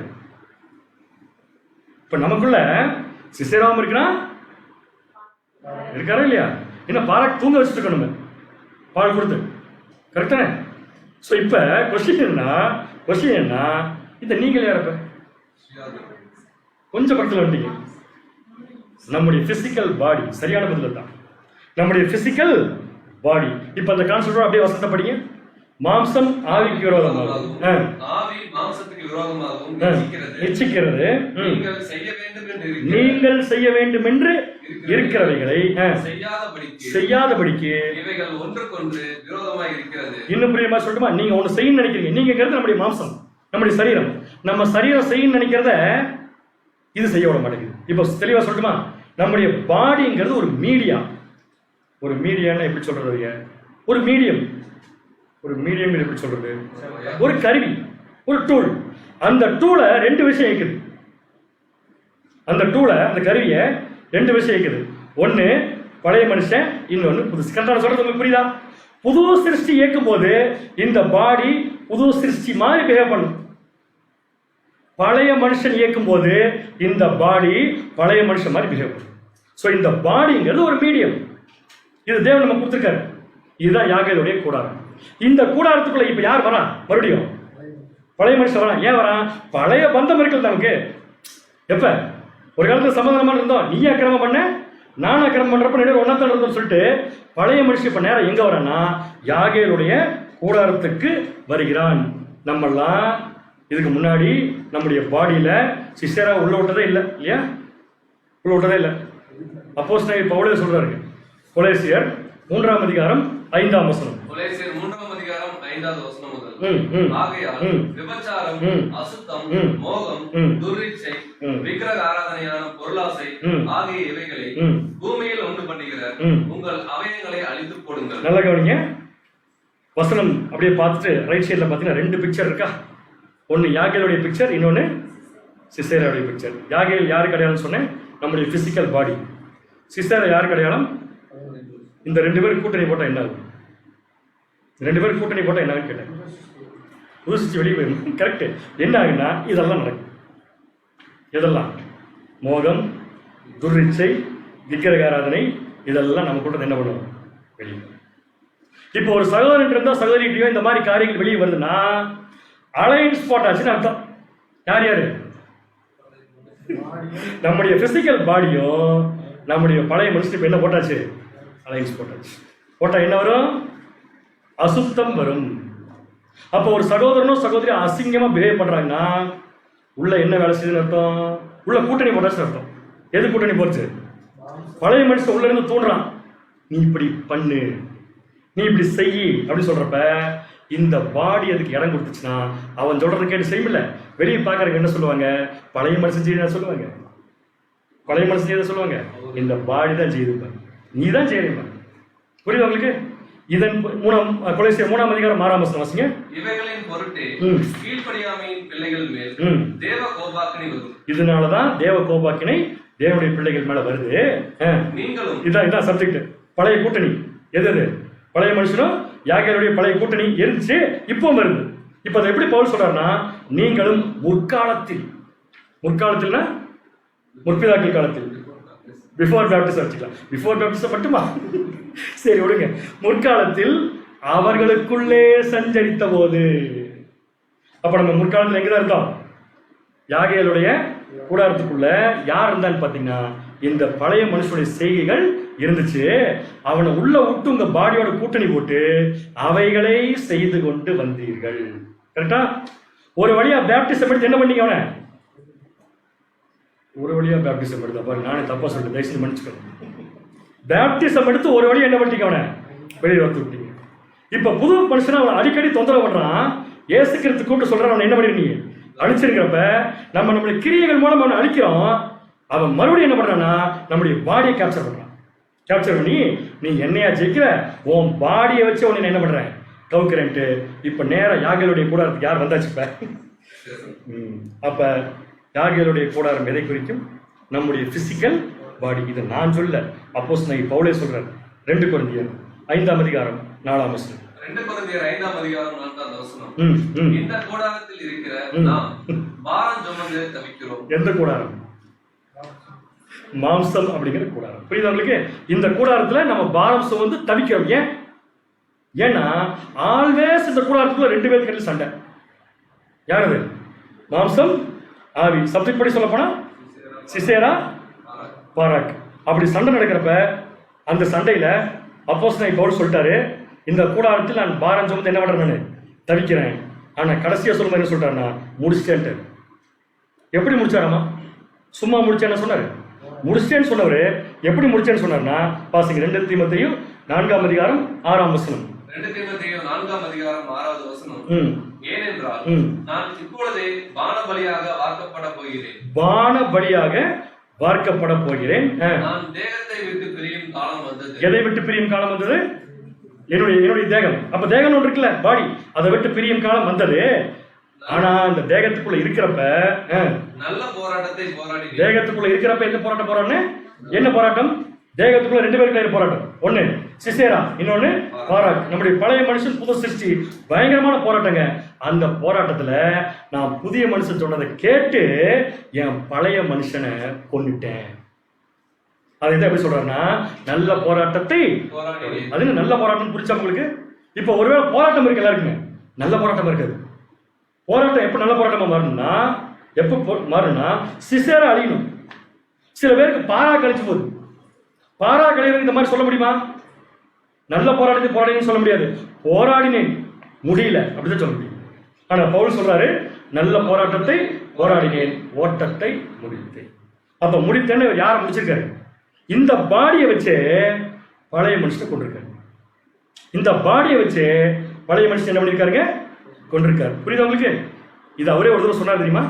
இப்ப நமக்குள்ள சிசேராவும் இருக்காரா இல்லையா? என்ன பாராக் தூங்க வச்சுட்டு இருக்கணும் பால் கொடுத்து. கரெக்ட் தானே? சோ இப்ப கொஸ்டின் என்ன, இந்த நீங்கள் யாரப்ப? கொஞ்சம் பக்கத்தில் வந்தீங்க. நம்முடைய பிசிக்கல் பாடி. சரியான பதில் தான். நம்முடைய பிசிக்கல் பாடி. இப்ப அந்த கான்செப்ட் அப்படியே வசனத்தை படிங்க. மாம்சம் ஆவிக்கு விரோதமாகும், ஆவி மாம்சத்துக்கு விரோதமாகவும் இச்சிக்கிறது. நீங்கள் செய்ய வேண்டும் என்று இருக்கிறவைகளை செய்யாதபடிக்கு இவைகள் ஒன்றுக்கொன்று விரோதமாய் இருக்கிறது. இன்னும் புரியுமா சொல்லட்டுமா? நீங்க ஒண்ணு செய்யணும்னு நினைக்கிறீங்க. நீங்க நம்முடைய மாம்சம், நம்முடைய சரீரம். நம்ம சரீரம் செய்யணும்னு நினைக்கிறத இது செய்ய விட மாட்டேங்குது. இப்போ தெளிவா சொல்லட்டுமா? நம்முடைய பாடிங்கிறது ஒரு மீடியா. ஒரு மீடியான்னு எப்படி சொல்றது? ஒரு மீடியம். எப்படி சொல்றது? ஒரு கருவி, ஒரு டூல். அந்த டூலை 2 விஷயம் இருக்குது. அந்த கருவியை 2 விஷயம் இருக்குது. ஒன்னு பழைய மனுஷன், இன்னொன்னு புதுசு. கரெக்டான சொல்றது உங்களுக்கு புரியுதா? புது சிருஷ்டி இயக்கும் போது இந்த பாடி புது சிருஷ்டி மாதிரி பிஹேவ் பண்ணும். பழைய மனுஷன் இயக்கும் போது இந்த பாடி பழைய மனுஷன் மாதிரி பிஹேவ் பண்ணும். ஸோ இந்த பாடிங்கிறது ஒரு மீடியம். இது தேவன் நம்ம கொடுத்துருக்காரு. இதுதான் யாகேலுடைய கூடாரம். இந்த கூடாரத்துக்குள்ள இப்ப யார் வரா? மறுபடியும் பழைய மனுஷன் வரா. ஏன் வரா? பழைய பந்தம் இருக்கிறது நமக்கு. எப்ப ஒரு காலத்துல சமாதானமா இருந்தோம், நீ அக்கிரமம் பண்ண நான் அக்கிரமம் பண்றப்ப நேரம் ஒன்னத்தான் இருந்தோம்னு சொல்லிட்டு பழைய மனுஷன் இப்ப நேரம் எங்க வரான்னா யாகேலுடைய கூடாரத்துக்கு வருகிறான். நம்மெல்லாம் இதுக்கு முன்னாடி நம்முடைய பாடியில சிஸ்டரா உள்ள விட்டதே இல்லை இல்லையா? உள்ள விட்டதே இல்லை. அப்போஸ்தலன் பவுலே சொல்றாரு, கொலேசியர் 3ஆம் அதிகாரம் 5ஆம் வசனம். கொலேசியர் 3ஆம் அதிகாரம் 5வது வசனம் முதல். ஆகையால் விபச்சாரம், அசுத்தம், மோகம், துர்ரீட்சை, விக்கிரக ஆராதனையான பொருளாசை ஆகிய இவைகளை பூமியில் உண்டு பண்ணுகிற உங்கள் அவயங்களை அழித்து போடுங்கள். நல்லா கவனிங்க. வசனம் அப்படியே பார்த்துட்டு ரைட் சைட்ல பாத்தீங்கன்னா 2 பிக்சர் இருக்கா? ஒன்னு யாகேலுடைய பிக்சர், இன்னொன்னு சிசேராவுடைய பிக்சர். யாகேல் யாருக்கு அடையாளம் சொன்னேன்? நம்முடைய பிசிக்கல் பாடி. சிசேரா யாருக்கு அடையாளம்? இந்த 2 பேரும் கூட்டணி போட்டா என்ன ஆகும்? 2 பேரும் கூட்டணி போட்டா என்ன கேட்டேன். புதுசிச்சு வெளியே போயிடும். கரெக்ட். என்ன ஆகுன்னா இதெல்லாம் நடக்கும். இதெல்லாம் மோகம், துர்ரிச்சை, விக்கிரக ஆராதனை, இதெல்லாம் நம்ம கூட என்ன பண்ணுவோம்? வெளியே. இப்போ ஒரு சகோதரன் இருந்தா சகோதரிகிட்டயோ இந்த மாதிரி காரியங்கள் வெளியே வருதுன்னா அலைன்ஸ் போட்டாச்சுன்னு அர்த்தம். யார் யாரு? நம்முடைய பிசிக்கல் பாடியும் நம்முடைய பழைய மனுஷனுக்கு என்ன போட்டாச்சு? அலைன்ஸ் போட்டாச்சு. போட்டா என்ன வரும்? அசுத்தம் வரும். அப்போ ஒரு சகோதரனோ சகோதரி அசிங்கமா பிஹேவ் பண்றாங்கன்னா உள்ள என்ன வேலை செய்யுதுன்னு அர்த்தம்? உள்ள கூட்டணி போட்டாச்சு அர்த்தம். எது கூட்டணி போச்சு? பழைய மனுஷன் உள்ள இருந்து தூண்டுறான், நீ இப்படி பண்ணு, நீ இப்படி செய் அப்படின்னு சொல்றப்ப இந்த பாடி அதுக்கு இடம் கொடுத்துச்சுன்னா அவன் சொல்றதை கேட்டு செய்யல. வெளியே பாக்குறவங்க என்ன சொல்லுவாங்க? பழைய மனுஷன் செய்ய சொல்லுவாங்க. பழைய மனுஷன் செய்ய சொல்லுவாங்க. இந்த பாடி தான் செய்யுது, நீ தான் செய்யணும். புரியுது உங்களுக்கு? இதன் கொலேசியர் 3ஆம் அதிகாரம் 6ஆம் வசனம் வாசிங்க. இவைகளின் பொருட்டு கீழ்ப்படியாமையின் பிள்ளைகள் மேல் தேவ கோபாக்கினை வரும். இதனாலதான் தேவ கோபாக்கினை தேவனுடைய பிள்ளைகள் மேல வருது. நீங்களும் இதான் சப்ஜெக்ட். பழைய கூட்டணி எது? பழைய மனுஷனும் யாகேலுடைய பழைய கூட்டணி இருந்துச்சு, இப்போ வருது. இப்ப அதை எப்படி பவுல் சொல்றாருன்னா, நீங்களும் முற்காலத்தில்னா முற்பிதாக்கள் காலத்தில், பிஃபோர் பேப்டிசம் வச்சுக்கலாம். பிஃபோர் பேப்டிசம் மட்டுமா? சரி விடுங்க. முற்காலத்தில் அவர்களுக்குள்ளே சஞ்சரித்த போது. அப்ப நம்ம முற்காலத்தில் எங்கதான் இருக்கோம்? யாகேலுடைய கூடாரத்துக்குள்ள யார் இருந்தான்னு பாத்தீங்கன்னா இந்த பழைய மனுஷனுடைய செய்கைகள் இருந்துச்சு. அவனை உள்ள விட்டு உங்க பாடியோட கூட்டணி போட்டு அவைகளை செய்து கொண்டு வந்தீர்கள். கரெக்டா? ஒரு வழியா பேப்டிசம் எடுத்து என்ன பண்ணீங்க? அவனை ஒரு வழியா பேப்டிசம் எடுத்த பாரு, நானே தப்பா சொல்லிட்டு தயவுசெய்து மன்னிச்சுக்கணும். பேப்டிசம் எடுத்து ஒரு வழியா என்ன பண்ணிட்டீங்க? அவனை வெளியே வந்து விட்டீங்க. இப்ப புது மனுஷனை அவனை அடிக்கடி தொந்தரவு பண்றான். ஏசு கிறிஸ்து கூப்பிட்டு சொல்றான், அவனை என்ன பண்ணிருக்கீங்க? அழிச்சிருக்கிறப்ப நம்ம நம்முடைய கிரியைகள் மூலம் அவனை அழிக்கிறோம். அவன் மறுபடியும் என்ன பண்றான்னா நம்முடைய பாடியை கேப்சர் பண்றான். கேப்சர் பண்ணி நீ என்னையா ஜெயிக்கிற, உன் பாடியை வச்சு உன்னை என்ன பண்றேன்? கவுக்கிறேன்ட்டு. இப்ப நேரம் யாகேலுடைய கூடாரத்துக்கு யார் வந்தாச்சு? இப்ப அப்ப யாகேலுடைய கூடாரம் எதை குறிக்கும்? நம்முடைய பிசிக்கல் பாடி. இது நான் சொல்ல, அப்போஸ்தலன் பவுலே சொல்றார். 2 கொரிந்தியர் 5ஆம் அதிகாரம் 4ஆம் வசனம். 2 கொரிந்தியர் 5ஆம் அதிகாரம் 4ஆம் வசனம். இந்த கூடாரத்தில் இருக்கிற நாம் பாரம் சுமந்து தவிக்கிறோம். எந்த கூடாரம்? மாம்சம் அப்படிங்கிற கூடாரம். புரியுதா உங்களுக்கு? இந்த கூடாரத்துல நம்ம பாரம் சுமந்து தவிக்கிறோம். ஏன்னா ஆல்வேஸ் இந்த கூடாரத்துக்குள்ள 2 பேருக்கு சண்டை. யாரு? மாம்சம், ஆவி. சப்ஜெக்ட் படி சொல்ல போனா சிசேரா, பாராக். அப்படி சண்டை நடக்கிறப்ப அந்த சண்டையில அப்போஸ்தலன் பவுல் சொல்லிட்டாரு, இந்த கூடாரத்தில் நான் பாரம் சுமந்து என்ன பண்றேன்? நான் தவிக்கிறேன். ஆனா கடைசியா சொல்லும் என்ன சொல்றாருன்னா முடிச்சிட்டேன்ட்டு. எப்படி முடிச்சாராமா? சும்மா முடிச்சேன்னு சொன்னாரு. முடிச்சிட்டேன்னு சொன்னவரு எப்படி முடிச்சேன்னு சொன்னார்னா பாசிங்க 2 தீமோத்தேயு 4ஆம் அதிகாரம் 6ஆம் வசனம். 2 தீமோத்தேயு 4ஆம் அதிகாரம் 6வது வசனம். ஏனென்றால் நான் இப்பொழுதே பானபலியாக வார்க்கப்பட போகிறேன். பானபலியாக வார்க்கப்பட போகிறேன். நான் தேகத்தை விட்டு பிரியும் காலம் வந்தது. எதை விட்டு பிரியும் காலம் வந்தது? என்னுடைய தேகம். அப்ப தேகம் ஒன்று இருக்குல்ல, பாடி, அதை விட்டு பிரியும் காலம் வந்தது. ஆனா இந்த தேகத்துக்குள்ள இருக்கிறப்ப நல்ல போராட்டத்தை போராடி, தேகத்துக்குள்ள இருக்கிறப்ப எந்த போராட்டம் போறான்னு? என்ன போராட்டம்? தேகத்துக்குள்ள 2 பேருக்கு இடையில போராட்டம். ஒண்ணு சிசேரா, இன்னொன்னு பாராக். நம்முடைய பழைய மனுஷன் புது சிருஷ்டி, பயங்கரமான போராட்டங்க. அந்த போராட்டத்துல நான் புதிய மனுஷன் சொன்னதை கேட்டு என் பழைய மனுஷனை கொன்னுட்டேன். அது எதை எப்படி சொல்றாருன்னா, நல்ல போராட்டத்தை, அது என்ன நல்ல போராட்டம் புரிச்சா உங்களுக்கு? இப்ப ஒருவேளை போராட்டம் இருக்கு எல்லாருக்குமே, நல்ல போராட்டம் இருக்காது. போராட்டம் எப்ப நல்ல போராட்டமா மாறணும்னா, எப்ப மாறணும்னா சிசேரா அழியணும். சில பேருக்கு பாரா கழிச்சு போகுது. பாரா கழிவு இந்த மாதிரி சொல்ல முடியுமா? நல்ல போராட்டத்தை போராடினு சொல்ல முடியாது. போராடினேன் முடியல அப்படிதான் சொல்ல முடியும். ஆனா பவுல் சொல்றாரு, நல்ல போராட்டத்தை போராடினேன், ஓட்டத்தை முடித்தேன். அப்ப முடித்தேன்னு யாரை முடிச்சிருக்காரு? இந்த பாடியை வச்சு பழைய மனுஷனை கொண்டிருக்காரு. இந்த பாடியை வச்சு பழைய மனுஷன் என்ன பண்ணிருக்காருங்க? கொண்டிருக்காரு. புரியுதா உங்களுக்கு? இது அவரே ஒரு தடவை சொன்னார் தெரியுமா?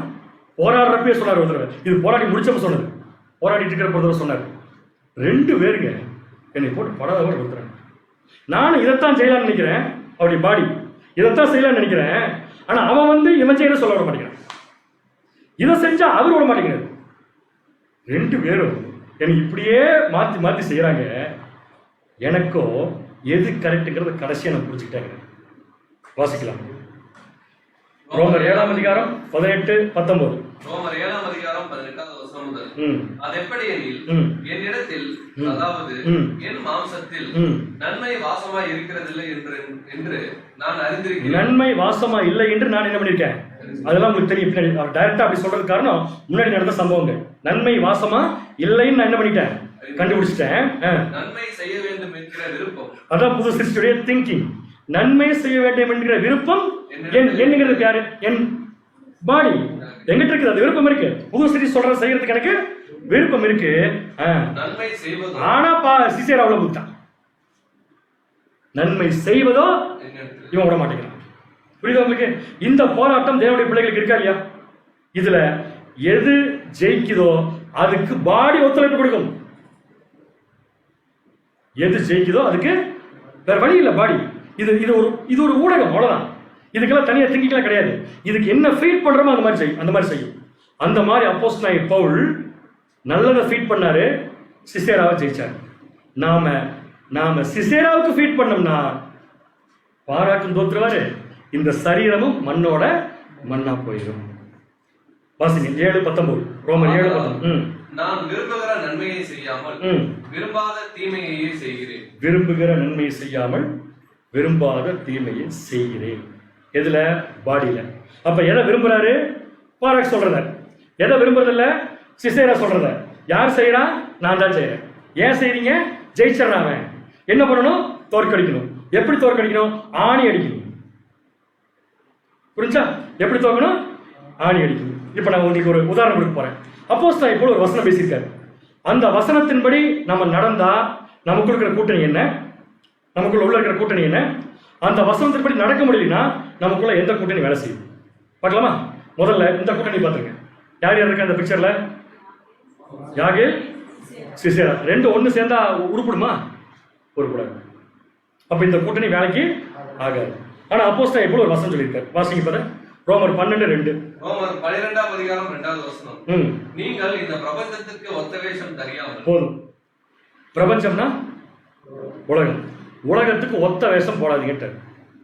போராடுறப்பே சொன்னார் ஒரு தடவை. இது போராடி முடிச்சப்ப சொன்னது. போராடிட்டு இருக்கிற ஒரு தடவை சொன்னார். 2 பேருங்க என்னை போட்டு படாத கொடுத்துறாங்க. நானும் இதைத்தான் செய்யலாம்னு நினைக்கிறேன், அவருடைய பாடி இதைத்தான் செய்யலாம்னு நினைக்கிறேன். ஆனா அவன் இவன் செய்யற சொல்ல விட மாட்டேங்கிறான். இதை செஞ்சா அவர் விட மாட்டேங்கிறாரு. 2 பேரும் எனக்கு இப்படியே மாத்தி மாத்தி செய்யறாங்க. எனக்கோ எது கரெக்டுங்கிறத கடைசியா நான் புரிஞ்சுக்கிட்டேங்க. வாசிக்கலாம். ரோமர் 7ஆம் அதிகாரம் 18-19. ரோமர் 7ஆம் அதிகாரம் 18வது வசனம் முதல். அது எப்படி எனில், என்னிடத்தில், அதாவது என் மாம்சத்தில் நன்மை வாசமா இருக்கிறதில்லை என்று நான் அறிந்திருக்கிறேன். நன்மை வாசமா இல்லை என்று நான் என்ன பண்ணிருக்கேன்? அதெல்லாம் உங்களுக்கு தெரியும். அவர் டைரக்டா அப்படி சொல்றது காரணம் முன்னாடி நடந்த சம்பவங்கள். நன்மை வாசமா இல்லைன்னு நான் என்ன பண்ணிட்டேன்? கண்டுபிடிச்சிட்டேன். நன்மை செய்ய வேண்டும் என்கிற விருப்பம், அதான் புது சிருஷ்டியுடைய திங்கிங். நன்மை செய்ய வேண்டும் என்கிற விருப்பம் என்னங்கிறது யாரு? என் பாடி எங்கிட்ட இருக்குது. அது விருப்பம் இருக்கு. புது சிருஷ்டி சொல்ற செய்யறதுக்கு எனக்கு விருப்பம் இருக்கு. நன்மை செய்வதோ, ஆனா சிசேரா அவ்வளவு புத்தான். நன்மை செய்வதோ இவன் விட மாட்டேங்கிறான். புரியுதா உங்களுக்கு? இந்த போராட்டம் தேவனுடைய பிள்ளைகளுக்கு இருக்கா இல்லையா? இதுல எது ஜெயிக்குதோ அதுக்கு பாடி ஒத்துழைப்பு கொடுக்கும். எது ஜெயிக்குதோ அதுக்கு வேற வழி இல்லை. பாடி இது ஒரு ஊடகம், அவ்வளவுதான். இதுக்கெல்லாம் தனியா திங்கிக்கலாம் கிடையாது. இதுக்கு என்ன ஃபீட் பண்றோமோ அந்த மாதிரி செய்யும். அந்த மாதிரி அப்போஸ்தலனாகிய பவுல் நல்லதை ஃபீட் பண்ணாரு, சிசேராவை ஜெயிச்சார். நாம சிசேராவுக்கு ஃபீட் பண்ணோம்னா பாராட்டும் தோற்றுவாரு, இந்த சரீரமும் மண்ணோட மண்ணா போயிடும். வாசிங்க 7:19. ரோமர் 7:19. நான் விரும்புகிற நன்மையை செய்யாமல் விரும்பாத தீமையை செய்கிறேன். விரும்புகிற நன்மையை செய்யாமல் விரும்பாத தீமையை செய்கிறேன். எதுல? பாடியில. அப்ப எதை விரும்புறாரு? பாராக் சொல்றத. எதை விரும்புறதில்ல? சிசேரா சொல்றத. யார் செய்யறா? நான் தான் செய்யறேன். ஏன் செய்றீங்க? ஜெயிச்சிடறான். அவன் என்ன பண்ணணும்? தோற்கடிக்கணும். எப்படி தோற்கடிக்கணும்? ஆணி அடிக்கணும். புரிஞ்சா? எப்படி தோக்கணும்? ஆணி அடிக்கணும். இப்ப நான் உங்களுக்கு ஒரு உதாரணம் கொடுக்க போறேன். அப்போஸ்தலன் இப்போ ஒரு வசனம் பேசியிருக்காரு. அந்த வசனத்தின்படி நம்ம நடந்தா நமக்குள்ள இருக்கிற கூட்டணி என்ன? நமக்குள்ள உள்ள இருக்கிற கூட்டணி என்ன? அந்த வசனத்தின்படி நடக்க முடியலன்னா நமக்குள்ள எந்த கூட்டணி வேலை செய்யும்? பார்க்கலாமா? முதல்ல இந்த கூட்டணி பார்த்துருங்க. யார் யார் இருக்கா அந்த பிக்சர்ல? யாகு, சிசேரா. 2 ஒண்ணு சேர்ந்தா உருப்படுமா? உருப்படாது. அப்ப இந்த கூட்டணி வேலைக்கு ஆகாது. ஆனா அப்போஸ்தலன் இப்போ ஒரு வசனம் சொல்லியிருக்காரு. வாசிங்க பாரு. ரோமர் 12:2. ரோமர் 12ஆம் அதிகாரம் 2வது வசனம். நீங்கள் இந்த பிரபஞ்சத்துக்கு ஒத்த வேஷம் தெரியாமல். போதும். பிரபஞ்சம்னா உலகம். உலகத்துக்கு ஒத்த வேஷம் போடாதீங்க.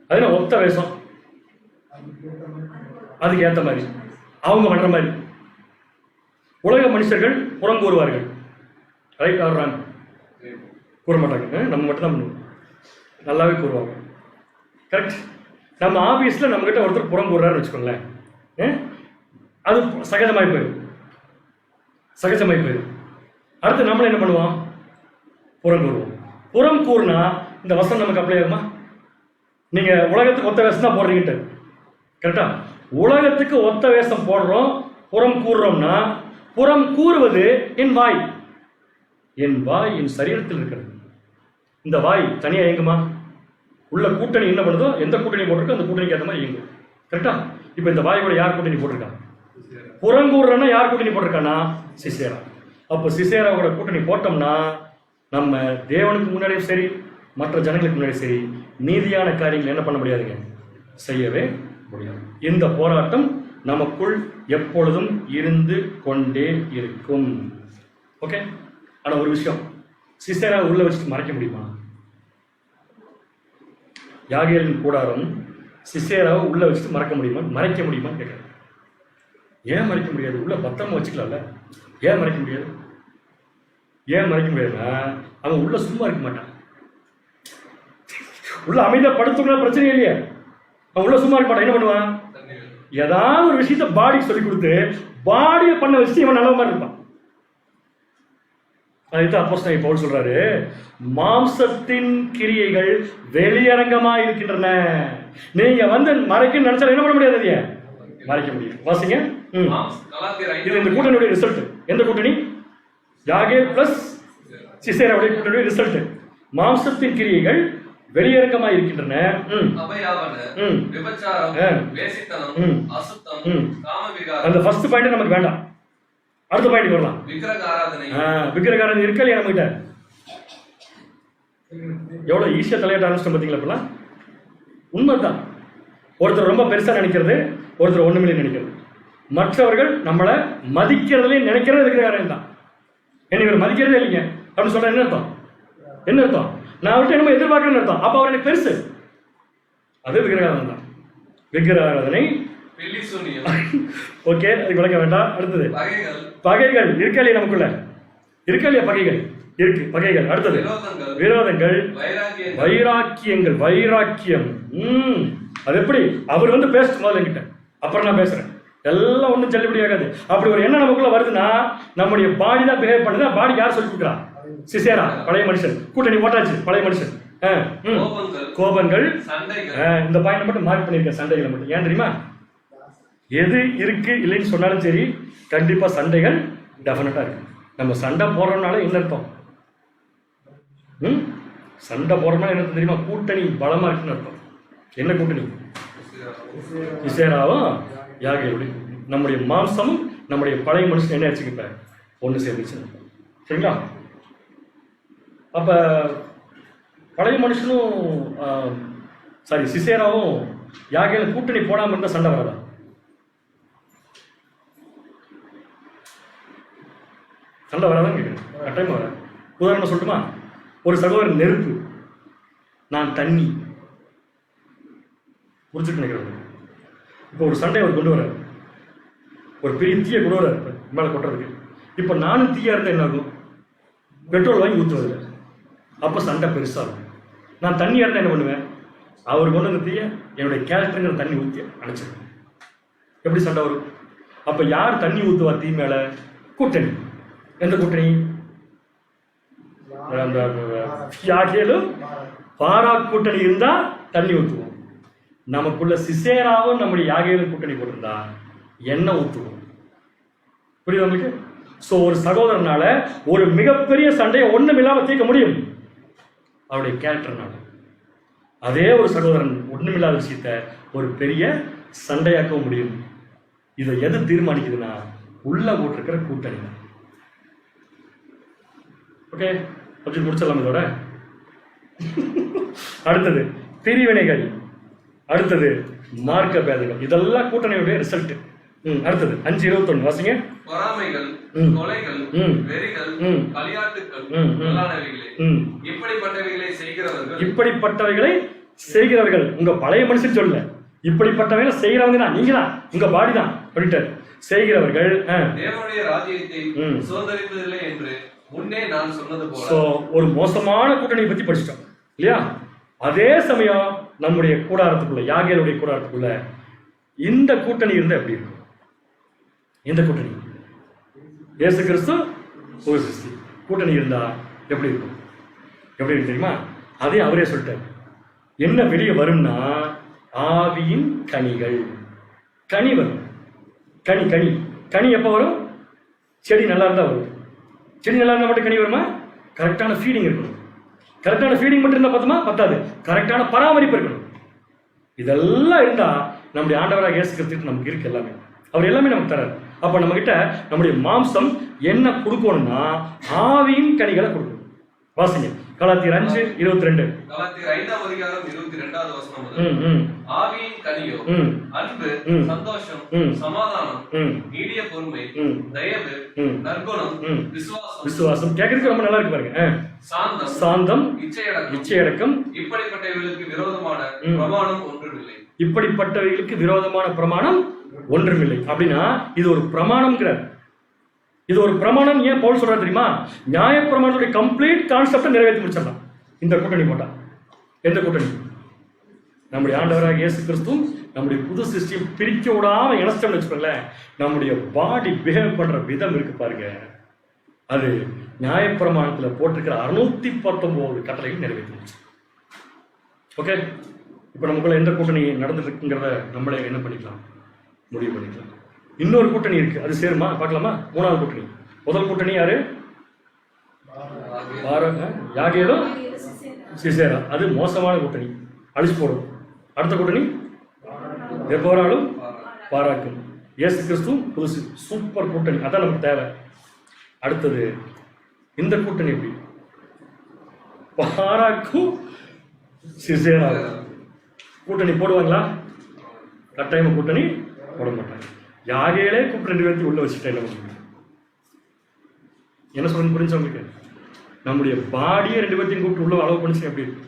அது ஒத்த வேஷம், அதுக்கு ஏத்த மாதிரி அவங்க பண்ற மாதிரி. உலக மனுஷர்கள் புறங்கூறுவார்கள். Right or wrong? கூற மாட்டாங்க. நம்ம மட்டும் தான் பண்ணுவோம். நல்லாவே கூறுவாங்க. கரெக்ட். நம்ம ஆபீஸ்ல நம்ம கிட்ட ஒருத்தர் புறம் கூறுறாருன்னு வச்சுக்கோங்களேன், அது சகஜமாய் போயிடும். அடுத்து நம்மள என்ன பண்ணுவோம்? புறம் கூறுவோம். புறம் கூறுனா இந்த வசனம் நமக்கு அப்ளை ஆகுமா? நீங்க உலகத்துக்கு ஒத்த வேஷம் தான் போடுறீங்க. கரெக்டா? உலகத்துக்கு ஒத்த வேஷம் போடுறோம், புறம் கூறுறோம்னா, புறம் கூறுவது என் வாய். என் வாய் என் சரீரத்தில் இருக்கிறது. இந்த வாய் தனியா இயங்குமா? உள்ள கூட்டணி என்ன பண்ணுதோ, எந்த கூட்டணி போட்டிருக்கோ அந்த கூட்டணிக்கு ஏற்ற மாதிரி இயங்கும். கரெக்டா? இப்ப இந்த வாய் கூட யார் கூட்டணி போட்டிருக்கா? புறங்கூறுறன்னா யார் கூட்டணி போட்டிருக்கானா? சிசேரா. அப்போ சிசேராவோட கூட்டணி போட்டோம்னா நம்ம தேவனுக்கு முன்னாடியும் சரி, மற்ற ஜனங்களுக்கு முன்னாடி சரி, நீதியான காரியங்கள் என்ன பண்ண முடியாதுங்க, செய்யவே முடியாது. இந்த போராட்டம் நமக்குள் எப்பொழுதும் இருந்து கொண்டே இருக்கும். ஓகே. ஆனா ஒரு விஷயம், சிசேரா உள்ள வச்சுட்டு மறைக்க முடியுமா? யாகேலின் கூடாரம் சிசேராவை உள்ள வச்சுட்டு மறைக்க முடியுமான்னு கேட்குறேன். ஏன் மறைக்க முடியாது? உள்ள பத்திரமா வச்சுக்கலாம்ல. ஏன் மறைக்க முடியாது? அவன் உள்ள சும்மா இருக்க மாட்டான். உள்ள அமைதியா படுத்துக்கணும், பிரச்சனை இல்லையே. அவன் உள்ள சும்மா இருக்க மாட்டான். என்ன பண்ணுவான்? ஏதாவது ஒரு விஷயத்த பாடிக்கு சொல்லி கொடுத்து பாடியை பண்ண வச்சு இவன் நல்ல மாதிரி இருப்பான். அதுதான் அப்போஸ்தலன் பவுல் சொல்றாரு, மாம்சத்தின் கிரியைகள் வெளியரங்கமா இருக்கின்றன. நீங்க மறைக்க நினைச்சா என்ன பண்ண முடியாது? மறைக்க முடியும். வாசிங்க. இது இந்த கூட்டணியுடைய ரிசல்ட். எந்த கூட்டணி? யாகேல் பிளஸ் சிசேராவுடைய கூட்டணியுடைய ரிசல்ட். மாம்சத்தின் கிரியைகள் வெளியரங்கமா இருக்கின்றன. அந்த ஃபர்ஸ்ட் பாயிண்ட் நமக்கு வேண்டாம். அடுத்த பாயிண்ட் வரலாம். விக்கிரகாராதனை இருக்கா இல்லையா நம்ம கிட்ட? எவ்வளவு ஈஸியா தலையாட்ட ஆரம்பிச்சிட்டோம் பாத்தீங்களா? இப்பெல்லாம் உண்மைதான். ஒருத்தர் ரொம்ப பெருசா நினைக்கிறது, ஒருத்தர் ஒண்ணுமில்லை நினைக்கிறது. மற்றவர்கள் நம்மளை மதிக்கிறதுல நினைக்கிறது விக்கிரகாரம் தான். என்ன இவர் மதிக்கிறதே இல்லைங்க அப்படின்னு சொல்ற என்ன அர்த்தம்? நான் அவர்கிட்ட என்னமோ எதிர்பார்க்கறேன்னு அர்த்தம். அப்ப அவர் எனக்கு பெருசு. அது விக்கிரகாரம் தான். விக்கிரகாராதனை ஓகே, அதுக்கு விளக்க வேண்டாம். அடுத்தது பகைகள் இருக்கா இல்லையா? நமக்குள்ள இருக்கா இல்லையா? பகைகள் இருக்கு. பகைகள். அடுத்தது விரோதங்கள், வைராக்கியம். அது எப்படி? அவர் பேச முதல்ல என்கிட்ட, அப்புறம் நான் பேசுறேன். எல்லாம் ஒன்றும் செல்லுபடி ஆகாது. அப்படி ஒரு எண்ணம் நமக்குள்ள வருதுன்னா நம்முடைய பாடி தான் பிஹேவ் பண்ணுது. பாடி யார் சொல்லி கொடுக்குறா? சிசேரா, பழைய மனுஷன். கூட்டணி போட்டாச்சு, பழைய மனுஷன். கோபங்கள், இந்த பாயிண்ட் மட்டும் மார்க் பண்ணிருக்கேன். சண்டைகளை மட்டும். ஏன் தெரியுமா? எது இருக்கு இல்லைன்னு சொன்னாலும் சரி, கண்டிப்பா சண்டைகள் டெஃபினட்டா இருக்கு. நம்ம சண்டை போடுறதுனால என்ன அர்த்தம்? சண்டை போடுறதுனால என்ன தெரியுமா? கூட்டணி பலமா இருக்குன்னு அர்த்தம். என்ன கூட்டணி? சிசேராவும் யாகேலுடைய. நம்முடைய மாம்சமும் நம்முடைய பழைய மனுஷன் என்ன ஆச்சுக்கிட்ட ஒன்று சேர்ந்துச்சு. சரிங்களா? அப்ப பழைய மனுஷனும் சிசேராவும் யாகேலும் கூட்டணி போடாம இருந்தா சண்டை வராதா? சண்டை வராதான் கேட்குறேன். கட்டாயமா வர. உதாரணம் சொல்லட்டுமா? ஒரு சகோதரன் நெருப்பு, நான் தண்ணி. புரிஞ்சுட்டு நினைக்கிறேன். இப்போ ஒரு சண்டை அவர் கொண்டு வர்றாரு, ஒரு பெரிய தீயை கொண்டு வர்றாரு மேலே கொட்டுறதுக்கு. இப்போ நானும் தீயா இருந்தால் என்ன ஆகும்? பெட்ரோல் வாங்கி ஊற்றுவதில்லை. அப்போ சண்டை பெருசாகும். நான் தண்ணியாக இருந்தால் என்ன பண்ணுவேன்? அவர் கொண்டு வந்த தீயை என்னுடைய கேரக்டருங்கிற தண்ணி ஊற்றி அணைச்சிருவேன். எப்படி சண்டை வரும்? அப்போ யார் தண்ணி ஊற்றுவா தீ மேலே? கூட்டணி. எந்த கூட்டணி? அந்த யாகேலும் பாரா கூட்டணி இருந்தா தண்ணி ஊற்றுவோம். நமக்குள்ள சிசேராவும் நம்முடைய யாகேலும் கூட்டணி போட்டிருந்தா எண்ணெய் ஊற்றுவோம். புரியுது உங்களுக்கு? சோ ஒரு சகோதரனால ஒரு மிகப்பெரிய சண்டையை ஒண்ணும் இல்லாம தீர்க்க முடியும் அவருடைய கேரக்டர்னால. அதே ஒரு சகோதரன் ஒண்ணுமில்லாத விஷயத்த ஒரு பெரிய சண்டையாக்க முடியும். இதை எது தீர்மானிக்குதுன்னா உள்ள போட்டிருக்கிற கூட்டணி. ஓகே, அப்படி முடிச்சிடலாம் இதோட. அடுத்தது பிரிவினைகள், அடுத்தது மார்க்க பேதங்கள். இதெல்லாம் கூட்டணியுடைய ரிசல்ட். அடுத்தது 5:21 வாசிங்க. பொறாமைகள், கொலைகள், வெறிகள், களியாட்டுக்கள், இப்படிப்பட்டவைகளை செய்கிறவர்கள். உங்க பழைய மனுஷன் சொல்ல, இப்படிப்பட்டவைகளை செய்கிறவங்க தான், நீங்க தான், உங்க பாடி தான் சொல்லிட்டாரு. செய்கிறவர்கள் தேவனுடைய ராஜ்யத்தை சுதந்தரிப்பதில்லை என்று முன்னே நான் சொன்னது போல. ஒரு மோசமான கூட்டணியை பத்தி படிச்சிட்டோம் இல்லையா? அதே சமயம் நம்முடைய கூடாரத்துக்குள்ள, யாகேலுடைய கூடாரத்துக்குள்ள இந்த கூட்டணி இருந்தா எப்படி இருக்கும்? இந்த கூட்டணி இயேசு கிறிஸ்து ஒரு சிருஷ்டி கூட்டணி இருந்தா எப்படி இருக்கும்? எப்படி இருக்கு தெரியுமா? அதே அவரே சொல்லிட்டார். என்ன வெளியே வரும்னா ஆவியின் கனிகள். கனி வரும். கனி கனி கனி எப்போ வரும்? செடி நல்லா இருந்தா வரும். செடி நல்லா இருந்தா மட்டும் கனி வருமா? கரெக்டான ஃபீடிங் இருக்கணும். கரெக்டான ஃபீடிங் மட்டும் இருந்தா பத்துமா? பத்தாது. கரெக்டான பராமரிப்பு இருக்கணும். இதெல்லாம் இருந்தா நம்முடைய ஆண்டவராக இயேசு கிறிஸ்து நமக்கு இருக்கு. எல்லாமே அவர் எல்லாமே நமக்கு தராரு. அப்ப நம்ம கிட்ட நம்முடைய மாம்சம் என்ன கொடுக்கணும்னா ஆவியின் கனிகளை கொடுக்கணும். வாசிங்க கலாத்தியர் 5:22. கலாத்தியர் 5ஆம் அதிகாரம் 22வது வசனம் முதல். ஆவியின் கனியோ அன்பு, சந்தோஷம், சமாதானம், நீடிய பொறுமை, தயவு, நற்குணம், விசுவாசம். கேட்கறதுக்கு ரொம்ப நல்லா இருக்கு பாருங்க. சாந்தம், இச்சையடக்கம், இப்படிப்பட்டவைகளுக்கு விரோதமான பிரமாணம் ஒன்றுமில்லை. இப்படிப்பட்டவைகளுக்கு விரோதமான பிரமாணம் ஒன்றுமில்லை. அப்படின்னா இது ஒரு பிரமாணம்ங்கிறார். இது ஒரு பிரமாணம். ஏன் பவுல் சொல்றாரு தெரியுமா? நியாய பிரமாணத்துடைய கம்ப்ளீட் கான்செப்டை நிறைவேற்றி முடிச்சிடலாம் இந்த கூட்டணி போட்டா. எந்த கூட்டணி? நம்முடைய ஆண்டவராக இயேசு கிறிஸ்துவும் நம்முடைய புது சிஸ்டம் பிரிக்க விடாம இணைச்சோம்னு வச்சுக்கோங்களேன், நம்முடைய பாடி பிஹேவ் பண்ற விதம் இருக்கு பாருங்க, அது நியாயப்பிரமாணத்துல போட்டிருக்கிற 619 கட்டளைகள் நிறைவேற்றி. ஓகே, இப்போ நமக்குள்ள எந்த கூட்டணி நடந்துட்டு இருக்குங்கிறத நம்மளே என்ன பண்ணிக்கலாம், முடிவு பண்ணிக்கலாம். இன்னொரு கூட்டணி இருக்கு, அது சேருமா பார்க்கலாமா? 3வது கூட்டணி. முதல் கூட்டணி யாரு? யாகேலும் சிசேரா. அது மோசமான கூட்டணி, அழிச்சு போடும். அடுத்த கூட்டணி தெபோராலும் பாராக்கும். இயேசு கிறிஸ்துவும் புதுசு, சூப்பர் கூட்டணி, அதான் நமக்கு தேவை. அடுத்தது இந்த கூட்டணி எப்படி? பாராக்கும் சிசேரா கூட்டணி போடுவாங்களா? கட்டாயமா கூட்டணி போட மாட்டாங்க. யாகேலே கூப்பிட்டு 2 பேர்த்தையும் உள்ள வச்சுட்டேன். என்ன சொல்றது புரிஞ்சு உங்களுக்கு? நம்முடைய பாடியை 2 பேர்த்தையும் கூப்பிட்டு உள்ள அளவு பண்ணிச்சு எப்படி இருக்கு?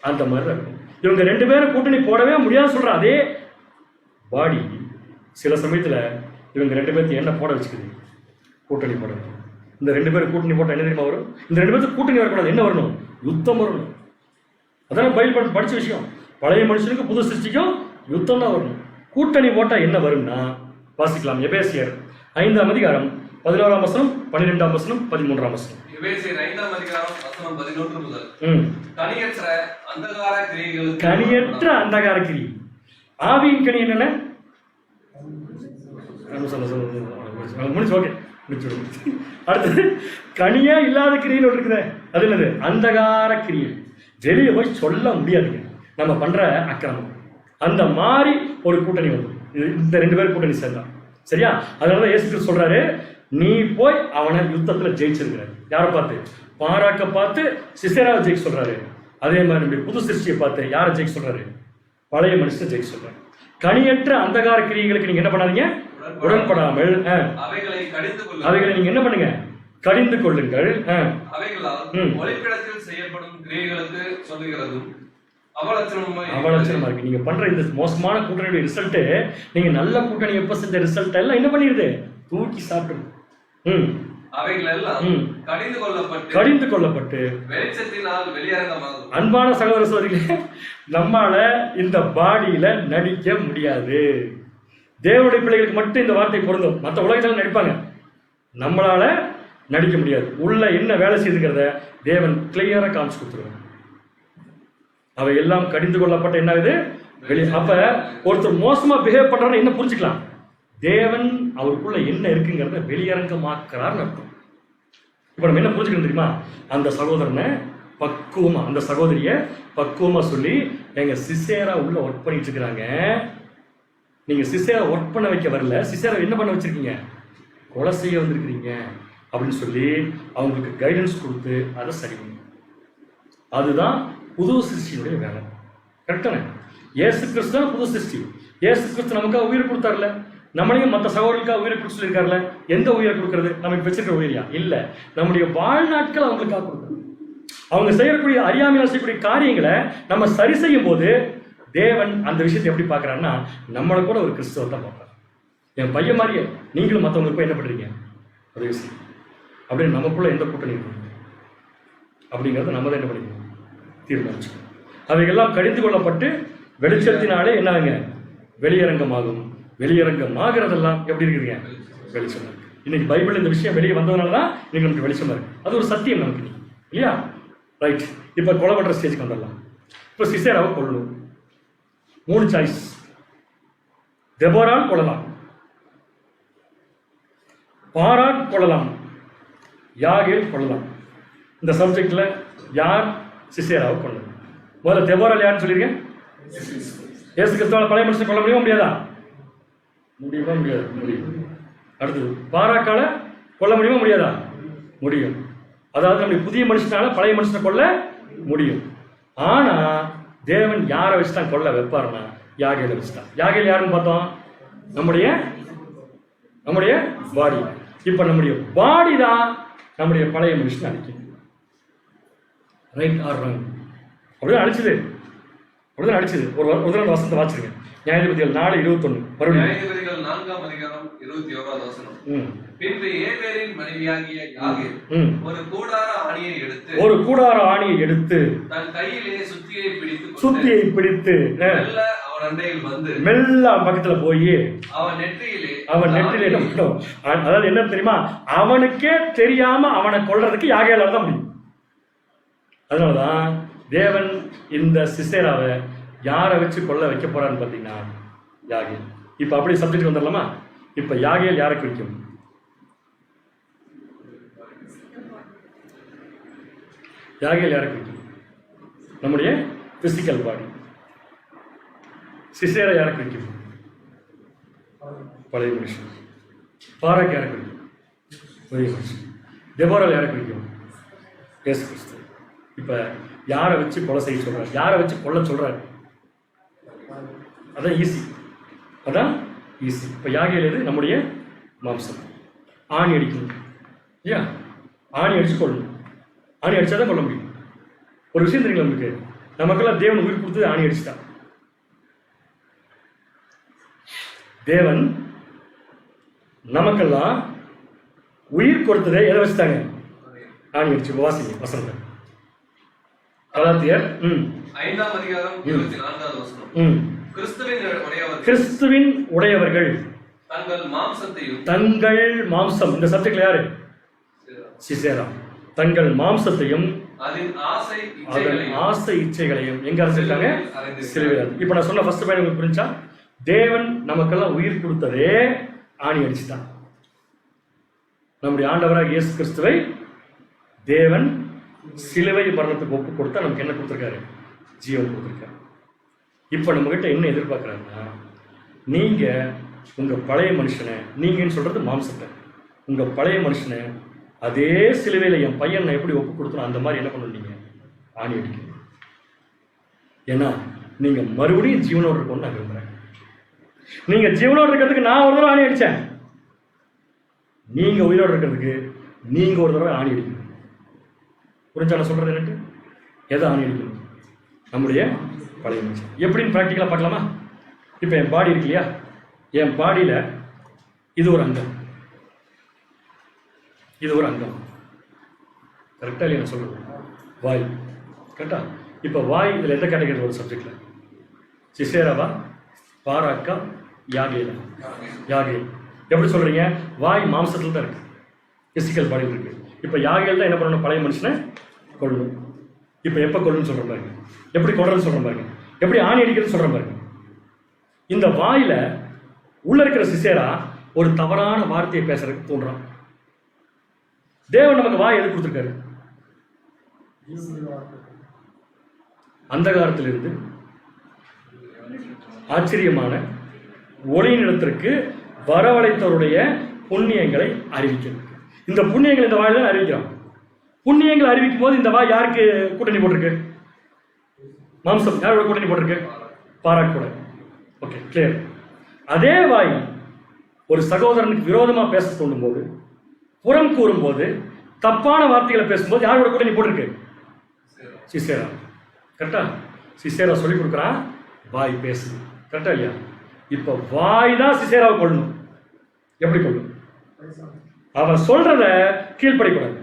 அந்த மாதிரி தான் இருக்கும். இவங்க 2 பேரும் கூட்டணி போடவே முடியாது சொல்ற அதே பாடி சில சமயத்துல இவங்க 2 பேர்த்தையும் என்ன போட வச்சுக்குது, கூட்டணி போட. இந்த 2 பேரும் கூட்டணி போட்டா என்ன தெரியுமா வரும்? இந்த 2 பேருக்கு கூட்டணி வரக்கூடாது, என்ன வரணும்? யுத்தம் வரணும். அதான் பைபிள் படிச்ச விஷயம். பழைய மனுஷனுக்கு புது சிருஷ்டிக்கும் யுத்தம் தான் வரணும். கூட்டணி போட்டா என்ன வரும்னா வாசிக்கலாம். எபேசியர் 5ஆம் அதிகாரம் 11ஆம் வசனம், 12ஆம் வசனம், 13ஆம் வசனம். எபேசியர் 5ஆம் அதிகாரம் வசனம் 11 முதல். கனியற்ற அந்தகார கிரியைகள். கனியற்ற அந்தகார கிரியை. ஆவியின் கனி என்னென்ன? முடிச்சு. ஓகே, முடிச்சு. அடுத்தது கனியா இல்லாத கிரியில் இருக்குது. அது என்னது? அந்தகார கிரியை. வெளியே போய் சொல்ல முடியாதுங்க நம்ம பண்ற அக்கிரமம். அந்த மாதிரி ஒரு கூட்டணி வந்து இந்த 2 பேர் கூட்டணி சேர்ந்தான். சரியா? அதனால இயேசு கிறிஸ்து சொல்றாரு, நீ போய் அவனை யுத்தத்துல ஜெயிச்சிருக்கிறாரு. யாரை பார்த்து? பாராக்க பார்த்து சிசேராவை ஜெயிக்க சொல்றாரு. அதே மாதிரி நம்முடைய புது சிருஷ்டியை பார்த்து யாரை ஜெயிக்க சொல்றாரு? பழைய மனுஷனை ஜெயிக்க சொல்றாரு. கனியற்ற அந்தகார கிரியைகளுக்கு நீங்க என்ன பண்ணாதீங்க, உடன்படாமல் அவைகளை நீங்க என்ன பண்ணுங்க, கடிந்து கொள்ளுங்கள். அவைகளால் ஒளிப்பிடத்தில் செய்யப்படும் கிரியைகளுக்கு சொல்லுகிறதும் அவலட்சணமா இருக்கு. நீங்க பண்ற இந்த மோசமான கூட்டணியுடைய ரிசல்ட், நீங்க நல்ல கூட்டணி எப்ப செஞ்ச ரிசல்ட் எல்லாம் என்ன பண்ணிருது? தூக்கி சாப்பிட்டு. அவைகள் எல்லாம் கடிந்து கொள்ளப்பட்டு வெளிச்சத்தினால் வெளியரங்கமாகும். அன்பான சகோதர சகோதரிகளே, நம்மால இந்த பாடியில நடிக்க முடியாது. தேவனுடைய பிள்ளைகளுக்கு மட்டும் இந்த வார்த்தை பொருந்தும். மற்ற உலகத்தில் நடிப்பாங்க, நம்மளால நடிக்க முடியாது. உள்ள என்ன வேலை செய்திருக்கிறத தேவன் கிளியரா காமிச்சு கொடுத்துருவாங்க. அவை எல்லாம் கடிந்து கொள்ளப்பட்ட என்ன ஆகுது? அப்ப ஒருத்தர் மோசமா பிஹேவ் பண்றாரு என்ன புரிஞ்சுக்கலாம்? தேவன் அவருக்குள்ள என்ன இருக்குங்கிறத வெளியரங்கமாக்குறாருன்னு அர்த்தம். இப்ப நம்ம என்ன புரிஞ்சுக்கணும் தெரியுமா? அந்த சகோதரனை பக்குவமா, அந்த சகோதரிய பக்குவமா சொல்லி, எங்க சிசேரா உள்ள ஒர்க் பண்ணிட்டு இருக்கிறாங்க, நீங்க சிசேரா ஒர்க் பண்ண வைக்க வரல, சிசேரா என்ன பண்ண வச்சிருக்கீங்க, கொலை செய்ய வந்திருக்கிறீங்க அப்படின்னு சொல்லி அவங்களுக்கு கைடன்ஸ் கொடுத்து அதை சரி பண்ணி. அதுதான் புது சிருஷ்டியுடைய வேலை. கரெக்டான? இயேசு கிறிஸ்து தான் புது சிருஷ்டி. இயேசு கிறிஸ்து நமக்காக உயிர் கொடுத்தார்ல, நம்மளையும் மற்ற சகோதரர்களுக்காக உயிரை கொடுத்து சொல்லியிருக்காருல. எந்த உயிரை கொடுக்கறது? நமக்கு வச்சிருக்கிற உயிரியா? இல்ல, நம்முடைய வாழ்நாட்கள் அவங்களுக்காக கொடுக்குறது. அவங்க செய்யக்கூடிய அறியாமையால் செய்யக்கூடிய காரியங்களை நம்ம சரி செய்யும் போது தேவன் அந்த விஷயத்தை எப்படி பார்க்கறாருன்னா, நம்மளை கூட ஒரு கிறிஸ்தவ தான் பார்ப்பார். என் பையன் மாதிரியே நீங்களும் மற்றவங்களுக்கு போய் என்ன பண்றீங்க, அதே விஷயம் அப்படின்னு நமக்குள்ள எந்த கூட்டணி இருக்கு அப்படிங்கிறத நம்ம தான் என்ன பண்ணிக்கணும், தீர்மானிச்சுக்கணும். அவைகள்லாம் கடிந்து கொள்ளப்பட்டு வெளிச்சத்தினாலே என்னாங்க, வெளியரங்கமாகும். வெளியரங்கமாகிறதெல்லாம் எப்படி இருக்குதுங்க, வெளிச்சம். இன்னைக்கு பைபிள் இந்த விஷயம் வெளியே வந்ததுனால தான் இன்னைக்கு நமக்கு வெளிச்சமா இருக்கு. அது ஒரு சத்தியம் நமக்கு, இல்லையா? ரைட். இப்போ கொலை பண்ற ஸ்டேஜ்க்கு வந்துடலாம். இப்போ சிசேராவை கொள்ளணும். 3 சாய்ஸ். தெபோரால் கொள்ளலாம், பாராக் கொள்ளலாம், யாகேல் கொள்ளலாம். இந்த சப்ஜெக்ட்ல யார் சிசேராவை கொள்ளணும்? முதல்ல தெபோரால் யாருன்னு சொல்லிருக்கேன். இயேசு கிறிஸ்துவால பழைய மனுஷன் கொள்ள முடியுமா முடியாதா? முடியுமா முடியாது? முடியும். அடுத்தது பாராக்கால கொல்ல முடியுமா முடியாதா? முடியும். அதாவது நம்முடைய புதிய மனுஷனால பழைய மனுஷனை கொல்ல முடியும். ஆனா தேவன் யாரை வச்சுதான் கொல்ல வைப்பாருன்னா யாகேல வச்சுட்டான். யாகேல் யாருன்னு பார்த்தோம்? நம்முடைய பாடி. இப்ப நம்முடைய பாடி தான் நம்முடைய பழைய மனுஷன் அழிக்கும். Right or wrong? அப்படிதான் அழிச்சது. ஒரு வசனத்தை வாசிருங்க. நியாயாதிபதிகள் 4:21 மறுபடியும். நியாயாதிபதிகள் 4ஆம் அதிகாரம் 21வது வசனம். பின்பு ஏபேரின் மனைவியாகிய யாகேல் ஒரு கூடார ஆணியை எடுத்து தன் கையிலே சுத்தியை பிடித்து அவன் அண்டையில் வந்து மெல்ல பக்கத்துல போய் அவன் நெற்றியிலே என்ன பண்ணோம்? அதாவது என்ன தெரியுமா, அவனுக்கே தெரியாம அவனை கொல்றதுக்கு யாகேலால தான் முடியும். அதனாலதான் தேவன் இந்த சிசேராவை யாரை வச்சு கொல்ல வைக்க போறான்னு பாத்தீங்கன்னா யாகேல். இப்ப அப்படி சப்ஜெக்ட் வந்துடலாமா? இப்ப யாகேல் யாரை குறிக்கும்? யாகேல் யாரை குறிக்கும்? நம்முடைய பிசிக்கல் பாடி. சிசேரா யாரை குறிக்கும்? பழைய மனுஷன். பாராக் யாரை குறிக்கும்? புதிய மனுஷன். டெபோரா யாரை குறிக்கும்? இயேசு கிறிஸ்து. இப்ப யாரை வச்சு கொலை செய்ய சொல்றாரு? யாரை வச்சு கொல்ல சொல்றாரு? அதான் ஈஸி. இப்ப யாகேல் எது? நம்முடைய மாம்சம். ஆணி அடிக்கணும் இல்லையா? ஆணி அடிச்சு கொள்ளணும். ஆணி அடிச்சாதான் கொள்ள முடியும். ஒரு விஷயம் தெரியுங்களா உங்களுக்கு? நமக்கெல்லாம் தேவன் உயிர் கொடுத்தது ஆணி அடிச்சுட்டான். தேவன் நமக்கெல்லாம் உயிர் கொடுத்ததை எதை வச்சுட்டாங்க? ஆணி அடிச்சு. வாசிங்க வசனத்தை. கலாத்தியர் 5ஆம் அதிகாரம் 24வது வசனம். கிறிஸ்துவின் உடையவர்கள் தங்கள் மாம்சம். இந்த சப்ஜெக்ட்ல யாரு? சிசேரா. தங்கள் மாம்சத்தையும் அதன் ஆசை இச்சைகளையும் எங்க அரைச்சிருக்காங்க? சிலுவையில். இப்ப நான் சொன்ன ஃபர்ஸ்ட் பாயிண்ட் உங்களுக்கு புரிஞ்சா? தேவன் நமக்கெல்லாம் உயிர் கொடுத்ததே ஆணி அடிச்சுட்டான். நம்முடைய ஆண்டவராக இயேசு கிறிஸ்துவை தேவன் சிலுவை மரணத்துக்கு ஒப்பு கொடுத்தா நமக்கு என்ன கொடுத்திருக்காரு? ஜீவன் கொடுத்திருக்காரு. இப்ப நம்ம கிட்ட என்ன எதிர்பார்க்கிறாங்கன்னா, நீங்க உங்க பழைய மனுஷனை, நீங்கன்னு சொல்றது மாம்சத்தை, உங்க பழைய மனுஷனை அதே சிலுவையில என் பையன் எப்படி ஒப்பு கொடுத்தோம் அந்த மாதிரி என்ன பண்ணுவீங்க? ஆணி அடிக்கணும். ஏன்னா நீங்க மறுபடியும் ஜீவனோடு இருக்கணும்னு நான் விரும்புறேன். நீங்க ஜீவனோடு இருக்கிறதுக்கு நான் ஒரு தடவை ஆணி அடிச்சேன். நீங்க உயிரோடு இருக்கிறதுக்கு நீங்க ஒரு தடவை ஆணி அடிக்கணும். புரிஞ்சா நான் சொல்றது? எனக்கு எதை ஆணி அடிக்கணும்? நம்முடைய பழைய மனுஷன். எப்படின்னு பிராக்டிக்கலா பார்க்கலாமா? இப்ப என் பாடி இருக்கு இல்லையா? என் பாடியில இது ஒரு அங்கம், இது ஒரு அங்கம். கரெக்டா இல்லையா நான் சொல்றது? வாய். கரெக்டா? இப்ப வாய் இதுல எந்த கேட்டகரி ஒரு சப்ஜெக்ட்ல? சிசேராவா, பாராக்கா, யாகேலா? யாகேல். எப்படி சொல்றீங்க? வாய் மாம்சத்துல தான் இருக்கு, பிசிக்கல் பாடியில் இருக்கு. இப்ப யாகேல் தான் என்ன பண்ணணும்? பழைய மனுஷனை கொள்ளணும். இப்ப எப்ப கொள்ளணும்னு சொல்ற பாருங்க, எப்படி கொள்றதுன்னு சொல்ற பாருங்க, எப்படி ஆணி அடிக்கிறது சொல்ற பாருங்க. இந்த வாயில உள்ள இருக்கிற சிசேரா ஒரு தவறான வார்த்தையை பேசுறதுக்கு தோன்றான். தேவன் நமக்கு வாய் எது கொடுத்திருக்காரு? அந்த காலத்திலிருந்து ஆச்சரியமான ஒளியினிடத்திற்கு வரவழைத்தவருடைய புண்ணியங்களை அறிவிக்கிறது. இந்த புண்ணியங்கள் இந்த வாயில அறிவிக்கிறான். புண்ணியங்களை அறிவிக்கும் போது இந்த வாய் யாருக்கு கூட்டணி போட்டிருக்கு? மாம்சம் யாரோட கூட்டணி போட்டிருக்கு? பாராக் கூட. Okay, clear. அதே வாய் ஒரு சகோதரனுக்கு விரோதமா பேச தோண்டும் போது, புறம் கூறும் போது, தப்பான வார்த்தைகளை பேசும்போது யாரோட கூட்டணி போட்டிருக்கு? சிசேரா. கரெக்டா? சிசேரா சொல்லி கொடுக்குறான், வாய் பேசுது. கரெக்டா இல்லையா? இப்ப வாய் தான் சிசேராவை கொள்ளணும். எப்படி கொள்ளும்? அவன் சொல்றத கீழ்ப்படிக்கூடாது.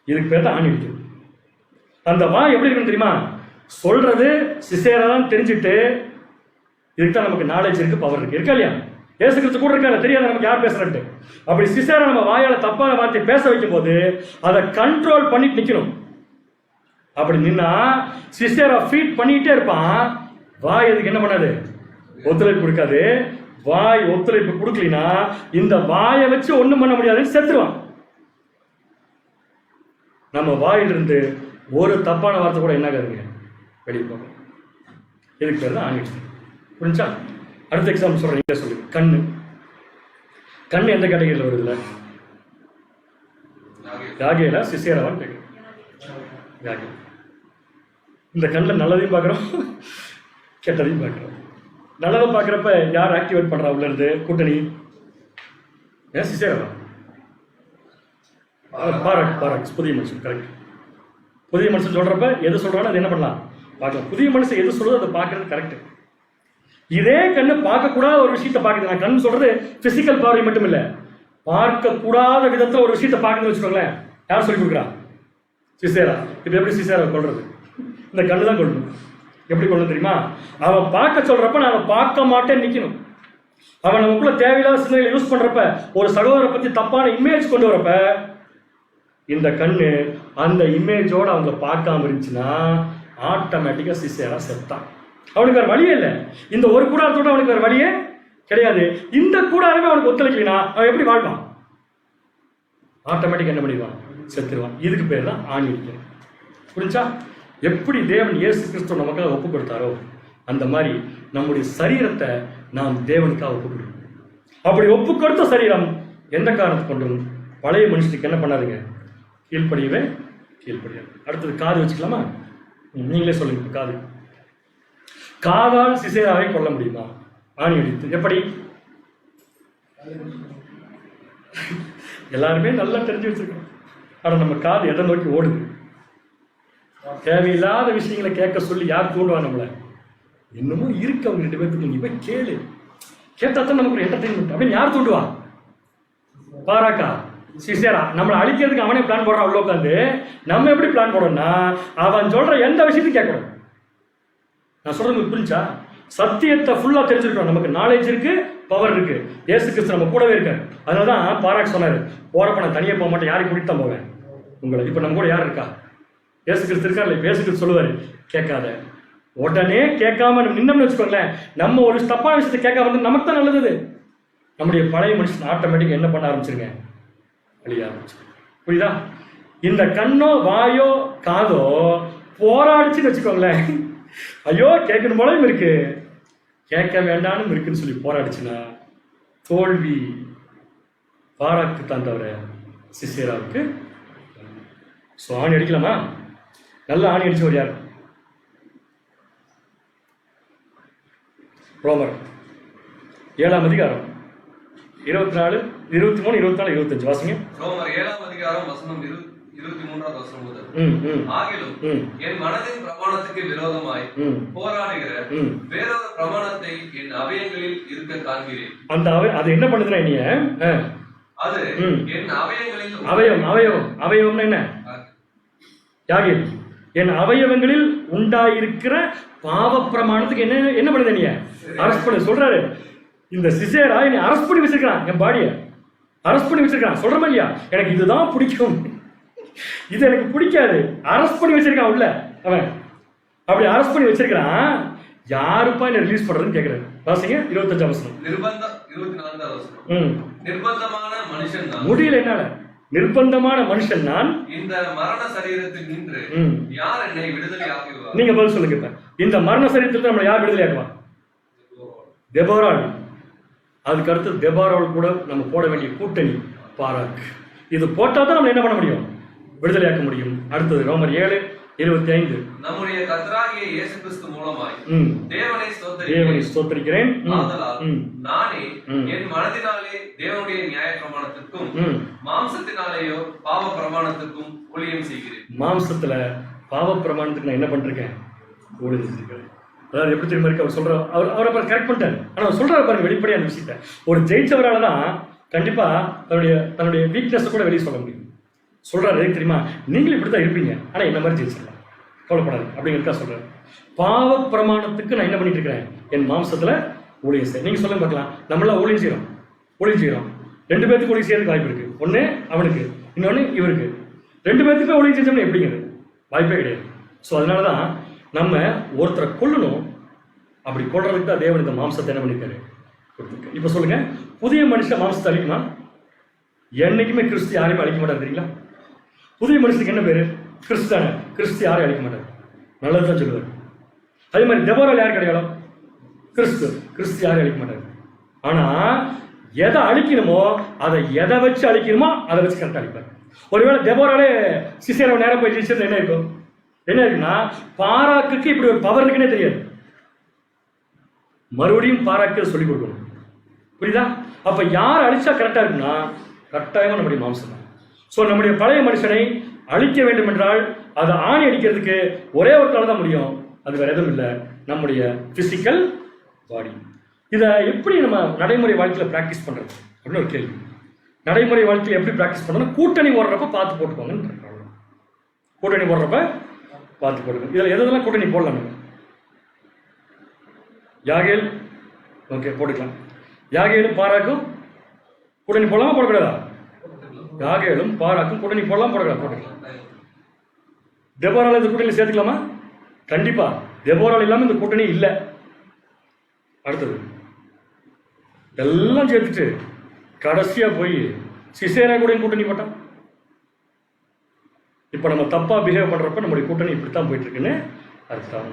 இதுக்கு பேர் தான் ஆணி அடிக்கிறது. அந்த வாய் எப்படி இருக்குன்னு தெரியுமா? சொல்றது சிசேரா தான் தெரிஞ்சுட்டு, இதுக்கு தான் நமக்கு நாலேஜ் இருக்கு, பவர் இருக்கு. இருக்கா இல்லையா? இயேசு கிறிஸ்து கூட இருக்காங்க, தெரியாது நமக்கு யார் பேசுறேன்ட்டு. அப்படி சிசேரா நம்ம வாயால தப்பான வார்த்தை பேச வைக்கும் போது அதை கண்ட்ரோல் பண்ணிட்டு நிக்கணும். அப்படி நின்னா சிசேரா ஃபீட் பண்ணிட்டே இருப்பான். வாய் அதுக்கு என்ன பண்ணாது? ஒத்துழைப்பு கொடுக்காது. வாய் ஒத்துழைப்பு கொடுக்கலனா இந்த வாயை வச்சு ஒண்ணும் பண்ண முடியாதுன்னு செத்துருவான். நம்ம வாயிலிருந்து ஒரு தப்பான வார்த்தை கூட என்ன ஆகுதுங்க? வெளியே போகும். இதுக்கு பேர் தான் ஆணி அடிக்கிறது. புரிஞ்சா? அடுத்த எக்ஸாம்பிள் சொல்றேன், நீங்க சொல்லுங்க. கண்ணு. கண்ணு எந்த கேட்டகரியில் வருதுல்ல? யாகேலா சிசேராவான்னு கேட்குறேன். யாகேல். இந்த கண்ணில் நல்லதையும் பார்க்குறோம், கெட்டதையும் பார்க்குறோம். நல்லதை பார்க்குறப்ப யார் ஆக்டிவேட் பண்ணுறா உள்ள இருந்து கூட்டணி? ஏன் சிசேராவா? பாராக் புதிய மனுஷன். கரெக்ட். புதிய மனுஷன் சொல்றப்ப எது சொல்றானோ அது என்ன பண்ணலாம் பார்க்கலாம். புதிய மனுஷன் எது சொல்றதோ அதை பார்க்கறது கரெக்ட். இதே கண்ணு பார்க்கக்கூடாத ஒரு விஷயத்தை பார்க்குது. நான் கண்ணு சொல்றது பிசிக்கல் பார்வை மட்டும் இல்லை, பார்க்கக்கூடாத விதத்தில் ஒரு விஷயத்தை பார்க்குதுன்னு வச்சுக்கோங்களேன். யார் சொல்லி கொடுக்குறா? சிசேரா. இப்போ எப்படி சிசேரா கொள்றது? இந்த கண்ணு தான் கொள்ளணும். எப்படி கொள்ளணும் தெரியுமா? அவன் பார்க்க சொல்றப்ப நான் பார்க்க மாட்டேன்னு நிற்கணும். அவன் நமக்குள்ள தேவையில்லாத சிந்தனைகளை யூஸ் பண்றப்ப, ஒரு சகோதரரை பத்தி தப்பான இமேஜ் கொண்டு வரப்ப, இந்த கண்ணு அந்த இமேஜோட அவங்க பார்க்காம இருந்துச்சுன்னா ஆட்டோமேட்டிக்கா சிசேரா செத்தான். அவனுக்கு வேற வழியே இல்லை. இந்த ஒரு கூடாரத்தோட அவனுக்கு வேற வழியே கிடையாது. இந்த கூடாரமே அவனுக்கு ஒத்துழைக்கலைன்னா அவன் எப்படி வாழ்வான்? ஆட்டோமேட்டிக்கா என்ன பண்ணிடுவான்? செத்துருவான். இதுக்கு பேர் தான் ஆணி அடிக்கிறது. புரிஞ்சா? எப்படி தேவன் இயேசு கிறிஸ்து நமக்காக ஒப்பு கொடுத்தாரோ அந்த மாதிரி நம்முடைய சரீரத்தை நாம் தேவனுக்காக ஒப்பு கொடுக்கணும். அப்படி ஒப்பு கொடுத்த சரீரம் எந்த காரணத்தை கொண்டும் பழைய மனுஷனுக்கு என்ன பண்ணாதுங்க? கீழ்ப்படியவே கீழ்ப்படியாது. அடுத்தது காது வச்சுக்கலாமா? நீங்களே சொல்லுங்க. காது. காதால் சிசேராவை கொல்ல முடியுமா? ஆணி அடித்து. எப்படி? எல்லாருமே நல்லா தெரிஞ்சு வச்சிருக்கோம். ஆனா நம்ம காது எதை நோக்கி ஓடுது? தேவையில்லாத விஷயங்களை கேட்க சொல்லி யார் தூண்டுவா நம்மள? இன்னமும் இருக்கு அவங்க 2 பேருக்கு. நீ போய் கேளு, கேட்டா தான் நமக்கு ஒரு என்டர்டைன்மெண்ட் அப்படின்னு யார் தூண்டுவா? பாராக்கா, சிசேரா. நம்மளை அழிக்கிறதுக்கு அவனே பிளான் போடுறான் உள்ள உட்காந்து. நம்ம எப்படி பிளான் போடுறோம்னா அவன் சொல்ற எந்த விஷயத்தையும் கேட்கணும். நான் சொல்றது உங்களுக்கு புரிஞ்சா? சத்தியத்தை ஃபுல்லா தெரிஞ்சிருக்கோம். நமக்கு நாலேஜ் இருக்கு, பவர் இருக்கு. இயேசு கிறிஸ்து நம்ம கூடவே இருக்காரு. அதனாலதான் பாராக் சொன்னாரு, போறப்ப நான் தனியா போக மாட்டேன், யாரையும் கூட்டிட்டு தான் போவேன் உங்களை. இப்ப நம்ம கூட யார் இருக்கா? இயேசு கிறிஸ்து இருக்காரு. இயேசு கிறிஸ்து சொல்லுவாரு, கேட்காத. உடனே கேட்காம நின்னோம்னு வச்சுக்கோங்களேன், நம்ம ஒரு தப்பான விஷயத்தை கேட்காம வந்து நமக்கு தான் நல்லது. நம்முடைய பழைய மனுஷன் ஆட்டோமேட்டிக் என்ன பண்ண ஆரம்பிச்சிருங்க? அழிய ஆரம்பிச்சு. புரியுதா? இந்த கண்ணோ வாயோ காதோ போராடிச்சுன்னு வச்சுக்கோங்களேன், ஐயோ கேட்கணும் போலயும் இருக்கு, கேட்க வேண்டாம்னு இருக்குன்னு சொல்லி போராடிச்சுன்னா தோல்வி பாராக்கு தான் தவிர சிசேராவுக்கு. ஸோ ஆணி அடிக்கலாமா? நல்ல ஆணி அடிச்சவர் யார்? ரோமர் 7ஆம் அதிகாரம் 24, 23, 24, 25 வாசிங்க. ரோமர் 7ஆம் அதிகாரம் வசனம் 23வது வசனம் முதல். ஆகிலும் என் மனதின் பிரமாணத்துக்கு விரோதமாய் போராடுகிற வேறொரு பிரமாணத்தை என் அவயங்களில் இருக்க காண்கிறேன். அந்த அது என்ன பண்ணுதுன்னா நீங்க அது என் அவயங்களில் அவயவம்னா என்ன? யாகில் என் அவயவங்களில் உண்டாயிருக்கிற பாவ பிரமாணத்துக்கு என்ன பண்ணுது? நீ அரெஸ்ட் பண்ணி சொல்றாரு. இந்த சிசேரா என்னை அரெஸ்ட் பண்ணி வச்சிருக்கான், என் பாடியை அரெஸ்ட் பண்ணி வச்சிருக்கான். சொல்றமா இல்லையா? எனக்கு இதுதான் பிடிக்கும், இது எனக்கு பிடிக்காது, அரெஸ்ட் பண்ணி வச்சிருக்கான் உள்ள. அவன் அப்படி அரெஸ்ட் பண்ணி வச்சிருக்கான். யாருப்பா என்ன ரிலீஸ் பண்றதுன்னு கேக்குறாரு. வாசிங்க 25ஆம் வசனம். 24வது வசனம். நிர்பந்தமான மனுஷன் நான். முடியல என்னால. நிர்பந்தமான மனுஷன் நான். இந்த மரண சரீரத்தில் நின்று யார் என்னை விடுதலை ஆக்குவார்? நீங்க பதில் சொல்லுங்க. இப்ப இந்த மரண சரீரத்தில் நம்மளை யார் விடுதலை ஆக்குவா? தெபோராள். அதுக்கு அடுத்து தெபோராள் கூட நம்ம போட வேண்டிய கூட்டணி பாராக். இது போட்டா தான் நம்ம என்ன பண்ண முடியும்? விடுதலையாக்க முடியும். அடுத்தது ரோமர் 7:25. நம்முடைய கர்த்தராகிய இயேசு கிறிஸ்து மூலமாய் தேவனை ஸ்தோத்திரிக்கிறேன். நானே என் மனதினாலே தேவனுடைய நியாய பிரமாணத்திற்கும் மாம்சத்தினாலேயோ பாவ பிரமாணத்திற்கும் ஊழியம் செய்கிறேன். மாம்சத்துல பாவ பிரமாணத்துக்கு நான் என்ன பண்ணிருக்கேன்? ஊழியம் செஞ்சிருக்கேன். அதாவது எப்படி தெரியுமா இருக்கு? அவர் சொல்ற அவரை கரெக்ட் பண்ணிட்டாரு. ஆனா அவர் சொல்றாரு பாருங்க வெளிப்படையா அந்த விஷயத்த. ஒரு ஜெயிச்சவரால தான் கண்டிப்பா தன்னுடைய வீக்னஸ் கூட வெளியே சொல்ல முடியும். சொல்றாரு தெரியுமா? நீங்களும் இப்படித்தான் இருப்பீங்க, ஆனா என்ன மாதிரி ஜெயிச்சிடலாம், கவலைப்படாது அப்படிங்கிறதுக்கா சொல்றாரு. பாவ பிரமாணத்துக்கு நான் என்ன பண்ணிட்டு இருக்கிறேன்? என் மாம்சத்துல ஊழியம் செய்ய. நீங்க சொல்லுங்க பார்க்கலாம். நம்மளாம் ஊழியம் செய்யறோம். 2 பேருக்கு ஊழியம் செய்யறதுக்கு வாய்ப்பு இருக்கு. ஒண்ணு அவனுக்கு, இன்னொன்னு இவருக்கு. 2 பேருக்கு ஊழியம் செஞ்சோம்னா எப்படிங்கிறது வாய்ப்பே கிடையாது. ஸோ அதனாலதான் நம்ம ஒருத்தரை கொல்லணும். அப்படி கொள்றதுக்கு தான் தேவன் இந்த மாம்சத்தை என்ன பண்ணிருக்காரு? இப்ப சொல்லுங்க, புதிய மனுஷன் மாம்சத்தை அழிக்குமா? என்னைக்குமே கிறிஸ்து யாரையும் அழிக்க மாட்டாரு. தெரியுங்களா? புதிய மனுஷனுக்கு என்ன பேரு? கிறிஸ்து தானே. கிறிஸ்து யாரையும் அழிக்க மாட்டாரு, நல்லதுதான் சொல்லுவாரு. அதே மாதிரி தெபோராள் யாருக்கு அடையாளம்? கிறிஸ்து யாரையும் அழிக்க மாட்டாரு. ஆனா எதை அழிக்கணுமோ அதை எதை வச்சு அழிக்கணுமோ அதை வச்சு கரெக்டாக அழிப்பார். ஒருவேளை தெபோராலே சிசேராவை நேரம் போய் ஜெயிச்சது என்ன இருக்கும்? என்ன இருக்குன்னா, பாராக்குக்கு இப்படி ஒரு பவர் இருக்குன்னே தெரியாது. மறுபடியும் பாராக்கு சொல்லிக் கொடுக்கணும். புரியுதா? அப்ப யார் அழிச்சா கரெக்டா இருக்குன்னா, கட்டாயமா நம்முடைய மாம்சம் தான். ஸோ நம்முடைய பழைய மனுஷனை அழிக்க வேண்டும் என்றால் அதை ஆணி அடிக்கிறதுக்கு ஒரே ஒரு காலம் தான் முடியும். அது வேற எதுவும் இல்லை, நம்முடைய பிசிக்கல் பாடி. இதை எப்படி நம்ம நடைமுறை வாழ்க்கையில் ப்ராக்டிஸ் பண்றது அப்படின்னு ஒரு கேள்வி. நடைமுறை வாழ்க்கையில் எப்படி ப்ராக்டிஸ் பண்ணணும்? கூட்டணி ஓடுறப்ப பார்த்து போட்டுக்கோங்க. கூட்டணி போடுறப்ப பார்த்து போட்டுக்கோங்க. இதில் எதெல்லாம் கூட்டணி போடலாம்? நம்ம யாகேல் ஓகே போட்டுக்கலாம். யாகேலும் பாராக்கும் கூட்டணி போடலாமா போடக்கூடாதா? யாகேலும் பாராக்கும் கூட்டணி போடலாம் போடக்கூடாது? போட்டுக்கலாம். தெபோரால இந்த கூட்டணி சேர்த்துக்கலாமா? கண்டிப்பா. தெபோரால் இல்லாமல் இந்த கூட்டணி இல்லை. அடுத்தது எல்லாம் சேர்த்துட்டு கடைசியா போய் சிசேரா கூட கூட்டணி போட்டான். இப்ப நம்ம தப்பா பிஹேவ் பண்றப்ப நம்முடைய கூட்டணி இப்படித்தான் போயிட்டு இருக்குன்னு அர்த்தம்.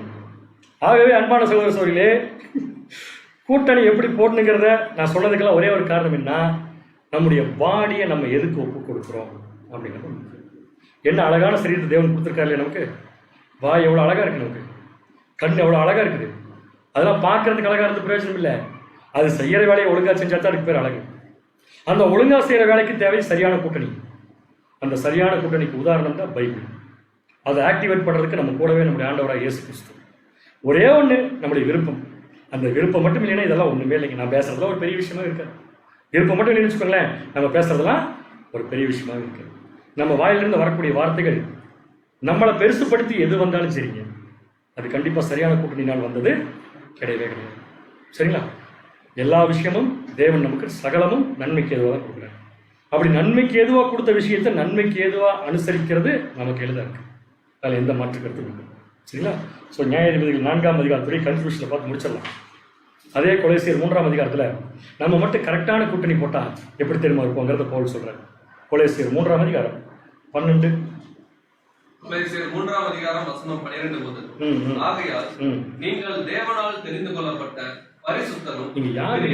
ஆகவே அன்பான சகோதர சகோதரிகளே, கூட்டணி எப்படி போடணுங்கிறத நான் சொன்னதுக்கெல்லாம் ஒரே ஒரு காரணம் என்ன, நம்முடைய பாடியை நம்ம எதுக்கு ஒப்பு கொடுக்குறோம் அப்படிங்கிறது. என்ன அழகான சரீரத்தை தேவன் கொடுத்துருக்காரு இல்லையா நமக்கு. வாய் எவ்வளோ அழகா இருக்கு, நமக்கு கண் எவ்வளோ அழகா இருக்குது. அதெல்லாம் பார்க்கறதுக்கு அழகா இருந்து பிரயோஜனம் இல்லை. அது செய்யற வேலையை ஒழுங்கா செஞ்சா தான் அதுக்கு பேர் அழகு. அந்த ஒழுங்கா செய்யற வேலைக்கு தேவை சரியான கூட்டணி. அந்த சரியான கூட்டணிக்கு உதாரணம் தான் பைபிள். அதை ஆக்டிவேட் பண்றதுக்கு நம்ம கூடவே நம்முடைய ஆண்டவராக இயேசு கிறிஸ்து. ஒரே ஒன்று நம்முடைய விருப்பம். அந்த விருப்பம் மட்டும் இல்லைன்னா இதெல்லாம் ஒண்ணுமே இல்லைங்க. நான் பேசுறதுலாம் ஒரு பெரிய விஷயமா இருக்காது. விருப்பம் மட்டும் இல்லைன்னு வச்சுக்கோங்களேன், நம்ம பேசுறதெல்லாம் ஒரு பெரிய விஷயமா இருக்கு. நம்ம வாயிலிருந்து வரக்கூடிய வார்த்தைகள் நம்மளை பெருசுப்படுத்தி எது வந்தாலும் சரிங்க, அது கண்டிப்பா சரியான கூட்டணினால் வந்தது கிடையவே கிடையாது. சரிங்களா? எல்லா விஷயமும் தேவன் நமக்கு சகலமும் நன்மைக்கு ஏதுவாக கொடுக்குறாரு. அப்படி நன்மைக்கு ஏதுவாக கொடுத்த விஷயத்தை நன்மைக்கு ஏதுவாக அனுசரிக்கிறது நமக்கு எளிதாக இருக்கு. அதில் எந்த மாற்று கருத்தும் இல்லை. சரிங்களா? ஸோ நியாயாதிபதிகள் 4ஆம் அதிகாரத்துறை கன்ஃபியூஷனை பார்த்து முடிச்சிடலாம். அதே கொலேசியர் 3ஆம் அதிகாரத்தில் நம்ம மட்டும் கரெக்டான கூட்டணி போட்டால் எப்படி தெரியுமா இருப்போங்கிறத பவுல் சொல்றாரு. கொலேசியர் 3ஆம் அதிகாரம் 12. கொலேசியர் 3ஆம் அதிகாரம் வசனம் 12 முதல். ஆகையால் நீங்கள் தேவனால் தெரிந்து கொள்ளப்பட்ட பரிசுத்தரும் நீங்க யார்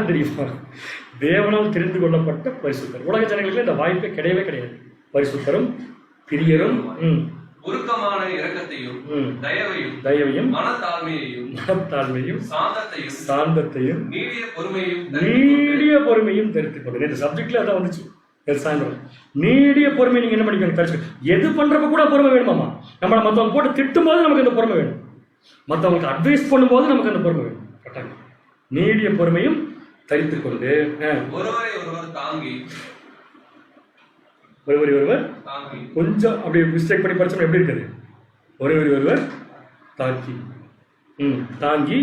தெரியுமா? தேவனால் தெரிந்து கொள்ளப்பட்ட பரிசுத்தர். உலக ஜனங்களுக்கு இந்த வாய்ப்பே கிடையவே கிடையாது. பரிசுத்தரும் பிரியரும் உருக்கமான இரக்கத்தையும் தயவையும் மனத்தாழ்மையையும் சாந்தத்தையும் நீடிய பொறுமையும் தெரிவித்துக் கொண்டு. இந்த சப்ஜெக்ட்ல அதான் வந்துச்சு சாயந்தரம். நீடிய பொறுமை நீங்க என்ன பண்ணிக்கோங்க தெரிஞ்சு. எது பண்றப்ப கூட பொறுமை வேணுமாமா. நம்மளை மற்றவங்க போட்டு திட்டும் போது நமக்கு அந்த பொறுமை வேணும். மற்றவங்களுக்கு அட்வைஸ் பண்ணும்போது நமக்கு அந்த பொறுமை வேணும். கட்டாயம் நீடிய பொறுமையும் தரித்துக் கொண்டு ஒருவர் கொஞ்சம் அப்படி மிஸ்டேக் பண்ணி படிச்சோம் எப்படி இருக்குது? ஒருவர் தாங்கி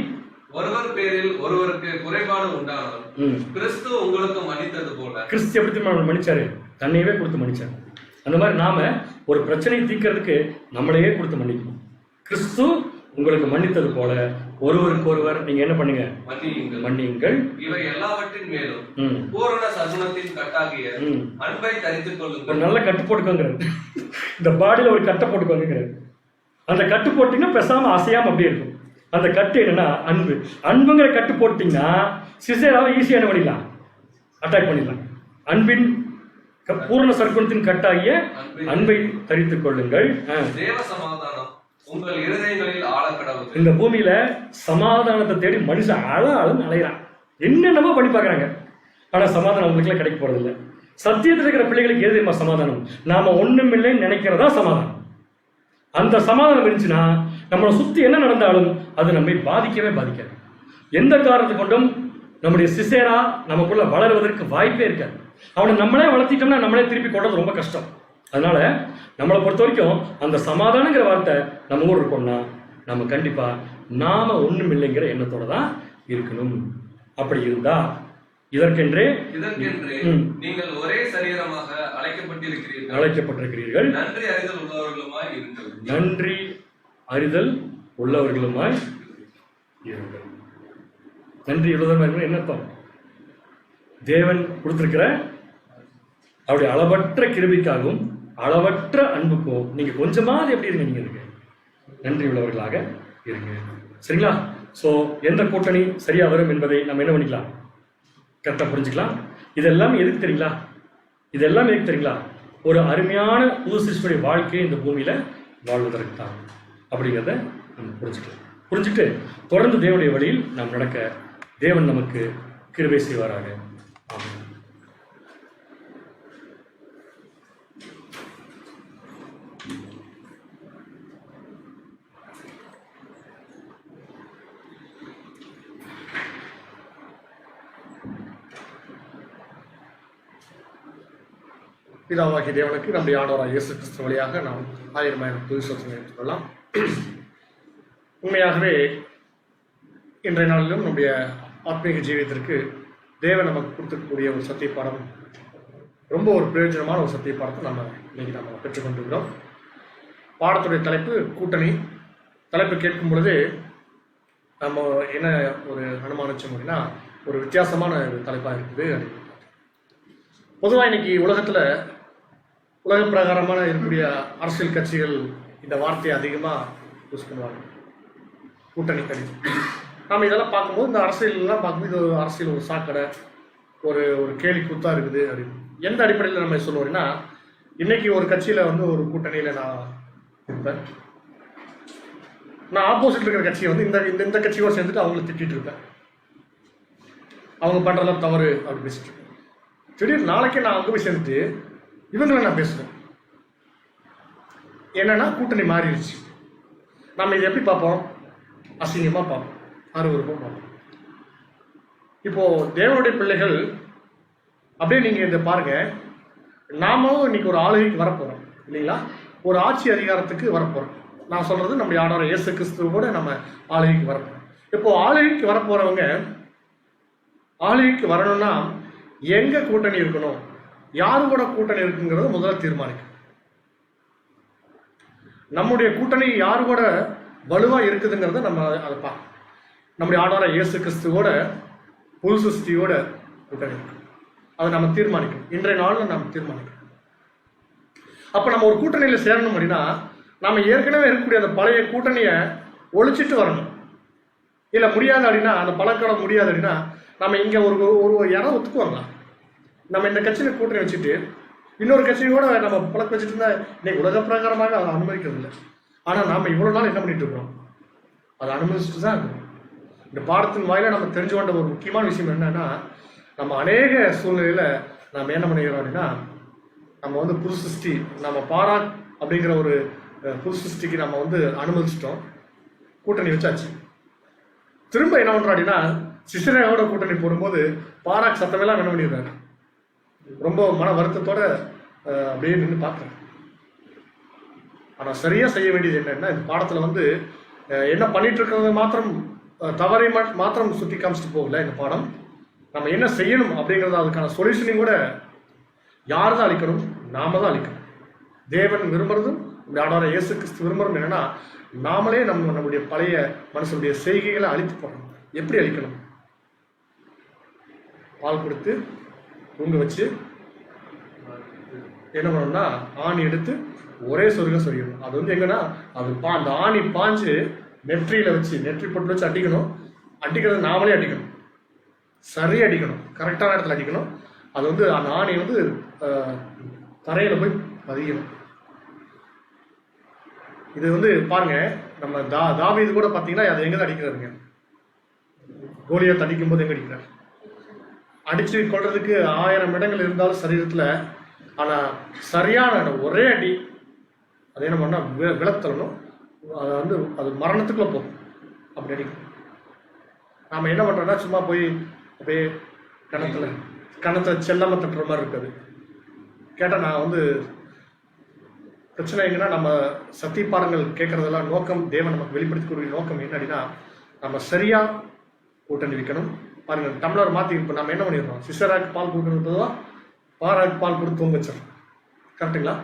ஒருவர் பேரில் ஒருவருக்கு குறைபாடு உண்டானால் கிறிஸ்து உங்களுக்கு மன்னித்தது போல. கிறிஸ்து எப்படி மன்னிச்சாரு? தன்னையவே கொடுத்து மன்னிச்சாரு. அந்த மாதிரி நாம ஒரு பிரச்சனையை தீர்க்கிறதுக்கு நம்மளையே கொடுத்து மன்னிக்கணும். கிறிஸ்து உங்களுக்கு மன்னித்தது போல ஒருவருக்கு ஒருவர் நீங்க என்ன பண்ணுங்க? மன்னியுங்கள். இவை எல்லாவற்றின் மேலும் பூரண சகுனத்தின் கட்டாகிய அன்பை தரித்துக் கொள்ளுங்கள். ஒரு நல்ல கட்டு போட்டுக்கோங்க. இந்த பாடியில ஒரு கட்டை போட்டுக்கோங்க. அந்த கட்டு போட்டீங்கன்னா பேசாம அசையாம அப்படியே இருக்கும். அந்த கட்டு என்னன்னா அன்பு. அன்புங்கிற கட்டு போட்டீங்கன்னா சிசேராவை ஈஸியா என்ன பண்ணிடலாம்? அட்டாக் பண்ணிடலாம். அன்பின் பூரண சர்க்குணத்தின் கட்டாகிய அன்பை தரித்துக் கொள்ளுங்கள். தேவ சமாதானம் உங்கள் இருதயங்களில் ஆழக்கடவுள். இந்த பூமியில சமாதானத்தை தேடி மனுஷன் அலையிறான். என்னென்னமோ பண்ணி பாக்குறாங்க. ஆனா சமாதானம் அவங்களுக்கு கிடைக்க போறது இல்லை. சத்தியத்தில் இருக்கிற பிள்ளைகளுக்கு எது தெரியுமா சமாதானம்? நாம ஒண்ணும் இல்லைன்னு நினைக்கிறதா சமாதானம். அந்த சமாதானம் இருந்துச்சுன்னா நம்மளை சுத்தி என்ன நடந்தாலும் அது நம்மை பாதிக்கவே பாதிக்காது. எந்த காரணத்தை கொண்டும் நம்முடைய சிசேரா நமக்குள்ள வளருவதற்கு வாய்ப்பே இருக்காது. அவனை நம்மளே வளர்த்திட்டோம்னா நம்மளே திருப்பி கொண்டது ரொம்ப கஷ்டம். அதனால நம்மளை பொறுத்த வரைக்கும் அந்த சமாதானங்கிற வார்த்தை நம்ம ஊர் இருக்கோம்னா நம்ம கண்டிப்பா நாம ஒண்ணும் இல்லைங்கிற எண்ணத்தோட தான் இருக்கணும். அப்படி இருந்தா இதற்கென்றே நீங்கள் ஒரே சரீரமாக அழைக்கப்பட்டிருக்கிறீர்கள். நன்றி அறிதல் உள்ளவர்களுமாய் இருங்கள். நன்றி உள்ளவர்கள் என்ன அர்த்தம்? தேவன் கொடுத்திருக்கிற அவருடைய அளவற்ற கிருபைக்காகவும் அளவற்ற அன்புக்கும் நீங்க கொஞ்சமாவது எப்படி இருங்க? நீங்க இருங்க நன்றி உள்ளவர்களாக இருங்க. சரிங்களா? சோ எந்த கூட்டணி சரியா வரும் என்பதை நம்ம என்ன பண்ணிக்கலாம்? கரெக்டா புரிஞ்சுக்கலாம். இதெல்லாம் எதுக்கு தெரியுங்களா? இது எல்லாமே தெரியுங்களா, ஒரு அருமையான புது சிருஷ்டியுடைய வாழ்க்கையை இந்த பூமியில வாழ்வதற்கு தான் அப்படிங்கிறத நம்ம புரிஞ்சுட்டு தொடர்ந்து தேவனுடைய வழியில் நாம் நடக்க தேவன் நமக்கு கிருபை செய்வாராக. ஆமென். பிதாவாகிய தேவனுக்கு நம்முடைய ஆண்டவராகிய இயேசு கிறிஸ்து வழியாக நாம் 1000 புது சொற்களை எடுத்துக்கொள்ளலாம். உண்மையாகவே இன்றைய நாளிலும் நம்முடைய ஆத்மீக ஜீவியத்திற்கு தேவன் நமக்கு கொடுத்துக்கூடிய ஒரு சத்திய பாடம், ரொம்ப ஒரு பிரயோஜனமான ஒரு சத்திய பாடத்தை இன்னைக்கு நம்ம பெற்றுக்கொண்டிருக்கிறோம். பாடத்துடைய தலைப்பு கூட்டணி. தலைப்பு கேட்கும் பொழுது நம்ம என்ன ஒரு அனுமானிச்சோம் அப்படின்னா, ஒரு வித்தியாசமான ஒரு தலைப்பாக இருக்குது. பொதுவாக இன்னைக்கு உலகத்தில் உலக பிரகாரமான இருக்கக்கூடிய அரசியல் கட்சிகள் இந்த வார்த்தையை அதிகமாக யூஸ் பண்ணுவாங்க, கூட்டணி கட்சி. நாம் இதெல்லாம் பார்க்கும்போது இந்த அரசியல்லாம் பார்க்கும்போது இது அரசியல் ஒரு சாக்கடை, ஒரு ஒரு கேலி கூத்தாக இருக்குது அப்படின்னு. எந்த அடிப்படையில் நம்ம சொல்லுவோம்னா, இன்னைக்கு ஒரு கட்சியில் ஒரு கூட்டணியில் நான் இருப்பேன், நான் ஆப்போசிட் இருக்கிற கட்சியை இந்த இந்த கட்சியோடு சேர்ந்துட்டு அவங்கள திட்டிகிட்டு இருப்பேன், அவங்க பண்ணுறதெல்லாம் தவறு அப்படி பேசிட்டு இருக்கேன். திடீர்னு நாளைக்கே நான் அங்கே போய் சேர்ந்துட்டு இவங்களை நான் பேசுவேன். என்னன்னா கூட்டணி மாறிடுச்சு. நம்ம இதை எப்படி பார்ப்போம்? அசிங்கமாக பார்ப்போம், அருவருப்பாக பார்ப்போம். இப்போ தேவனுடைய பிள்ளைகள் அப்படியே நீங்கள் இதை பாருங்க, நாமும் இன்னைக்கு ஒரு ஆளுகைக்கு வரப்போகிறோம் இல்லைங்களா? ஒரு ஆட்சி அதிகாரத்துக்கு வரப்போகிறோம். நான் சொல்றது நம்முடைய ஆண்டவர் இயேசு கிறிஸ்துவோட நம்ம ஆளுகைக்கு வரப்போகிறோம். இப்போ ஆளுகைக்கு வரப்போறவங்க ஆளுகைக்கு வரணும்னா எங்க கூட்டணி இருக்கணும், யாரு கூட கூட்டணி இருக்குங்கிறது முதல்ல தீர்மானிக்கும். நம்முடைய கூட்டணி யாரு கூட வலுவா இருக்குதுங்கிறத நம்ம அதை பார்க்கணும். நம்முடைய ஆண்டவராகிய இயேசு கிறிஸ்துவோட புது சிருஷ்டியோட கூட்டணி இருக்கு, அதை நம்ம தீர்மானிக்கணும். இன்றைய நாளில் நம்ம தீர்மானிக்கணும். அப்ப நம்ம ஒரு கூட்டணியில சேரணும் அப்படின்னா, நம்ம ஏற்கனவே இருக்கக்கூடிய அந்த பழைய கூட்டணியை ஒழிச்சிட்டு வரணும். இல்ல முடியாது அப்படின்னா, அந்த பழக்கம் முடியாது அப்படின்னா, நம்ம இங்க ஒரு இடம் ஒத்துக்குவாங்க. நம்ம இந்த கட்சியில கூட்டணி வச்சுட்டு இன்னொரு கட்சியோட நம்ம பழக்கம் வச்சுட்டு இருந்தா இன்னைக்கு உலக பிரகாரமாக அதை அனுமதிக்கிறது இல்லை. ஆனா நாம இவ்வளவு நாள் என்ன பண்ணிட்டு இருக்கிறோம், அதை அனுமதிச்சுட்டு தான் இருக்கணும். இந்த பாடத்தின் வாயில நம்ம தெரிஞ்சு கொண்ட ஒரு முக்கியமான விஷயம் என்னன்னா, நம்ம அநேக சூழ்நிலையில நம்ம என்ன பண்ணிக்கிறோம் அப்படின்னா, நம்ம புது சிருஷ்டி, நம்ம பாராக் அப்படிங்கிற ஒரு புது சிருஷ்டிக்கு நம்ம அனுமதிச்சிட்டோம், கூட்டணி வச்சாச்சு. திரும்ப என்ன பண்றோம் அப்படின்னா, சிசரேயோட கூட்டணி போடும்போது பாராக் சத்தமெல்லாம் என்ன பண்ணிடுறாரு, ரொம்ப மன வருத்தத்தோட அப்படியே நின்று பார்க்குறேன். ஆனா சரியா செய்ய வேண்டியது என்னன்னா, இந்த பாடத்துல என்ன பண்ணிட்டு இருக்கிறது மாத்திரம் தவறை மாத்திரம் சுட்டி காமிச்சிட்டு போகல. இந்த பாடம் நம்ம என்ன செய்யணும் அப்படிங்கிறது, அதுக்கான சொல்யூஷனையும் கூட யார் தான் அளிக்கணும், நாம தான் அளிக்கணும். தேவன் விரும்புறதும் ஆண்டவராகிய இயேசு கிறிஸ்து விரும்புறதும் என்னன்னா, நாமளே நம்முடைய பழைய மனுஷனுடைய செய்கைகளை அழித்து போகணும். எப்படி அழிக்கணும்? பால் கொடுத்து தூங்க வச்சு என்ன பண்ணணும்னா, ஆணி எடுத்து ஒரே சொருக சொரியணும். அது எங்கன்னா, அது அந்த ஆணி பாஞ்சு நெற்றியில வச்சு, நெற்றி பொட்டு வச்சு அடிக்கணும். அடிக்கிறது நாமளே அடிக்கணும், சரியா அடிக்கணும், கரெக்டான இடத்துல அடிக்கணும். அது அந்த ஆணி தரையில போய் பதியணும். இது பாருங்க, நம்ம தாவீது கூட பாத்தீங்கன்னா அதை எங்கதான் அடிக்கிறாருங்க, கோலியாத் அடிக்கும் போது எங்க அடிக்கிறார்? அடிச்சு கொள்றதுக்கு 1000 இடங்கள் இருந்தாலும் சரீரத்துல, ஆனா சரியான இடம் ஒரே அடி. அது என்ன பண்ணா விளத்தரணும், அது அது மரணத்துக்குள்ள போகும். அப்படி அடிக்கும். நாம என்ன பண்றோம்னா, சும்மா போய் அப்படியே கணத்துல செல்லாம தட்டுற மாதிரி இருக்காது. கேட்டா நான் பிரச்சனை எங்கன்னா, நம்ம சத்திய பாடங்கள் கேட்கறதெல்லாம் நோக்கம், தேவன் நமக்கு வெளிப்படுத்தக்கூடிய நோக்கம் என்ன அப்படின்னா, நம்ம சரியா கூட்டணி வைக்கணும். பாருங்க, டம்ளர் மாற்றி இப்போ நம்ம என்ன பண்ணிடுறோம், சிஸ்டராக்கு பால் கொடுக்கறதுதான் பாராக்கு பால் கொடுத்து தூங்க வச்சிடறோம். கரெக்டுங்களா?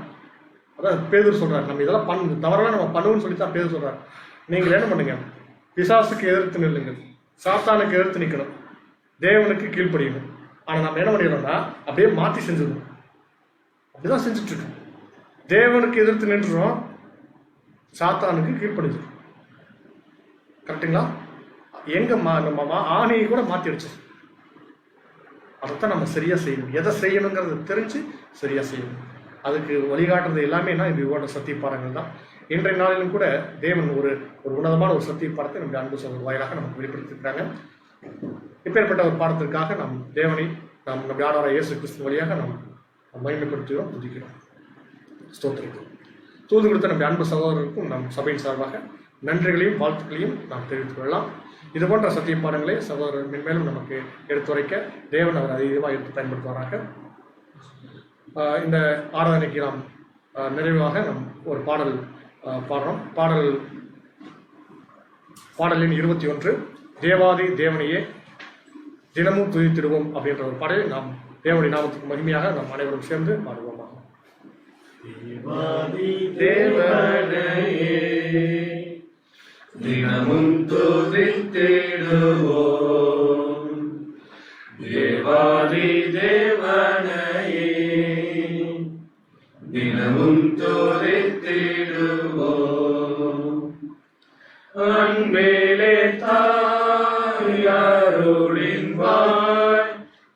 அதான் பேதுரு சொல்றாரு, நம்ம இதெல்லாம் தவறெல்லாம் நம்ம பண்ணுவோம்னு சொல்லி தான் பேதுரு சொல்றாரு. நீங்கள் என்ன பண்ணுங்க, பிசாசுக்கு எதிர்த்து நில்லுங்க, சாத்தானுக்கு எதிர்த்து நிற்கணும், தேவனுக்கு கீழ்ப்படியணும். ஆனால் நம்ம என்ன பண்ணிடுறோம்னா, அப்படியே மாற்றி செஞ்சிடணும். அப்படிதான் செஞ்சுட்டு இருக்கோம். தேவனுக்கு எதிர்த்து நின்றுறோம், சாத்தானுக்கு கீழ்ப்படிஞ்சிடும். கரெக்டுங்களா? எங்க நம்ம ஆணையை கூட மாற்றி அடிச்சு, அதைத்தான் நம்ம சரியாக செய்யணும். எதை செய்யணுங்கிறத தெரிஞ்சு சரியாக செய்யணும். அதுக்கு வழிகாட்டுறது எல்லாமே இது போன்ற சத்திய பாடங்கள் தான். இன்றைய நாளிலும் கூட தேவன் ஒரு உன்னதமான ஒரு சத்திய பாடத்தை நம்முடைய அன்பு சகோதரர் வாயிலாக நமக்கு வெளிப்படுத்தியிருக்கிறாங்க. இப்பேற்பட்ட ஒரு பாடத்திற்காக நம் தேவனை நம்முடைய ஆண்டவராகிய இயேசு கிறிஸ்து வழியாக நாம் மகிமைப்படுத்துகிறோம், துதிக்கிறோம், ஸ்தோத்திரிக்கிறோம். தூது கொடுத்த நம்முடைய அன்பு சகோதரருக்கும் நம் சபையின் சார்பாக நன்றிகளையும் வாழ்த்துக்களையும் நாம் தெரிவித்துக் கொள்ளலாம். இது போன்ற சத்திய பாடங்களை சகோதரர் மென்மேலும் நமக்கு எடுத்துரைக்க தேவன் அவர் அதிகமாக எடுத்து பயன்படுத்துவாராக. இந்த ஆராதனைக்கு நாம் நிறைவாக நம் ஒரு பாடல் பாடுறோம். பாடல் எண் 21, தேவாதி தேவனையே தினமும் துதித்திடுவோம் அப்படின்ற ஒரு பாடலை நாம் தேவனுடைய நாமத்துக்கு மகிமையாக நாம் அனைவரும் சேர்ந்து பாடுவோமாக. தேவாதி தேவனையே தினமும் துதித்திடுவோம். தேவாதி தேவனையே தினமும் துதித்திடுவோம். அன்பிலே தாயாருளின் வாய்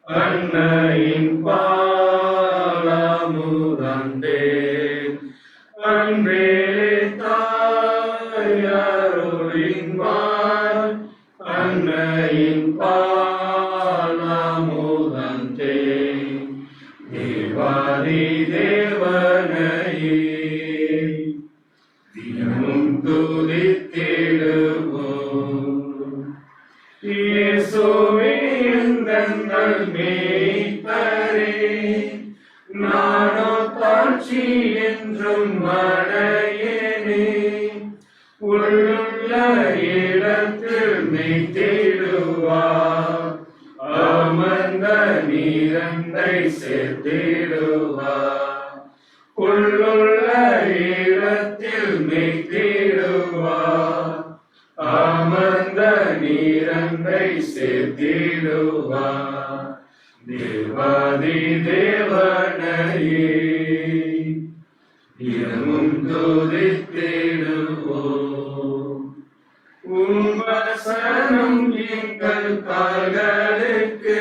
அன்னையின் பாலமுதந்தே. அன்பிலே தாயாருளின் வாய் அன்னையின் பாலமுதந்தே. தேவாதி தேவனையே தினமும் துதித்திடுவோம். இயேசுவே எங்கள் மேய்ப்பரே, நானோ தாட்சி என்றும் அடையேனே. உள்ளுள்ள இடத்தில் மேய்த்திடுவார், அமர்ந்த நீரண்டை சேர்த்திடுவார். உள்ளுள்ள இடத்தில் மேய்த்திடுவார், அமர்ந்த நீரண்டை சேர்த்திடுவார். தேவாதி தேவனையே தினமும் துதித்திடுவோம். உம் வசனம் எங்கள் கால்களுக்கு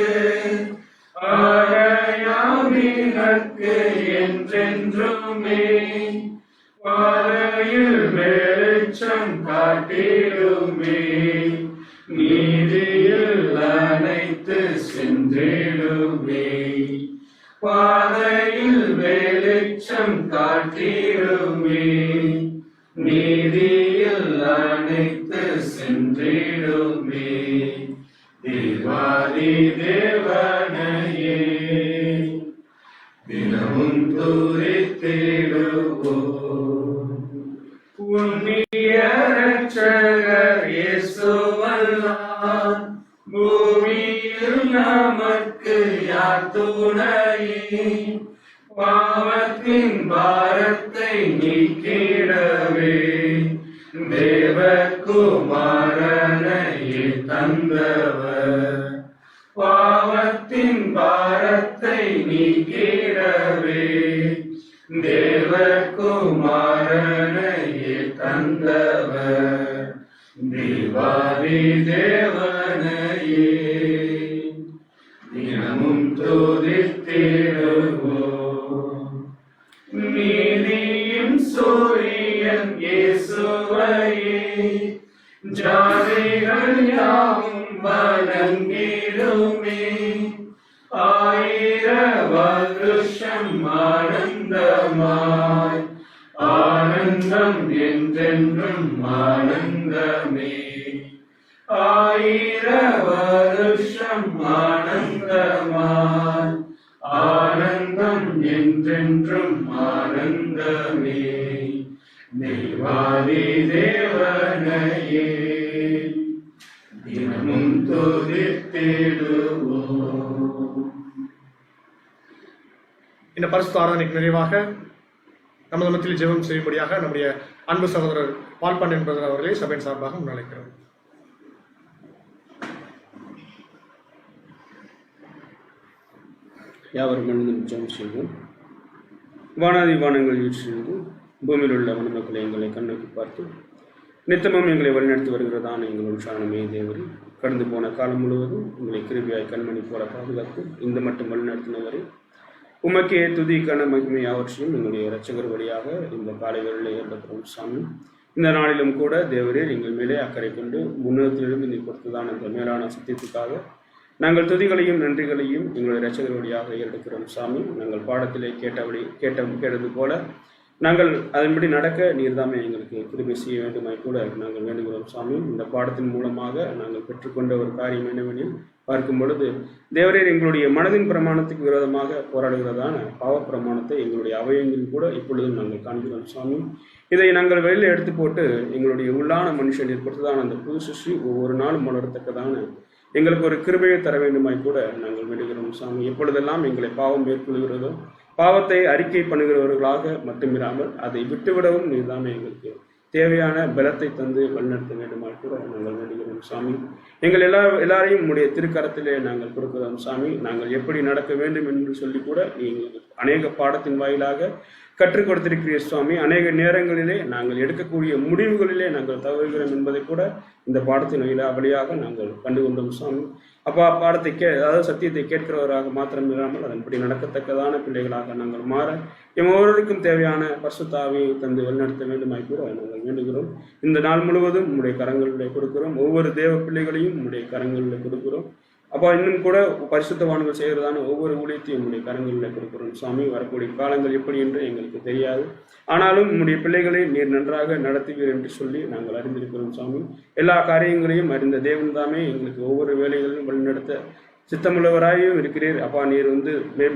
ஆடையாமினக்கு என்றென்றுமே. பாதையில் வெளிச்சம் காட்டிடுமே, நீதியில் அனைத்து சென்றிடுமே. பாதையில் வெளிச்சம் காட்டிடுமே, நீதியில் அனைத்து சென்றிடுமே. தேவாதி தேவனையே தினமும் துதித்திடுவோம். புண்ணிய இரட்சகர் இயேசுவல்லார், பூமியில் நமக்கு யார் துணையே. பாவத்தின் பாரத்தை நீக்கிடவே தேவகுமாரனையே தந்தவர். பாவத்தின் பாரத்தை நீக்கிடவே தேவகுமாரனையே தந்தவர். தேவாதி தேவனையே தினமும் துதித்திடுவோம். நீதியின் சூரியன் இயேசுவையே, ஜாதிகள் யாவும் வணங்கிடுமே. 1000 வருஷம் ஆனந்தமாய், ஆனந்தம் என்றென்றும் ஆனந்தமே. 1000 வருஷம் ஆனந்தமாய், ஆனந்தம் என்றென்றும் ஆனந்தமே. தேவாதி தேவனையே தினமும் துதித்திடுவோம். இந்த பரிசுத்த ஆராதனைக்கு நிறைவாக நமது மத்தியில் ஜெபம் செய்யும்படியாக நம்முடைய அன்பு சகோதரர் பால்பாண்டியன் பிரதர் அவர்களை சபையின் சார்பாக முன்னிலைக்கிறோம். யாவரும் மனிதன் ஜெபம் செய்வோம். வானாதி வானங்கள் வீற்றிருந்து பூமியில் உள்ள மனிதர்களை எங்களை கண்ணோக்கி பார்த்து நித்தமும் எங்களை வழிநடத்தி வருகிறதான எங்கள் உற்சாகமே தேவரே, கடந்து போன காலம் முழுவதும் உங்களை கிருபியாய் கண்மணி போல பாதுகாத்து இந்த மட்டும் வழிநடத்தினவரை உமக்கே துதி கன மகிமை அவற்றையும் எங்களுடைய இரட்சகர் வழியாக இந்த காலை வேளையில் ஏற்படுத்தும் சாமி. இந்த நாளிலும் கூட தேவரீர் எங்கள் மேலே அக்கறை கொண்டு முன்னேற்றத்திலிருந்து நீ கொடுத்ததான அந்த மேலான சத்தியத்துக்காக நாங்கள் துதிகளையும் நன்றிகளையும் எங்களுடைய இரட்சகர் வழியாக ஏறெடுக்கிறோம் சாமி. நாங்கள் பாடத்திலே கேட்டது போல நாங்கள் அதன்படி நடக்க நீர்தாமே எங்களுக்கு கிருபை செய்ய வேண்டுமாய் கூட நாங்கள் வேண்டுகிறோம் சாமி. இந்த பாடத்தின் மூலமாக நாங்கள் பெற்றுக்கொண்ட ஒரு காரியம் என்னவெனில் பார்க்கும் பொழுது தேவரீர் எங்களுடைய மனதின் பிரமாணத்துக்கு விரோதமாக போராடுகிறதான பாவ பிரமாணத்தை எங்களுடைய அவயங்களில் கூட இப்பொழுதும் நாங்கள் காண்கிறோம் சாமி. இதை நாங்கள் வெளியில் எடுத்து போட்டு எங்களுடைய உள்ளான மனுஷன் ஏற்படுத்ததான அந்த புது சிருஷ்டி ஒவ்வொரு நாளும் வளரத்தக்கதான எங்களுக்கு ஒரு கிருபையை தர வேண்டுமாய் கூட நாங்கள் வேண்டுகிறோம் சாமி. எப்பொழுதெல்லாம் எங்களை பாவம் மேற்கொள்கிறதோ பாவத்தை அறிக்கை பண்ணுகிறவர்களாக மட்டுமிராமல் அதை விட்டுவிடவும் நீர்தாமே எங்களுக்கு தேவையான பலத்தை தந்து வழிநடத்த வேண்டுமாய் கூட நாங்கள் வேண்டுகிறோம் சாமி. எங்கள் எல்லாரையும் உங்களுடைய திருக்கரத்திலே நாங்கள் கொடுக்கிறோம் சாமி. நாங்கள் எப்படி நடக்க வேண்டும் என்று சொல்லி கூட எங்களுக்கு அநேக பாடத்தின் வாயிலாக கற்றுக் கொடுத்திருக்கிறீர் சுவாமி. அநேக நேரங்களிலே நாங்கள் எடுக்கக்கூடிய முடிவுகளிலே நாங்கள் தவறுகிறோம் என்பதை கூட இந்த பாடத்தின் வழியாக நாங்கள் கண்டுகொண்டோம் சுவாமி. அப்பா பாடத்தை அதாவது சத்தியத்தை கேட்கிறவராக மாத்திரம் இல்லாமல் அதன்படி நடக்கத்தக்கதான பிள்ளைகளாக நாங்கள் மாற ஒவ்வொருவருக்கும் தேவையான பரிசுத்த ஆவியை தந்து வழிநடத்த வேண்டுமாய் கூட நாங்கள் வேண்டுகிறோம். இந்த நாள் முழுவதும் உங்களுடைய கரங்களிலே கொடுக்கிறோம். ஒவ்வொரு தேவ பிள்ளைகளையும் உங்களுடைய கரங்களில் கொடுக்கிறோம். அப்போ இன்னும் கூட பரிசுத்தவான்கள் செய்கிறதான ஒவ்வொரு ஊழியத்தையும் உங்களுடைய கரங்களில் கொடுக்கிறோம் சுவாமி. வரக்கூடிய காலங்கள் எப்படி என்று எங்களுக்கு தெரியாது, ஆனாலும் உங்களுடைய பிள்ளைகளை நீர் நன்றாக நடத்துவீர் என்று சொல்லி நாங்கள் அறிந்திருக்கிறோம் சுவாமி. எல்லா காரியங்களையும் அறிந்த தேவன் தாமே எங்களுக்கு ஒவ்வொரு வேலைகளையும் வழிநடத்த சித்தமுள்ளவராகவும் இருக்கிறீர். அப்பா நீர்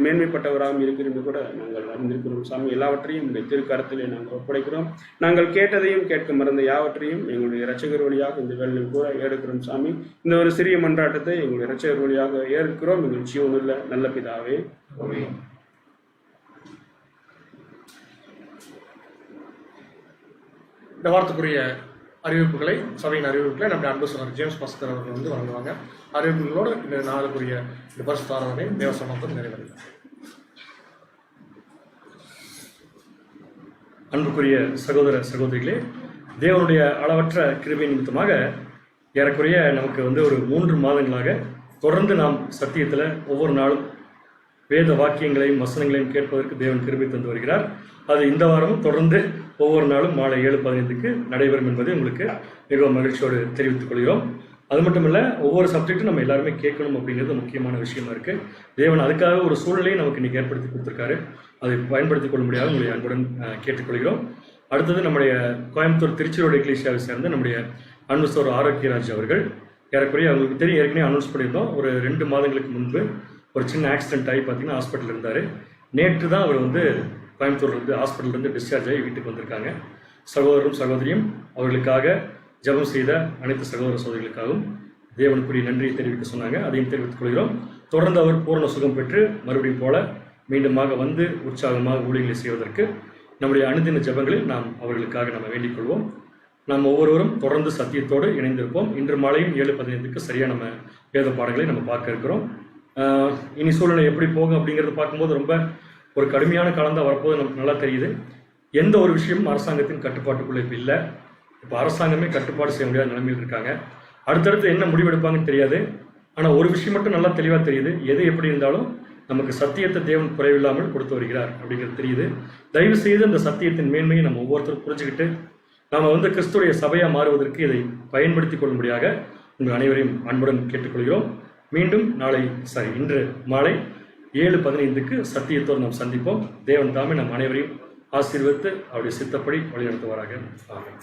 மேன்மைப்பட்டவராகவும் இருக்கிறீர் என்று கூட நாங்கள் அறிந்திருக்கிறோம் சாமி. எல்லாவற்றையும் உங்களுடைய திருக்கரத்திலே நாங்கள் ஒப்படைக்கிறோம். நாங்கள் கேட்டதையும் கேட்க மறந்த யாவற்றையும் எங்களுடைய இரட்சகர் வழியாக இந்த வேலையில் கூட ஏற்கிறோம் சாமி. இந்த ஒரு சிறிய மன்றாட்டத்தை எங்களுடைய இரட்சகர் வழியாக ஏற்கிறோம். எங்கள் ஜீவனுள்ள நல்ல பிதாவே. இந்த வாரத்துக்குரிய அறிவிப்புகளை சபையின் அறிவிப்புகளை நம்முடைய அன்பு சகோதரர் ஜேம்ஸ் பாஸ்கர் அவர்கள் வந்து வழங்குவாங்க. அறிவிப்புகளோடு இந்த நாளுக்குரிய இந்த பரிசுத்த ஆராதனை தேவசமாக்கம் நிறைவேறுகிறது. அன்புக்குரிய சகோதர சகோதரிகளே, தேவனுடைய அளவற்ற கிருபை நிமித்தமாக ஏறக்குறைய நமக்கு வந்து ஒரு 3 மாதங்களாக தொடர்ந்து நாம் சத்தியத்தில் ஒவ்வொரு நாளும் வேத வாக்கியங்களையும் வசனங்களையும் கேட்பதற்கு தேவன் கிருபை தந்து வருகிறார். அது இந்த வாரமும் தொடர்ந்து ஒவ்வொரு நாளும் மாலை 7:15 நடைபெறும் என்பதை உங்களுக்கு மிகவும் மகிழ்ச்சியோடு தெரிவித்துக் கொள்கிறோம். அது மட்டும் இல்லை, ஒவ்வொரு சப்ஜெக்டும் நம்ம எல்லாருமே கேட்கணும் அப்படிங்கிறது முக்கியமான விஷயமா இருக்குது. தேவன் அதுக்காக ஒரு சூழலையும் நமக்கு இன்றைக்கி ஏற்படுத்தி கொடுத்துருக்காரு. அதை பயன்படுத்திக் கொள்ள முடியாது உங்களை அன்புடன் கேட்டுக்கொள்கிறோம். அடுத்தது நம்முடைய கோயம்புத்தூர் திருச்சிரோடு எக்லீசியாவை சேர்ந்த நம்முடைய அன்பு சகோதரர் ஆரோக்கியராஜ் அவர்கள் ஏறக்குறைய அவங்களுக்கு தெரியும், ஏற்கனவே அனௌன்ஸ் பண்ணியிருந்தோம். ஒரு 2 மாதங்களுக்கு முன்பு ஒரு சின்ன ஆக்சிடென்ட் ஆகி பார்த்தீங்கன்னா ஹாஸ்பிட்டலில் இருந்தார். நேற்று தான் அவர் வந்து கோயம்புத்தூர்லேருந்து ஹாஸ்பிட்டல்லேருந்து டிஸ்சார்ஜ் ஆகி வீட்டுக்கு வந்திருக்காங்க. சகோதரரும் சகோதரியும் அவர்களுக்காக ஜெபம் செய்த அனைத்து சகோதர சகோதரிகளுக்காகவும் தேவனுக்குரிய நன்றியை தெரிவிக்க சொன்னாங்க. அதையும் தெரிவித்துக் கொள்கிறோம். தொடர்ந்து அவர் பூரண சுகம் பெற்று மறுபடியும் போல மீண்டுமாக வந்து உற்சாகமாக ஊழியர்களை செய்வதற்கு நம்முடைய அனுதின ஜெபங்களில் நாம் அவர்களுக்காக நம்ம வேண்டிக் கொள்வோம். நாம் ஒவ்வொருவரும் தொடர்ந்து சத்தியத்தோடு இணைந்திருப்போம். இன்று மாலையும் 7:15 சரியாக நம்ம வேத பாடங்களை நம்ம பார்க்க இருக்கிறோம். இனி சூழ்நிலை எப்படி போகும் அப்படிங்கிறத பார்க்கும்போது ரொம்ப ஒரு கடுமையான காலம் தான் வரப்போது நமக்கு நல்லா தெரியுது. எந்த ஒரு விஷயமும் அரசாங்கத்தின் கட்டுப்பாட்டுக்குள்ளே இப்போ இல்லை. இப்போ அரசாங்கமே கட்டுப்பாடு செய்ய முடியாத நிலைமையில் இருக்காங்க. அடுத்தடுத்து என்ன முடிவெடுப்பாங்கன்னு தெரியாது. ஆனால் ஒரு விஷயம் மட்டும் நல்லா தெளிவாக தெரியுது, எது எப்படி இருந்தாலும் நமக்கு சத்தியத்தை தேவன் குறைவில்லாமல் கொடுத்து வருகிறார் அப்படிங்கிறது தெரியுது. தயவு செய்து அந்த சத்தியத்தின் மேன்மையை நம்ம ஒவ்வொருத்தரும் புரிஞ்சுக்கிட்டு நாம் வந்து கிறிஸ்துடைய சபையாக மாறுவதற்கு இதை பயன்படுத்தி கொள்ளும்படியாக உங்கள் அனைவரையும் அன்புடன் கேட்டுக்கொள்கிறோம். மீண்டும் இன்று மாலை 7:15 சத்தியத்தோடு நாம் சந்திப்போம். தேவன் தாமே நம் அனைவரையும் ஆசீர்வதித்து அவருடைய சித்தப்படி வழிநடத்துவாராக. ஆமென்.